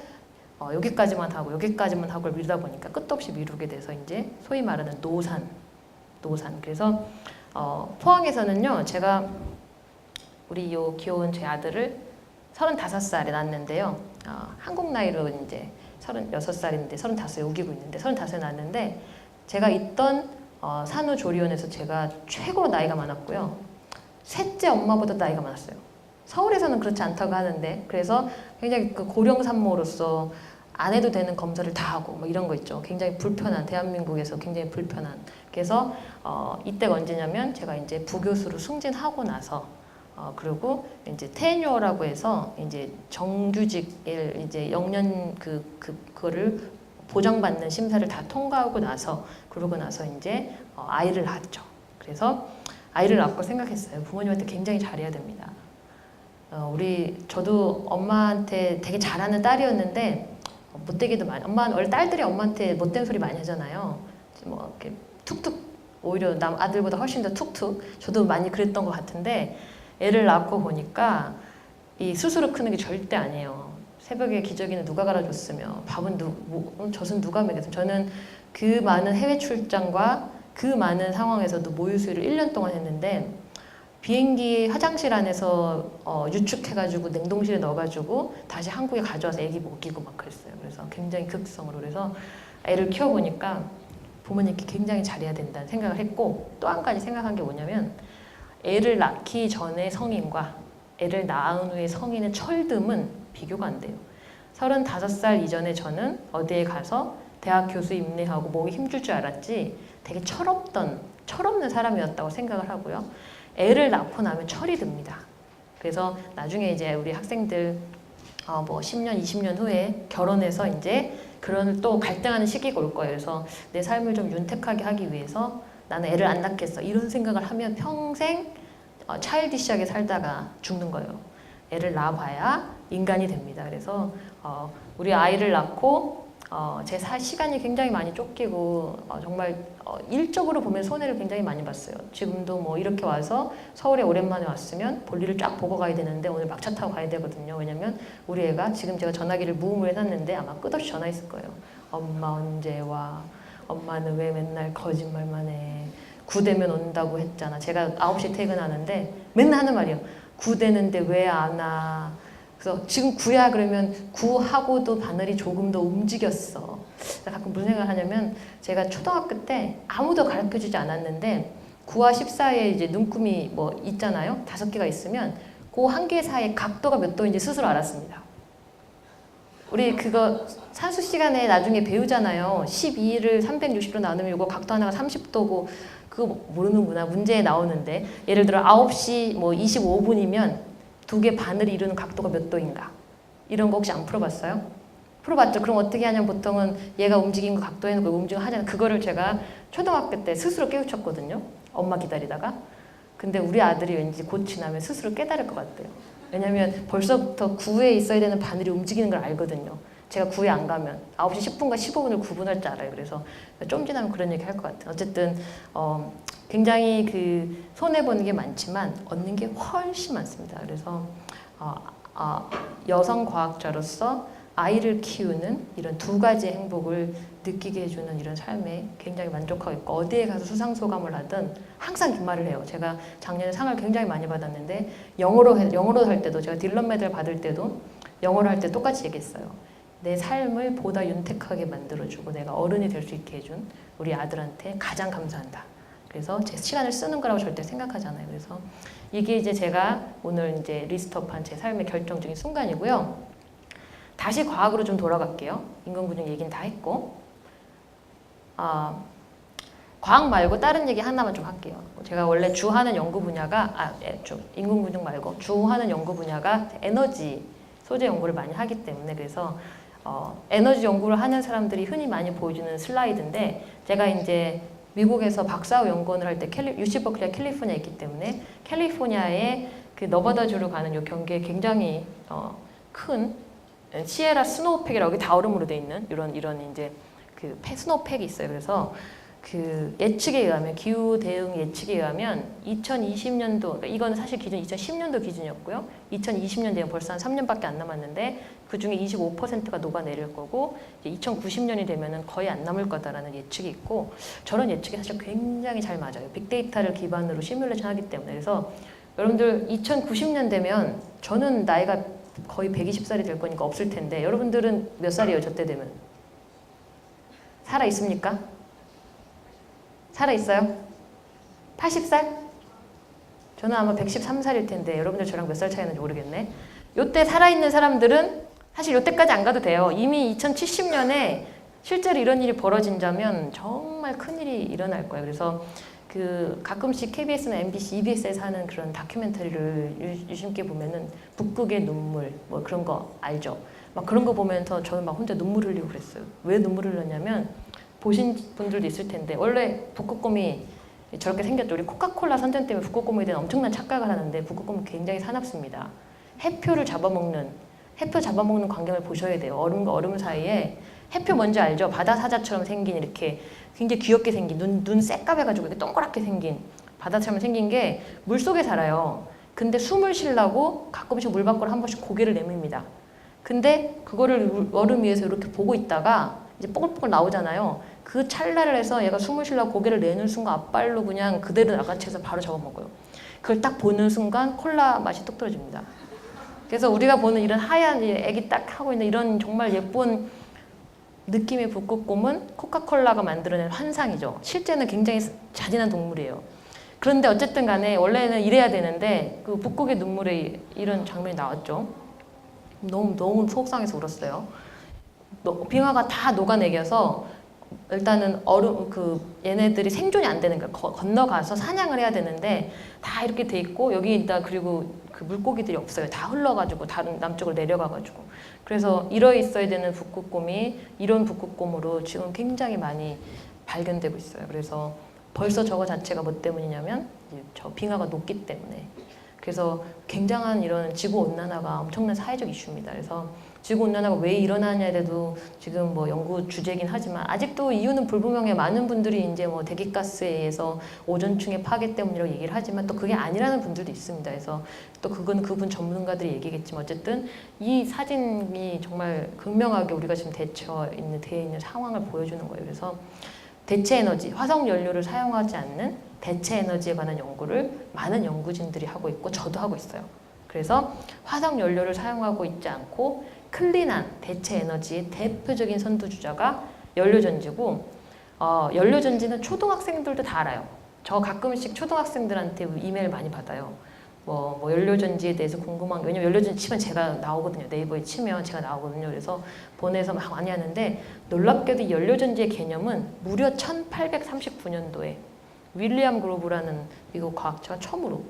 여기까지만 하고 미루다 보니까 끝도 없이 미루게 돼서 이제 소위 말하는 노산. 그래서 포항에서는요, 제가 우리 요 귀여운 제 아들을 35살에 낳았는데요. 한국 나이로 이제 36살인데 35에 우기고 있는데 35에 낳았는데 제가 있던 산후조리원에서 제가 최고로 나이가 많았고요. 셋째 엄마보다 나이가 많았어요. 서울에서는 그렇지 않다고 하는데 그래서 굉장히 그 고령 산모로서 안 해도 되는 검사를 다 하고 뭐 이런 거 있죠. 굉장히 불편한 대한민국에서 굉장히 불편한. 그래서 이때가 언제냐면 제가 이제 부교수로 승진하고 나서 그리고 이제 테뉴어라고 해서 이제 정규직을 이제 영년 그거를 보장받는 심사를 다 통과하고 나서 그러고 나서 이제 아이를 낳았죠. 그래서 아이를 낳고 생각했어요. 부모님한테 굉장히 잘해야 됩니다. 저도 엄마한테 되게 잘하는 딸이었는데 못되기도 많이. 원래 딸들이 엄마한테 못된 소리 많이 하잖아요. 뭐 이렇게 툭툭 오히려 남 아들보다 훨씬 더 툭툭. 저도 많이 그랬던 것 같은데 애를 낳고 보니까 이 스스로 크는 게 절대 아니에요. 새벽에 기저귀는 누가 갈아줬으며 밥은 젖은 누가 먹였으며 저는 그 많은 해외 출장과 그 많은 상황에서도 모유 수유를 1년 동안 했는데 비행기 화장실 안에서 유축해가지고 냉동실에 넣어가지고 다시 한국에 가져와서 애기 먹이고 막 그랬어요. 그래서 굉장히 극성으로 그래서 애를 키워보니까 부모님께 굉장히 잘해야 된다는 생각을 했고 또 한 가지 생각한 게 뭐냐면 애를 낳기 전에 성인과 애를 낳은 후에 성인의 철듦은 비교가 안 돼요. 35살 이전에 저는 어디에 가서 대학 교수 임례하고 몸이 힘줄 줄 알았지 되게 철없는 사람이었다고 생각을 하고요. 애를 낳고 나면 철이 듭니다. 그래서 나중에 이제 우리 학생들 뭐 10년, 20년 후에 결혼해서 이제 그런 또 갈등하는 시기가 올 거예요. 그래서 내 삶을 좀 윤택하게 하기 위해서 나는 애를 안 낳겠어. 이런 생각을 하면 평생 차일디시하게 살다가 죽는 거예요. 애를 낳아봐야 인간이 됩니다. 그래서 우리 아이를 낳고 제 시간이 굉장히 많이 쫓기고 정말 일적으로 보면 손해를 굉장히 많이 봤어요. 지금도 뭐 이렇게 와서 서울에 오랜만에 왔으면 볼일을 쫙 보고 가야 되는데 오늘 막차 타고 가야 되거든요. 왜냐면 우리 애가 지금 제가 전화기를 무음으로 해놨는데 아마 끝없이 전화했을 거예요. 엄마 언제 와? 엄마는 왜 맨날 거짓말만 해? 9대면 온다고 했잖아. 제가 9시 퇴근하는데 맨날 하는 말이에요. 9대는데 왜 안 와? 그래서 지금 9야 그러면 9하고도 바늘이 조금 더 움직였어. 가끔 무슨 생각을 하냐면 제가 초등학교 때 아무도 가르쳐주지 않았는데 9와 10 사이에 이제 눈금이 뭐 있잖아요. 5개가 있으면 그 한 개 사이에 각도가 몇 도인지 스스로 알았습니다. 우리 그거 산수 시간에 나중에 배우잖아요. 12를 360도 나누면 이거 각도 하나가 30도고 그거 모르는구나. 문제에 나오는데 예를 들어 9시 뭐 25분이면 두 개 바늘이 이루는 각도가 몇 도인가? 이런 거 혹시 안 풀어봤어요? 풀어봤죠? 그럼 어떻게 하냐면 보통은 얘가 움직인 거 각도에 놓고 움직임 하잖아요. 그거를 제가 초등학교 때 스스로 깨우쳤거든요. 엄마 기다리다가. 근데 우리 아들이 왠지 곧 지나면 스스로 깨달을 것 같아요. 왜냐면 벌써부터 9에 있어야 되는 바늘이 움직이는 걸 알거든요. 제가 9에 안 가면 9시 10분과 15분을 구분할 줄 알아요. 그래서 좀 지나면 그런 얘기 할 것 같아요. 어쨌든 굉장히 그 손해보는 게 많지만 얻는 게 훨씬 많습니다. 그래서 여성 과학자로서 아이를 키우는 이런 두 가지의 행복을 느끼게 해주는 이런 삶에 굉장히 만족하고 있고 어디에 가서 수상소감을 하든 항상 그 말을 해요. 제가 작년에 상을 굉장히 많이 받았는데 영어로 할 때도 제가 딜런 메달 받을 때도 영어로 할 때 똑같이 얘기했어요. 내 삶을 보다 윤택하게 만들어주고 내가 어른이 될 수 있게 해준 우리 아들한테 가장 감사한다. 그래서 제 시간을 쓰는 거라고 절대 생각하지 않아요. 그래서 이게 이제 제가 오늘 이제 리스트업한 제 삶의 결정적인 순간이고요. 다시 과학으로 좀 돌아갈게요. 인공근육 얘기는 다 했고 과학 말고 다른 얘기 하나만 좀 할게요. 제가 원래 주하는 연구 분야가 인공근육 말고 주하는 연구 분야가 에너지 소재 연구를 많이 하기 때문에 그래서 에너지 연구를 하는 사람들이 흔히 많이 보여주는 슬라이드인데 제가 이제 미국에서 박사후 연구원을 할 때 UC 버클리와 캘리포니아에 있기 때문에 캘리포니아의 그 너바다주로 가는 요 경계에 굉장히 큰 시에라 스노우팩이라고 여기 다 얼음으로 돼 있는 이런 이제 그 스노우팩이 있어요. 그래서 그 예측에 의하면 기후 대응 예측에 의하면 2020년도 그러니까 이거는 사실 기준 2010년도 기준이었고요. 2020년 되면 벌써 한 3년밖에 안 남았는데 그 중에 25%가 녹아내릴 거고 2090년이 되면은 거의 안 남을 거다라는 예측이 있고 저런 예측이 사실 굉장히 잘 맞아요. 빅데이터를 기반으로 시뮬레이션 하기 때문에 그래서 여러분들 2090년 되면 저는 나이가 거의 120살이 될 거니까 없을 텐데 여러분들은 몇 살이에요? 저 때 되면? 살아 있습니까? 살아 있어요? 80살? 저는 아마 113살일 텐데 여러분들 저랑 몇 살 차이 나는지 모르겠네. 요때 살아있는 사람들은 사실 요때까지 안 가도 돼요. 이미 2070년에 실제로 이런 일이 벌어진다면 정말 큰일이 일어날 거예요. 그래서 그 가끔씩 KBS나 MBC, EBS에서 하는 그런 다큐멘터리를 유심께 보면은 북극의 눈물 뭐 그런 거 알죠? 막 그런 거 보면서 저는 막 혼자 눈물 흘리고 그랬어요. 왜 눈물 흘렸냐면 보신 분들도 있을 텐데 원래 북극곰이 저렇게 생겼죠. 우리 코카콜라 선전 때문에 북극곰에 대한 엄청난 착각을 하는데 북극곰은 굉장히 사납습니다. 해표 잡아먹는 광경을 보셔야 돼요. 얼음과 얼음 사이에 해표 뭔지 알죠? 바다 사자처럼 생긴 이렇게 굉장히 귀엽게 생긴 눈 새까매가지고 이렇게 동그랗게 생긴 바다처럼 생긴 게 물속에 살아요. 근데 숨을 쉬려고 가끔씩 물 밖으로 한 번씩 고개를 내밉니다. 근데 그거를 얼음 위에서 이렇게 보고 있다가 이제 뽀글뽀글 나오잖아요. 그 찰나를 해서 얘가 숨을 쉬려고 고개를 내는 순간 앞발로 그냥 그대로 나가채서 바로 잡아먹어요. 그걸 딱 보는 순간 콜라 맛이 뚝 떨어집니다. 그래서 우리가 보는 이런 하얀 애기 딱 하고 있는 이런 정말 예쁜 느낌의 북극곰은 코카콜라가 만들어낸 환상이죠. 실제는 굉장히 잔인한 동물이에요. 그런데 어쨌든 간에 원래는 이래야 되는데 그 북극의 눈물에 이런 장면이 나왔죠. 너무 속상해서 울었어요. 빙하가 다 녹아내겨서 일단은 얘네들이 생존이 안 되는 거야. 건너가서 사냥을 해야 되는데 다 이렇게 돼 있고 여기다 그리고 그 물고기들이 없어요. 다 흘러가지고 다른 남쪽으로 내려가가지고. 그래서 이러 있어야 되는 북극곰이 이런 북극곰으로 지금 굉장히 많이 발견되고 있어요. 그래서 벌써 저거 자체가 뭐 때문이냐면 저 빙하가 녹기 때문에. 그래서 굉장한 이런 지구온난화가 엄청난 사회적 이슈입니다. 그래서 지구온난화가 왜 일어나냐에 대해도 지금 뭐 연구 주제긴 하지만 아직도 이유는 불분명해. 많은 분들이 이제 뭐 대기가스에 의해서 오존층의 파괴 때문이라고 얘기를 하지만 또 그게 아니라는 분들도 있습니다. 그래서 또 그건 그분 전문가들이 얘기겠지만 어쨌든 이 사진이 정말 극명하게 우리가 지금 대처 있는 상황을 보여주는 거예요. 그래서 대체 에너지, 화석 연료를 사용하지 않는 대체 에너지에 관한 연구를 많은 연구진들이 하고 있고 저도 하고 있어요. 그래서 화석 연료를 사용하고 있지 않고 클린한 대체 에너지의 대표적인 선두주자가 연료전지고 연료전지는 초등학생들도 다 알아요. 저 가끔씩 초등학생들한테 이메일 많이 받아요. 뭐 연료전지에 대해서 궁금한 게 왜냐면 연료전지 치면 제가 나오거든요. 네이버에 치면 제가 나오거든요. 그래서 보내서 막 많이 하는데 놀랍게도 이 연료전지의 개념은 무려 1839년도에 윌리엄 그로브라는 미국 과학자가 처음으로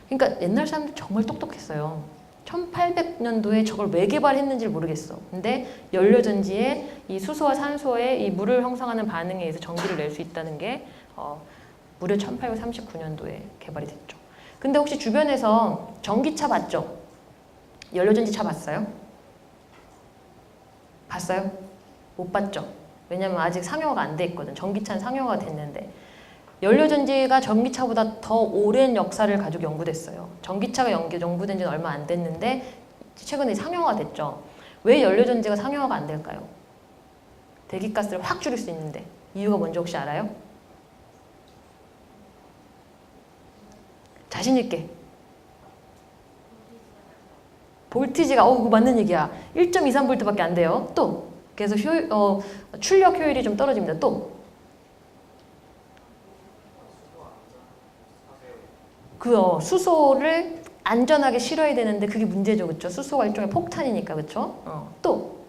그러니까 옛날 사람들 정말 똑똑했어요. 1800년도에 저걸 왜 개발했는지 모르겠어. 근데 연료전지에 이 수소와 산소의 이 물을 형성하는 반응에 의해서 전기를 낼 수 있다는 게 무려 1839년도에 개발이 됐죠. 근데 혹시 주변에서 전기차 봤죠? 연료전지 차 봤어요? 봤어요? 못 봤죠? 왜냐면 아직 상용화가 안 돼 있거든. 전기차는 상용화가 됐는데 연료전지가 전기차보다 더 오랜 역사를 가지고 연구됐어요. 전기차가 연구된 지는 얼마 안 됐는데 최근에 상용화가 됐죠. 왜 연료전지가 상용화가 안 될까요? 대기가스를 확 줄일 수 있는데 이유가 뭔지 혹시 알아요? 자신 있게. 볼티지가 그거 맞는 얘기야. 1.23V밖에 안 돼요. 또 그래서 출력 효율이 좀 떨어집니다. 또 수소를 안전하게 실어야 되는데 그게 문제죠, 그렇죠? 수소가 일종의 폭탄이니까, 그렇죠? 또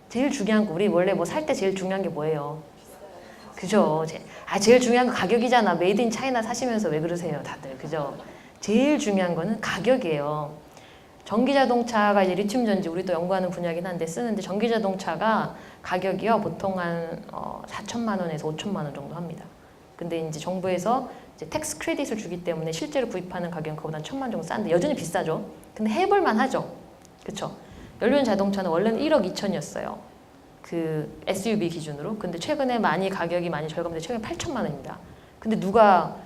제일 중요한 거 우리 원래 뭐 살 때 제일 중요한 게 뭐예요? 그죠? 제일 중요한 거 가격이잖아. 메이드 인 차이나 사시면서 왜 그러세요, 다들, 그죠? 제일 중요한 거는 가격이에요. 전기자동차가 이제 리튬 전지 우리도 연구하는 분야긴 한데 쓰는데 전기자동차가 가격이요 보통 한 4천만 원에서 5천만 원 정도 합니다. 근데 이제 정부에서 이제 텍스 크레딧을 주기 때문에 실제로 구입하는 가격은 그보다 1,000만 정도 싼데 여전히 비싸죠. 근데 해볼만 하죠. 그쵸? 연료전 자동차는 원래는 1억 2천이었어요. 그 SUV 기준으로. 근데 최근에 가격이 많이 절감돼 최근에 8천만 원입니다. 근데 누가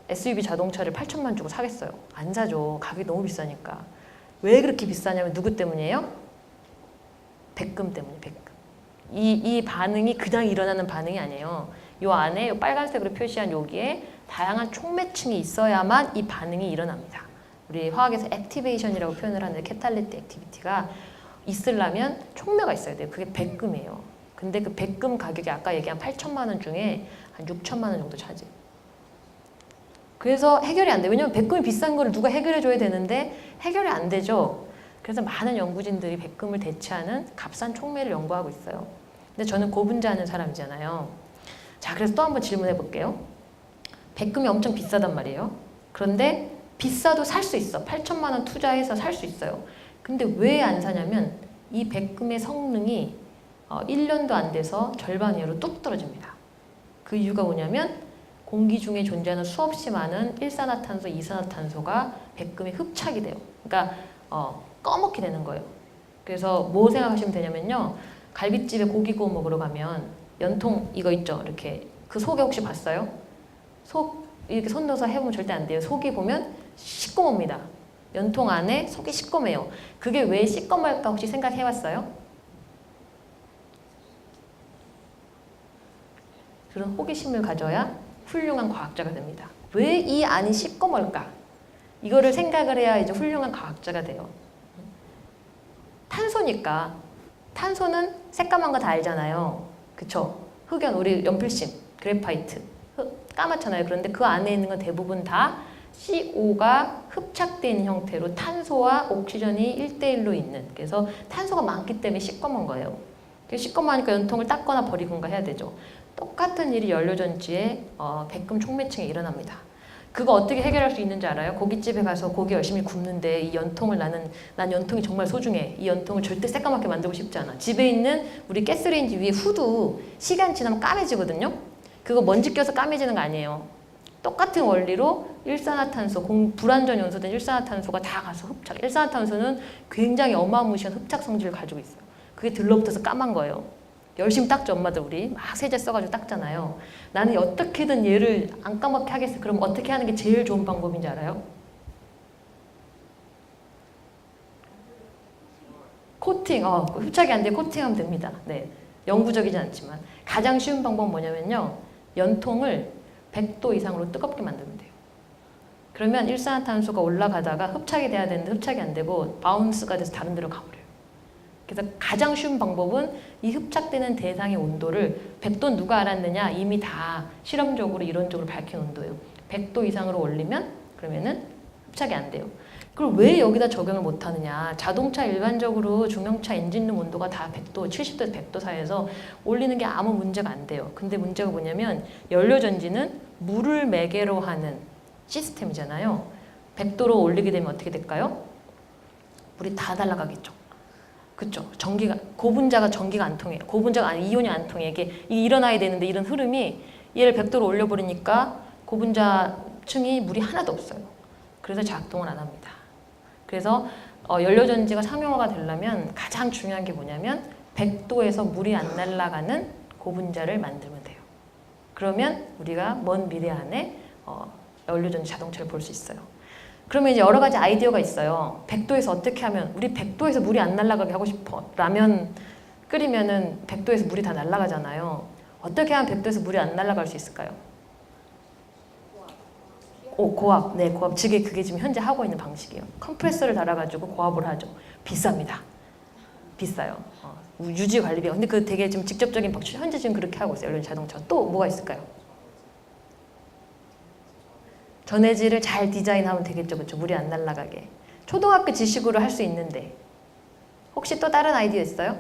SUV 자동차를 8천만 주고 사겠어요? 안 사죠. 가격이 너무 비싸니까. 왜 그렇게 비싸냐면 누구 때문이에요? 백금 때문에 백금. 이 반응이 그냥 일어나는 반응이 아니에요. 요 안에 요 빨간색으로 표시한 여기에 다양한 촉매층이 있어야만 이 반응이 일어납니다. 우리 화학에서 액티베이션이라고 표현을 하는데 캐탈리틱 액티비티가 있으려면 촉매가 있어야 돼요. 그게 백금이에요. 근데 그 백금 가격이 아까 얘기한 8천만 원 중에 한 6천만 원 정도 차지. 그래서 해결이 안 돼요. 왜냐면 백금이 비싼 거를 누가 해결해 줘야 되는데 해결이 안 되죠. 그래서 많은 연구진들이 백금을 대체하는 값싼 촉매를 연구하고 있어요. 근데 저는 고분자하는 사람이잖아요. 자, 그래서 또 한번 질문해 볼게요. 백금이 엄청 비싸단 말이에요. 그런데 비싸도 살 수 있어. 8천만 원 투자해서 살 수 있어요. 근데 왜 안 사냐면 이 백금의 성능이 1년도 안 돼서 절반 이하로 뚝 떨어집니다. 그 이유가 뭐냐면 공기 중에 존재하는 수없이 많은 일산화탄소, 이산화탄소가 백금에 흡착이 돼요. 그러니까 꺼먹게 되는 거예요. 그래서 뭐 생각하시면 되냐면요. 갈비집에 고기 구워 먹으러 가면 연통 이거 있죠. 이렇게 그 속에 혹시 봤어요? 속 이렇게 손 넣어서 해보면 절대 안 돼요. 속이 보면 시꺼멉니다. 연통 안에 속이 시꺼매요. 그게 왜 시꺼멀까 혹시 생각해봤어요? 그런 호기심을 가져야 훌륭한 과학자가 됩니다. 왜 이 안이 시꺼멀까? 이거를 생각을 해야 이제 훌륭한 과학자가 돼요. 탄소니까. 탄소는 새까만 거 다 알잖아요. 그쵸? 흑연, 우리 연필심, 그래파이트. 까맣잖아요. 그런데 그 안에 있는 건 대부분 다 CO가 흡착되어 있는 형태로 탄소와 옥시전이 1대1로 있는. 그래서 탄소가 많기 때문에 시꺼먼 거예요. 시꺼머니까 연통을 닦거나 버리거나 해야 되죠. 똑같은 일이 연료전지에 백금 촉매층에 일어납니다. 그거 어떻게 해결할 수 있는지 알아요? 고깃집에 가서 고기 열심히 굽는데 이 연통을 난 연통이 정말 소중해. 이 연통을 절대 새까맣게 만들고 싶지 않아. 집에 있는 우리 가스레인지 위에 후드 시간 지나면 까매지거든요. 그거 먼지 껴서 까매지는 거 아니에요. 똑같은 원리로 일산화탄소, 불완전 연소된 일산화탄소가 다 가서 흡착. 일산화탄소는 굉장히 어마무시한 흡착 성질을 가지고 있어요. 그게 들러붙어서 까만 거예요. 열심히 닦죠, 엄마들 우리. 막 세제 써가지고 닦잖아요. 나는 어떻게든 얘를 안 까맣게 하겠어. 그럼 어떻게 하는 게 제일 좋은 방법인지 알아요? 코팅, 흡착이 안 돼 코팅하면 됩니다. 네, 영구적이지 않지만. 가장 쉬운 방법은 뭐냐면요. 연통을 100도 이상으로 뜨겁게 만들면 돼요. 그러면 일산화탄소가 올라가다가 흡착이 돼야 되는데 흡착이 안 되고 바운스가 돼서 다른 데로 가버려요. 그래서 가장 쉬운 방법은 이 흡착되는 대상의 온도를 100도 누가 알았느냐? 이미 다 실험적으로 이론적으로 밝힌 온도예요. 100도 이상으로 올리면 그러면은 흡착이 안 돼요. 그걸 왜 여기다 적용을 못 하느냐? 자동차 일반적으로 중형차 엔진룸 온도가 다 100도, 70도에서 100도 사이에서 올리는 게 아무 문제가 안 돼요. 근데 문제가 뭐냐면 연료전지는 물을 매개로 하는 시스템이잖아요. 100도로 올리게 되면 어떻게 될까요? 물이 다 날아가겠죠. 그쵸? 전기가 고분자가 전기가 안 통해요. 고분자가 아니 이온이 안 통해. 이게 일어나야 되는데 이런 흐름이 얘를 100도로 올려버리니까 고분자층이 물이 하나도 없어요. 그래서 작동을 안 합니다. 그래서 연료전지가 상용화가 되려면 가장 중요한 게 뭐냐면 100도에서 물이 안 날아가는 고분자를 만들면 돼요. 그러면 우리가 먼 미래 안에 연료전지 자동차를 볼 수 있어요. 그러면 이제 여러 가지 아이디어가 있어요. 100도에서 어떻게 하면 우리 100도에서 물이 안 날아가게 하고 싶어. 라면 끓이면은 100도에서 물이 다 날아가잖아요. 어떻게 하면 100도에서 물이 안 날아갈 수 있을까요? 고압. 네, 고압. 그게 지금 현재 하고 있는 방식이에요. 컴프레서를 달아가지고 고압을 하죠. 비쌉니다. 비싸요. 유지 관리비가. 근데 그 되게 좀 직접적인 방식. 현재 지금 그렇게 하고 있어요. 연료 자동차. 또 뭐가 있을까요? 전해질을 잘 디자인하면 되겠죠. 그렇죠? 물이 안 날아가게. 초등학교 지식으로 할 수 있는데 혹시 또 다른 아이디어 있어요?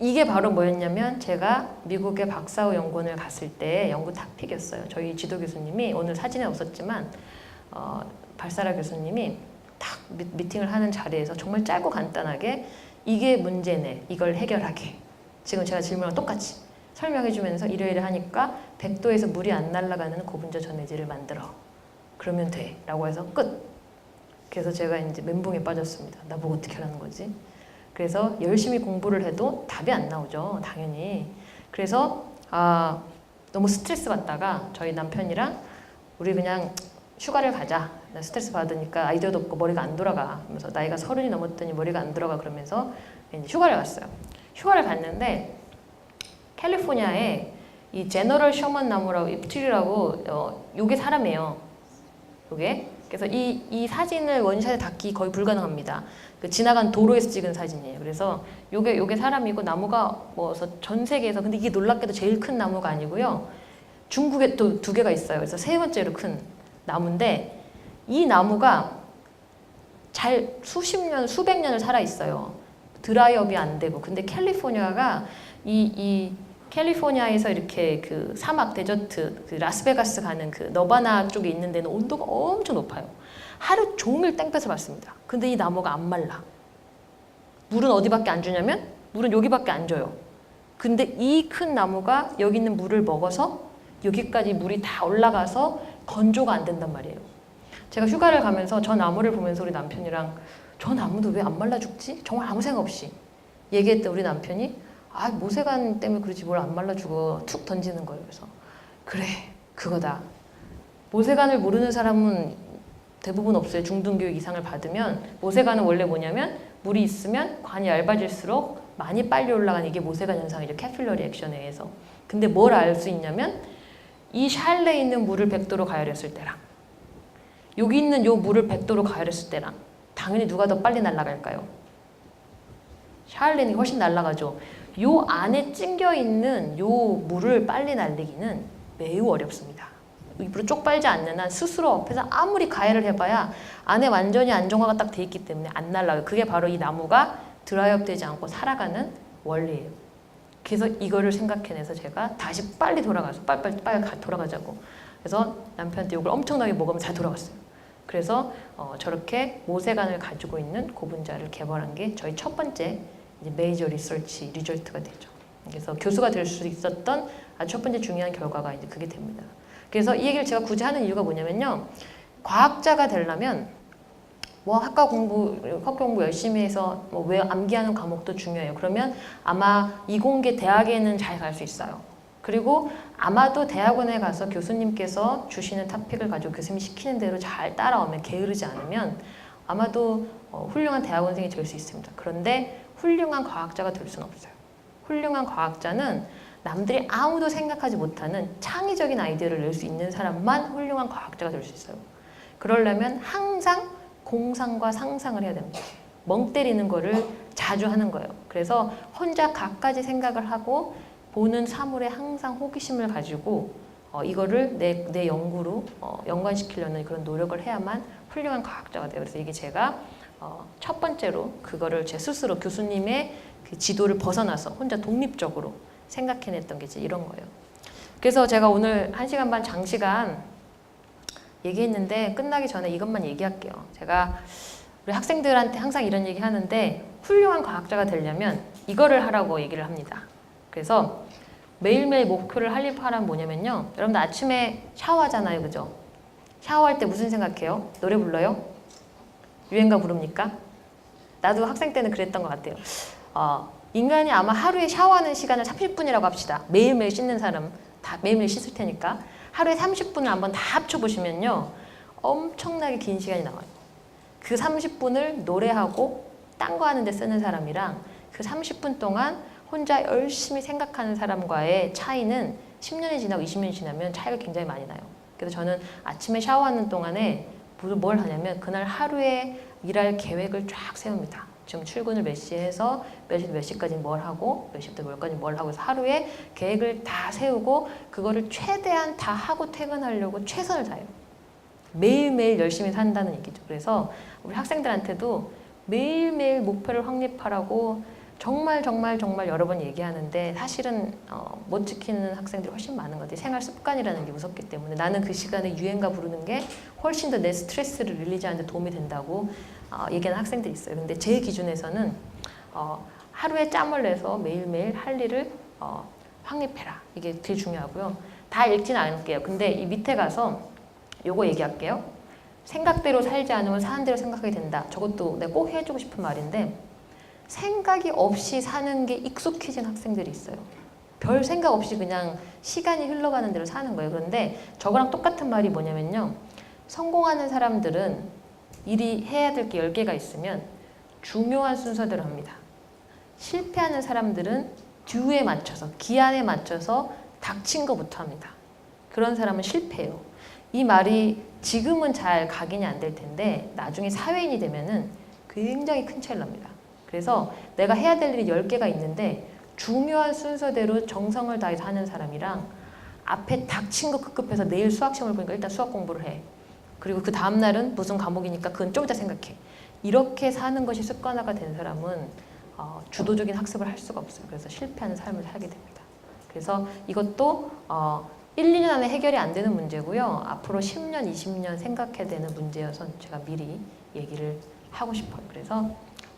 이게 바로 뭐였냐면 제가 미국의 박사후 연구원을 갔을 때 연구 탑픽이었어요. 저희 지도 교수님이 오늘 사진에 없었지만 발사라 교수님이 딱 미팅을 하는 자리에서 정말 짧고 간단하게 이게 문제네. 이걸 해결하게. 지금 제가 질문과 똑같이 설명해주면서 이러이러 하니까 100도에서 물이 안 날아가는 고분자 전해질을 만들어. 그러면 돼. 라고 해서 끝. 그래서 제가 이제 멘붕에 빠졌습니다. 나보고 어떻게 하라는 거지? 그래서 열심히 공부를 해도 답이 안 나오죠. 당연히. 그래서 너무 스트레스 받다가 저희 남편이랑 우리 그냥 휴가를 가자. 나 스트레스 받으니까 아이디어도 없고 머리가 안 돌아가. 그러면서 나이가 30이 넘었더니 머리가 안 돌아가 그러면서 이제 휴가를 갔어요. 휴가를 갔는데 캘리포니아에 이 제너럴 셔먼 나무라고 잎트리라고 요게 사람이에요. 요게. 그래서 이 사진을 원샷에 닿기 거의 불가능합니다. 그 지나간 도로에서 찍은 사진이에요. 그래서 요게 사람이고 나무가 전 세계에서 근데 이게 놀랍게도 제일 큰 나무가 아니고요. 중국에 또 2개가 있어요. 그래서 3번째로 큰 나무인데 이 나무가 수십 년, 수백 년을 살아 있어요. 드라이업이 안 되고. 근데 캘리포니아가 이 캘리포니아에서 이렇게 그 사막 데저트, 그 라스베가스 가는 그 너바나 쪽에 있는 데는 온도가 엄청 높아요. 하루 종일 땡볕을 받습니다. 근데 이 나무가 안 말라. 물은 어디밖에 안 주냐면 물은 여기밖에 안 줘요. 근데 이 큰 나무가 여기 있는 물을 먹어서 여기까지 물이 다 올라가서 건조가 안 된단 말이에요. 제가 휴가를 가면서 저 나무를 보면서 우리 남편이랑 저 나무도 왜 안 말라 죽지? 정말 아무 생각 없이 얘기했던 우리 남편이 아 모세관 때문에 그렇지 뭘 안 말라 죽어 툭 던지는 거예요. 그래서 그래 그거다. 모세관을 모르는 사람은 대부분 없어요. 중등교육 이상을 받으면 모세관은 원래 뭐냐면 물이 있으면 관이 얇아질수록 많이 빨리 올라가는 이게 모세관 현상이죠. 캐필러리 액션에 의해서. 근데 뭘 알 수 있냐면 이 샬레에 있는 물을 100도로 가열했을 때랑 여기 있는 요 물을 100도로 가열했을 때랑 당연히 누가 더 빨리 날아갈까요? 샬레는 훨씬 날아가죠. 요 안에 찡겨 있는 요 물을 빨리 날리기는 매우 어렵습니다. 입으로 쪽 빨지 않는 한 스스로 앞에서 아무리 가열을 해봐야 안에 완전히 안정화가 딱 돼 있기 때문에 안 날아가요. 그게 바로 이 나무가 드라이업 되지 않고 살아가는 원리예요. 그래서 이거를 생각해내서 제가 다시 빨리 돌아가서 빨리 돌아가자고. 그래서 남편한테 욕을 엄청나게 먹으면서 잘 돌아갔어요. 그래서 저렇게 모세관을 가지고 있는 고분자를 개발한 게 저희 첫 번째 이제 메이저 리서치 리절트가 되죠. 그래서 교수가 될 수 있었던 아주 첫 번째 중요한 결과가 이제 그게 됩니다. 그래서 이 얘기를 제가 굳이 하는 이유가 뭐냐면요. 과학자가 되려면 뭐 학과 공부 열심히 해서 뭐 왜 암기하는 과목도 중요해요. 그러면 아마 이공계 대학에는 잘 갈 수 있어요. 그리고 아마도 대학원에 가서 교수님께서 주시는 토픽을 가지고 교수님이 시키는 대로 잘 따라오면 게으르지 않으면 아마도 훌륭한 대학원생이 될 수 있습니다. 그런데 훌륭한 과학자가 될 수는 없어요. 훌륭한 과학자는 남들이 아무도 생각하지 못하는 창의적인 아이디어를 낼 수 있는 사람만 훌륭한 과학자가 될 수 있어요. 그러려면 항상 공상과 상상을 해야 됩니다. 멍 때리는 거를 자주 하는 거예요. 그래서 혼자 갖가지 생각을 하고 보는 사물에 항상 호기심을 가지고 이거를 내 연구로 연관시키려는 그런 노력을 해야만 훌륭한 과학자가 돼요. 그래서 이게 제가 첫 번째로 그거를 제 스스로 교수님의 그 지도를 벗어나서 혼자 독립적으로 생각해냈던 게 이런 거예요. 그래서 제가 오늘 1시간 반 장시간 얘기했는데 끝나기 전에 이것만 얘기할게요. 제가 우리 학생들한테 항상 이런 얘기 하는데 훌륭한 과학자가 되려면 이거를 하라고 얘기를 합니다. 그래서 매일매일 목표를 확립하라면 뭐냐면요. 여러분들 아침에 샤워하잖아요. 그죠? 샤워할 때 무슨 생각해요? 노래 불러요? 유행가 부릅니까? 나도 학생 때는 그랬던 것 같아요. 인간이 아마 하루에 샤워하는 시간을 30분이라고 합시다. 매일매일 씻는 사람 다 매일매일 씻을 테니까 하루에 30분을 한번 다 합쳐보시면요. 엄청나게 긴 시간이 나와요. 그 30분을 노래하고 딴 거 하는데 쓰는 사람이랑 그 30분 동안 혼자 열심히 생각하는 사람과의 차이는 10년이 지나고 20년이 지나면 차이가 굉장히 많이 나요. 그래서 저는 아침에 샤워하는 동안에 뭘 하냐면 그날 하루에 일할 계획을 쫙 세웁니다. 지금 출근을 몇 시에 해서 몇 시부터 몇 시까지 뭘 하고 몇 시부터 몇까지 뭘 하고 해서 하루에 계획을 다 세우고 그거를 최대한 다 하고 퇴근하려고 최선을 다해요. 매일매일 열심히 산다는 얘기죠. 그래서 우리 학생들한테도 매일매일 목표를 확립하라고 정말 여러 번 얘기하는데 사실은 못 지키는 학생들이 훨씬 많은 것 같아요. 생활 습관이라는 게 무섭기 때문에 나는 그 시간에 유행가 부르는 게 훨씬 더 내 스트레스를 릴리즈하는 데 도움이 된다고 얘기하는 학생들이 있어요. 근데 제 기준에서는 하루에 짬을 내서 매일매일 할 일을 확립해라. 이게 되게 중요하고요. 다 읽지는 않을게요. 근데 이 밑에 가서 요거 얘기할게요. 생각대로 살지 않으면 사는 대로 생각하게 된다. 저것도 내가 꼭 해주고 싶은 말인데 생각이 없이 사는 게 익숙해진 학생들이 있어요. 별 생각 없이 그냥 시간이 흘러가는 대로 사는 거예요. 그런데 저거랑 똑같은 말이 뭐냐면요. 성공하는 사람들은 일이 해야 될 게 10개가 있으면 중요한 순서대로 합니다. 실패하는 사람들은 듀에 맞춰서, 기한에 맞춰서 닥친 것부터 합니다. 그런 사람은 실패해요. 이 말이 지금은 잘 각인이 안 될 텐데 나중에 사회인이 되면은 굉장히 큰 차이를 납니다. 그래서 내가 해야 될 일이 10개가 있는데 중요한 순서대로 정성을 다해서 하는 사람이랑 앞에 닥친 거 급급해서 내일 수학 시험을 보니까 일단 수학 공부를 해. 그리고 그 다음날은 무슨 과목이니까 그건 좀 이따 생각해. 이렇게 사는 것이 습관화가 된 사람은 주도적인 학습을 할 수가 없어요. 그래서 실패하는 삶을 살게 됩니다. 그래서 이것도 1, 2년 안에 해결이 안 되는 문제고요. 앞으로 10년, 20년 생각해야 되는 문제여서 제가 미리 얘기를 하고 싶어요. 그래서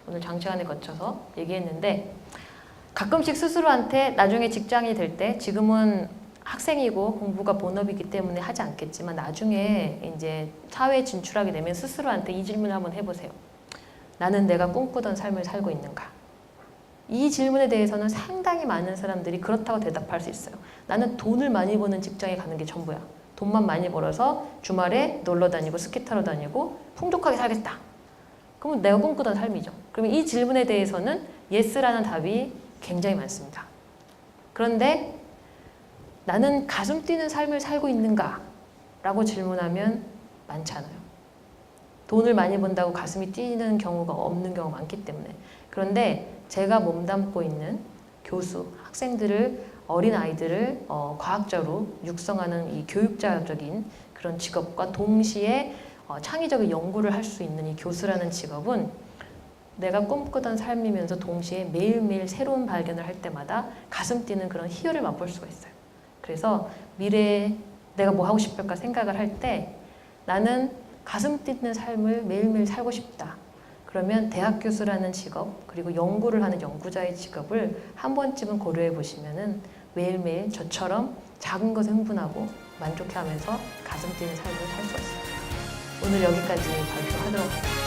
오늘 장시간에 거쳐서 얘기했는데 가끔씩 스스로한테 나중에 직장이 될 때 지금은 학생이고 공부가 본업이기 때문에 하지 않겠지만 나중에 이제 사회에 진출하게 되면 스스로한테 이 질문을 한번 해보세요. 나는 내가 꿈꾸던 삶을 살고 있는가? 이 질문에 대해서는 상당히 많은 사람들이 그렇다고 대답할 수 있어요. 나는 돈을 많이 버는 직장에 가는 게 전부야. 돈만 많이 벌어서 주말에 놀러 다니고 스키 타러 다니고 풍족하게 살겠다. 그러면 내가 꿈꾸던 삶이죠. 그러면 이 질문에 대해서는 예스라는 답이 굉장히 많습니다. 그런데 나는 가슴 뛰는 삶을 살고 있는가? 라고 질문하면 많지 않아요. 돈을 많이 번다고 가슴이 뛰는 경우가 없는 경우가 많기 때문에. 그런데 제가 몸담고 있는 교수, 학생들을, 어린 아이들을 과학자로 육성하는 이 교육자적인 그런 직업과 동시에 창의적인 연구를 할 수 있는 이 교수라는 직업은 내가 꿈꾸던 삶이면서 동시에 매일매일 새로운 발견을 할 때마다 가슴 뛰는 그런 희열을 맛볼 수가 있어요. 그래서 미래에 내가 뭐 하고 싶을까 생각을 할 때 나는 가슴 뛰는 삶을 매일매일 살고 싶다. 그러면 대학 교수라는 직업 그리고 연구를 하는 연구자의 직업을 한 번쯤은 고려해 보시면은 매일매일 저처럼 작은 것에 흥분하고 만족해하면서 가슴 뛰는 삶을 살 수 있어요. 오늘 여기까지 발표하도록 하겠습니다.